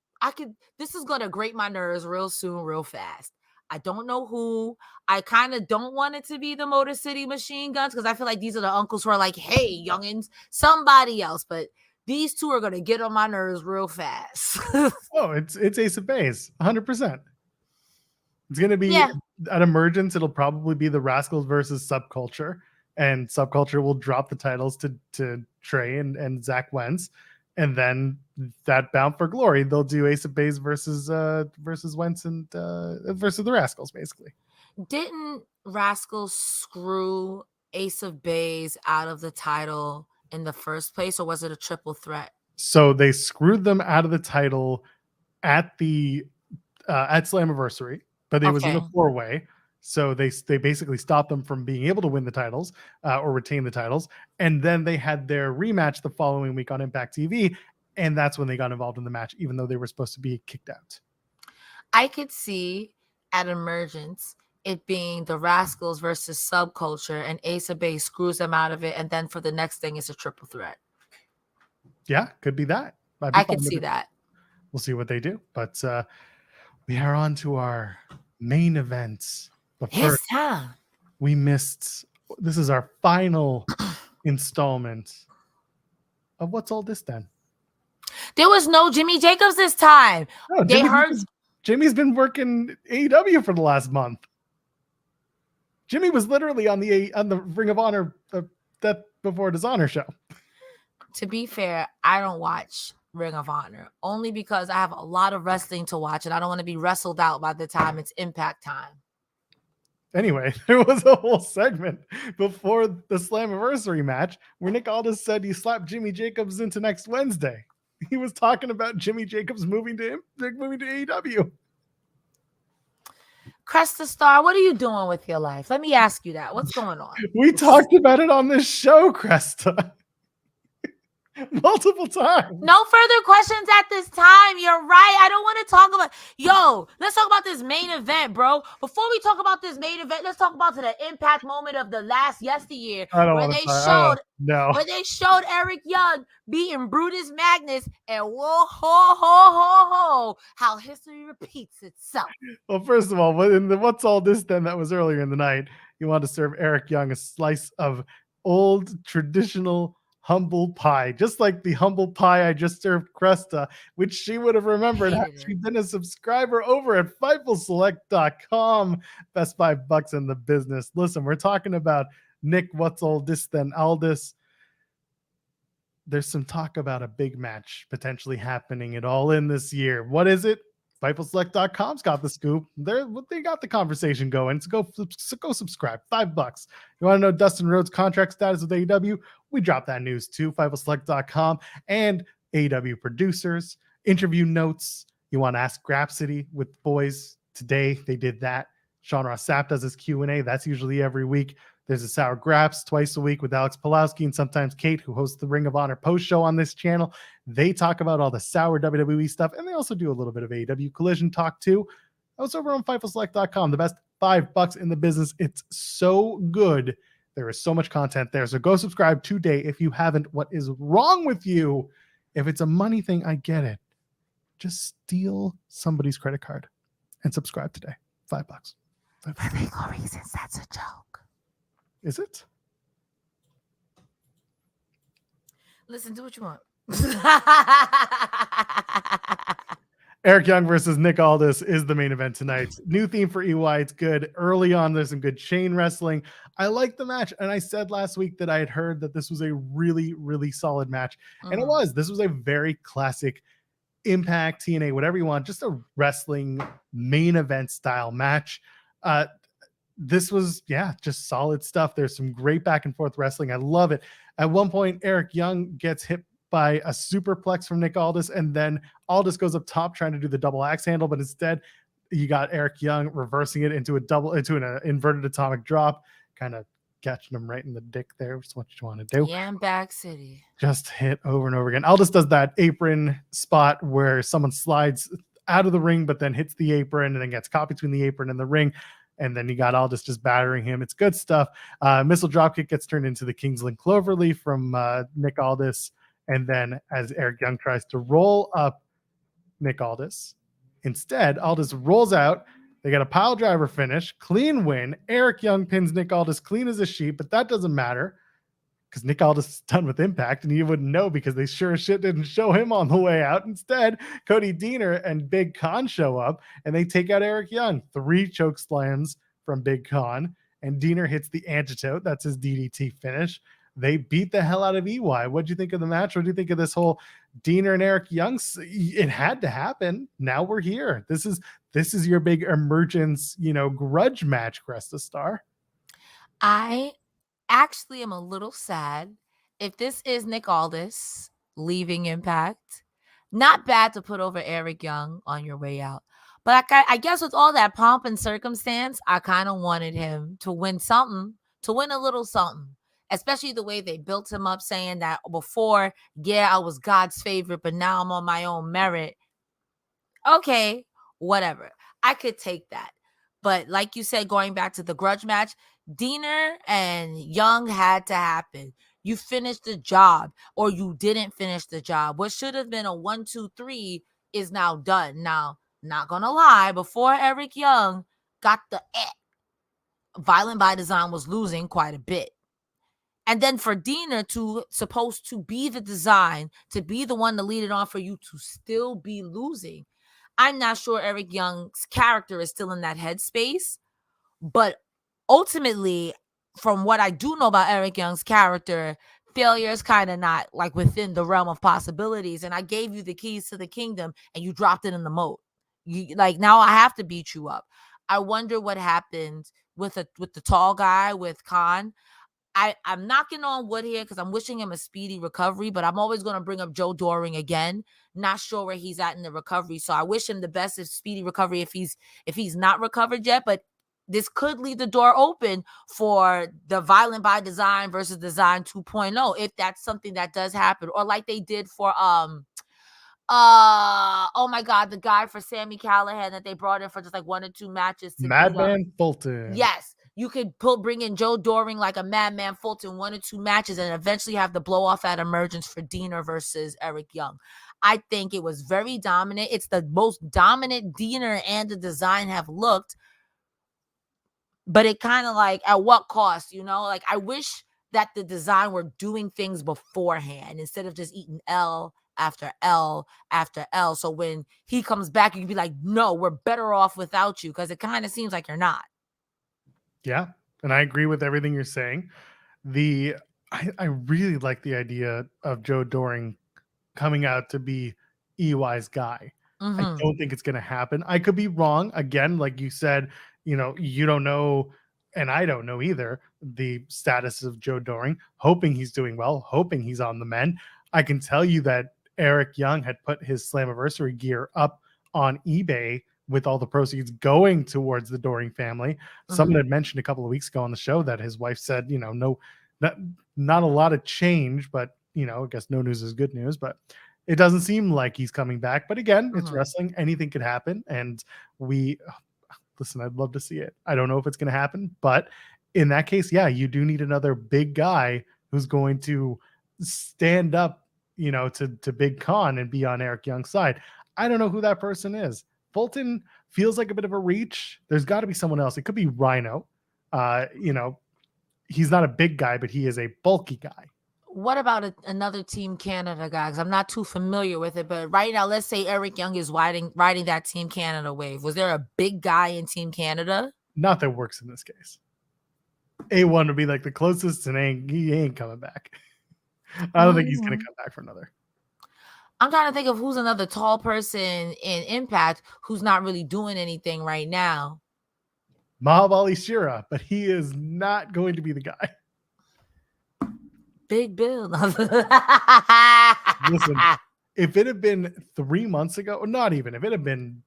This is gonna grate my nerves real soon, real fast. I don't know who. I kind of don't want it to be the Motor City Machine Guns because I feel like these are the uncles who are like, hey, youngins, somebody else. But these two are going to get on my nerves real fast. Oh, it's Ace of Base, 100%. It's going to be at Emergence. It'll probably be the Rascals versus Subculture. And Subculture will drop the titles to Trey and Zach Wentz. And then that Bound for Glory, they'll do Ace of Base versus Wentz and versus the Rascals, basically. Didn't Rascals screw Ace of Base out of the title in the first place, or was it a triple threat? So they screwed them out of the title at the at Slammiversary, but it was in a 4-way. So they basically stopped them from being able to win the titles or retain the titles. And then they had their rematch the following week on Impact TV. And that's when they got involved in the match, even though they were supposed to be kicked out. I could see at Emergence it being the Rascals versus Subculture and Ace of Base screws them out of it. And then for the next thing, it's a triple threat. Yeah, could be that. I could see that. We'll see what they do. But we are on to our main events. But first, we missed. This is our final installment of What's All This Then? There was no Jimmy Jacobs this time. No, Jimmy's been working AEW for the last month. Jimmy was literally on the Ring of Honor Death Before Dishonor show. To be fair, I don't watch Ring of Honor only because I have a lot of wrestling to watch and I don't want to be wrestled out by the time it's Impact time. Anyway, there was a whole segment before the Slammiversary match where Nick Aldis said he slapped Jimmy Jacobs into next Wednesday. He was talking about Jimmy Jacobs moving to AEW. Cresta Star, what are you doing with your life? Let me ask you that. What's going on? We talked about it on this show, Cresta. Multiple times. No further questions at this time. You're right. I don't want to talk about. Let's talk about this main event, bro. Before we talk about this main event, let's talk about the impact moment of the last yesteryear where they showed Eric Young beating Brutus Magnus and how history repeats itself. Well, first of all, in the What's All This Then that was earlier in the night, you wanted to serve Eric Young a slice of old traditional humble pie, just like the humble pie I just served Cresta, which she would have remembered had she been a subscriber over at FightfulSelect.com. Best $5 in the business. Listen, we're talking about Nick What's All This Then Aldis. There's some talk about a big match potentially happening at All In this year. What is it? FightfulSelect.com's got the scoop. They got the conversation going. So go subscribe. $5. You want to know Dustin Rhodes' contract status with AEW? We drop that news too. FightfulSelect.com and AEW producers. Interview notes. You want to ask Grapsity with boys today? They did that. Sean Ross Sapp does his Q&A. That's usually every week. There's a Sour Graps twice a week with Alex Pulowski and sometimes Kate, who hosts the Ring of Honor post show on this channel. They talk about all the sour WWE stuff, and they also do a little bit of AEW Collision talk too. I was over on FightfulSelect.com, the best $5 in the business. It's so good. There is so much content there. So go subscribe today if you haven't. What is wrong with you? If it's a money thing, I get it. Just steal somebody's credit card and subscribe today. $5. For legal reasons, that's a joke. Is it? Listen, do what you want. Eric Young versus Nick Aldis is the main event tonight. New theme for EY. It's good. Early on, there's some good chain wrestling. I like the match. And I said last week that I had heard that this was a really, really solid match. And it was. This was a very classic Impact, TNA, whatever you want, just a wrestling main event style match. This was, just solid stuff. There's some great back and forth wrestling. I love it. At one point, Eric Young gets hit by a superplex from Nick Aldis, and then Aldis goes up top trying to do the double axe handle, but instead you got Eric Young reversing it into an inverted atomic drop, kind of catching him right in the dick there, which is what you want to do. Yeah, I'm back city. Just hit over and over again. Aldis does that apron spot where someone slides out of the ring, but then hits the apron and then gets caught between the apron and the ring. And then you got Aldis just battering him. It's good stuff. Missile dropkick gets turned into the Kingsland Cloverleaf from Nick Aldis. And then as Eric Young tries to roll up Nick Aldis, instead, Aldis rolls out. They got a pile driver finish, clean win. Eric Young pins Nick Aldis clean as a sheep, but that doesn't matter because Nick Aldis is done with Impact, and you wouldn't know because they sure as shit didn't show him on the way out. Instead, Cody Deaner and Big Kaun show up, and they take out Eric Young. 3 choke slams from Big Kaun, and Deaner hits the antidote. That's his DDT finish. They beat the hell out of EY. What do you think of the match? What do you think of this whole Deaner and Eric Young? It had to happen. Now we're here. This is your big emergence, grudge match, Cresta Star. I actually am a little sad. If this is Nick Aldis leaving Impact, not bad to put over Eric Young on your way out. But I guess with all that pomp and circumstance, I kind of wanted him to win something, to win a little something. Especially the way they built him up, saying that before, I was God's favorite, but now I'm on my own merit. Okay, whatever. I could take that. But like you said, going back to the grudge match, Deaner and Young had to happen. You finished the job or you didn't finish the job. What should have been a 1, 2, 3 is now done. Now, not going to lie, before Eric Young got the Violent by Design was losing quite a bit. And then for Deaner to supposed to be the design, to be the one to lead it on for you to still be losing. I'm not sure Eric Young's character is still in that headspace, but ultimately, from what I do know about Eric Young's character, failure is kind of not like within the realm of possibilities. And I gave you the keys to the kingdom and you dropped it in the moat. Now I have to beat you up. I wonder what happened with the tall guy, with Kaun. I'm knocking on wood here because I'm wishing him a speedy recovery, but I'm always going to bring up Joe Doring again. Not sure where he's at in the recovery. So I wish him the best of speedy recovery if he's not recovered yet. But this could leave the door open for the Violent by Design versus Design 2.0 if that's something that does happen. Or like they did for oh my God, the guy for Sami Callihan that they brought in for just like 1 or 2 matches. Madman Fulton. Yes. You could bring in Joe Doring like a Madman Fulton 1 or 2 matches and eventually have the blow off at Emergence for Deaner versus Eric Young. I think it was very dominant. It's the most dominant Deaner and the Design have looked. But it kind of like, at what cost, Like, I wish that the Design were doing things beforehand instead of just eating L after L after L. So when he comes back, you can be like, no, we're better off without you, because it kind of seems like you're not. Yeah, and I agree with everything you're saying. I really like the idea of Joe Doring coming out to be EY's guy. Mm-hmm. I don't think it's going to happen. I could be wrong. Again, like you said, you don't know, and I don't know either, the status of Joe Doring. Hoping he's doing well, hoping he's on the mend. I can tell you that Eric Young had put his Slammiversary gear up on eBay with all the proceeds going towards the Doring family. Someone had mentioned a couple of weeks ago on the show that his wife said, not a lot of change, but I guess no news is good news, but it doesn't seem like he's coming back. But again, it's wrestling. Anything could happen. And listen, I'd love to see it. I don't know if it's going to happen, but in that case, yeah, you do need another big guy who's going to stand up, to Big Kaun and be on Eric Young's side. I don't know who that person is. Fulton feels like a bit of a reach. There's got to be someone else. It could be Rhino. He's not a big guy, but he is a bulky guy. What about another Team Canada guy? Because I'm not too familiar with it. But right now, let's say Eric Young is riding that Team Canada wave. Was there a big guy in Team Canada? Not that works in this case. A1 would be like the closest, and he ain't coming back. I don't think he's going to come back for another. I'm trying to think of who's another tall person in Impact who's not really doing anything right now. Mahabali Shira, but he is not going to be the guy. Big Bill. Listen, if it had been 3 months ago, or not even, if it had been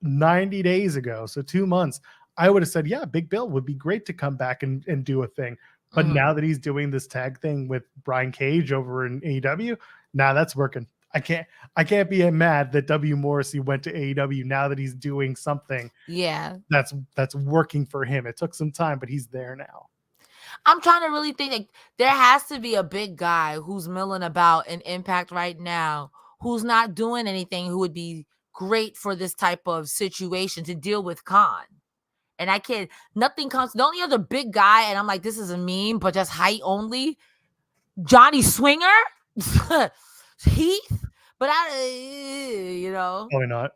90 days ago, so 2 months, I would have said, yeah, Big Bill would be great to come back and do a thing. But now that he's doing this tag thing with Brian Cage over in AEW, now that's working. I can't be mad that W. Morrissey went to AEW now that he's doing something. Yeah, that's working for him. It took some time, but he's there now. I'm trying to really think, like, there has to be a big guy who's milling about in Impact right now, who's not doing anything, who would be great for this type of situation to deal with Kaun. And nothing comes. The only other big guy, and I'm like, this is a meme, but just height only. Johnny Swinger. Heath, but Probably not.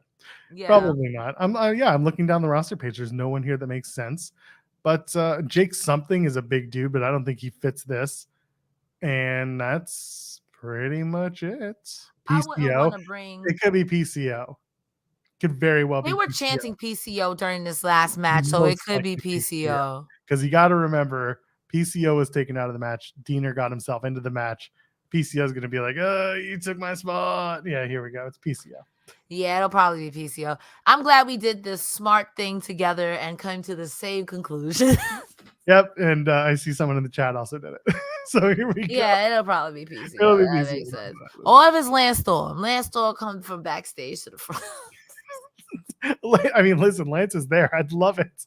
Yeah, Probably not. I'm looking down the roster page. There's no one here that makes sense. But Jake something is a big dude, but I don't think he fits this. And that's pretty much it. PCO. It could be PCO. Could very well be. They were PCO. chanting PCO during this last match, so it could be PCO. Because you got to remember, PCO was taken out of the match. Diener got himself into the match. PCO is going to be like, oh, you took my spot. Yeah, here we go. It's PCO. Yeah, it'll probably be PCO. I'm glad we did this smart thing together and came to the same conclusion. Yep, and I see someone in the chat also did it. So here we go. Yeah, it'll probably be PCO. It'll be that PCO. makes sense. Or if it's Lance Storm. Lance Storm comes from backstage to the front. I mean, listen, Lance is there. I'd love it.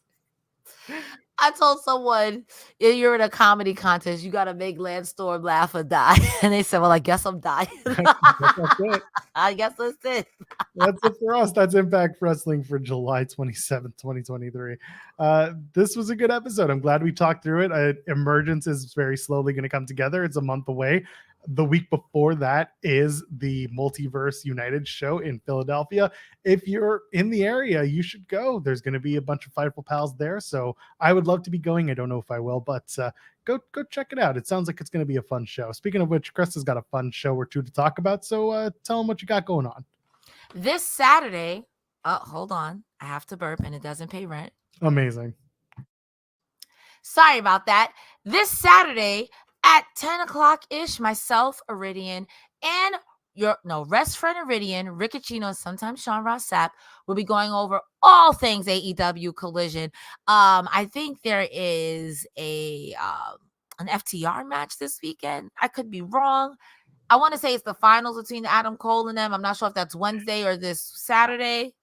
I told someone, if you're in a comedy contest, you got to make Lance Storm laugh or die. And they said, well, I guess I'm dying. That's it. I guess that's it. That's it for us. That's Impact Wrestling for July 27th, 2023. This was a good episode. I'm glad we talked through it. Emergence is very slowly going to come together. It's a month away. The week before that is the Multiverse United show in Philadelphia. If you're in the area, you should go. There's going to be a bunch of Fightful pals there. So I would love to be going. I don't know if I will, but go check it out. It sounds like it's going to be a fun show. Speaking of which, Cresta's got a fun show or two to talk about. So tell them what you got going on. This Saturday, hold on. I have to burp and it doesn't pay rent. Amazing. Sorry about that. This Saturday at 10 o'clock-ish, myself, Iridian, and Rest Friend Iridian, Riccacino, and sometimes Sean Ross Sapp will be going over all things AEW Collision. I think there is an FTR match this weekend. I could be wrong. I want to say it's the finals between Adam Cole and them. I'm not sure if that's Wednesday or this Saturday.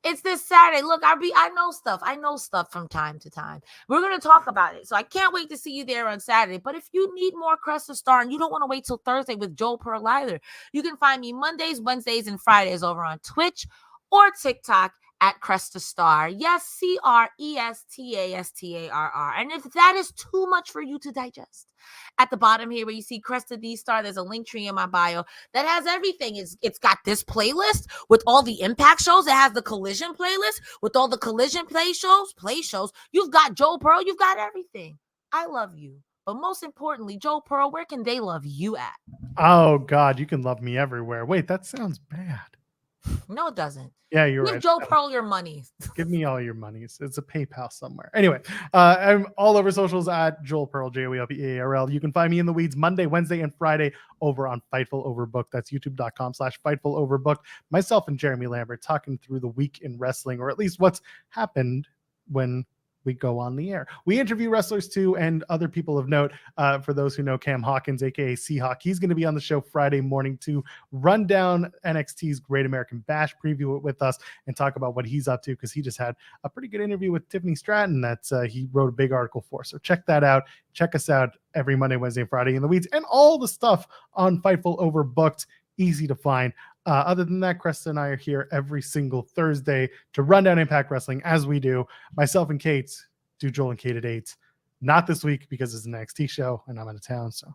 It's this Saturday. Look, I know stuff. I know stuff from time to time. We're going to talk about it. So I can't wait to see you there on Saturday. But if you need more Cresta Star and you don't want to wait till Thursday with Joel Pearl either, you can find me Mondays, Wednesdays, and Fridays over on Twitch or TikTok at Cresta Star. Yes, CRESTASTARR. And if that is too much for you to digest, at the bottom here where you see Cresta D Star, there's a link tree in my bio that has everything. It's got this playlist with all the Impact shows. It has the Collision playlist with all the Collision play shows. You've got Joel Pearl. You've got everything. I love you. But most importantly, Joel Pearl, where can they love you at? Oh, God, you can love me everywhere. Wait, that sounds bad. No, it doesn't. Yeah, you're Give right. Joe Pearl your money. Give me all your monies. It's a PayPal somewhere. Anyway, I'm all over socials at Joel Pearl, JOELPEARL. You can find me in the weeds Monday, Wednesday, and Friday over on Fightful Overbooked. That's youtube.com/Fightful Overbooked. Myself and Jeremy Lambert talking through the week in wrestling, or at least what's happened when we go on the air. We interview wrestlers too and other people of note. For those who know Cam Hawkins, aka Seahawk, he's going to be on the show Friday morning to run down NXT's Great American Bash, preview it with us, and talk about what he's up to, because he just had a pretty good interview with Tiffany Stratton that he wrote a big article for. So check that out. Check us out every Monday, Wednesday, and Friday in the weeds, and all the stuff on Fightful Overbooked. Easy to find. Other than that, Cresta and I are here every single Thursday to run down Impact Wrestling as we do. Myself and Kate do Joel and Kate at 8. Not this week because it's an NXT show and I'm out of town. So,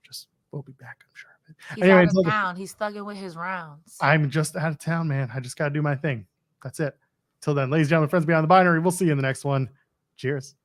just we'll be back, I'm sure. He's anyway, out of town. He's thugging with his rounds. I'm just out of town, man. I just got to do my thing. That's it. Till then, ladies and gentlemen, friends beyond the binary, we'll see you in the next one. Cheers.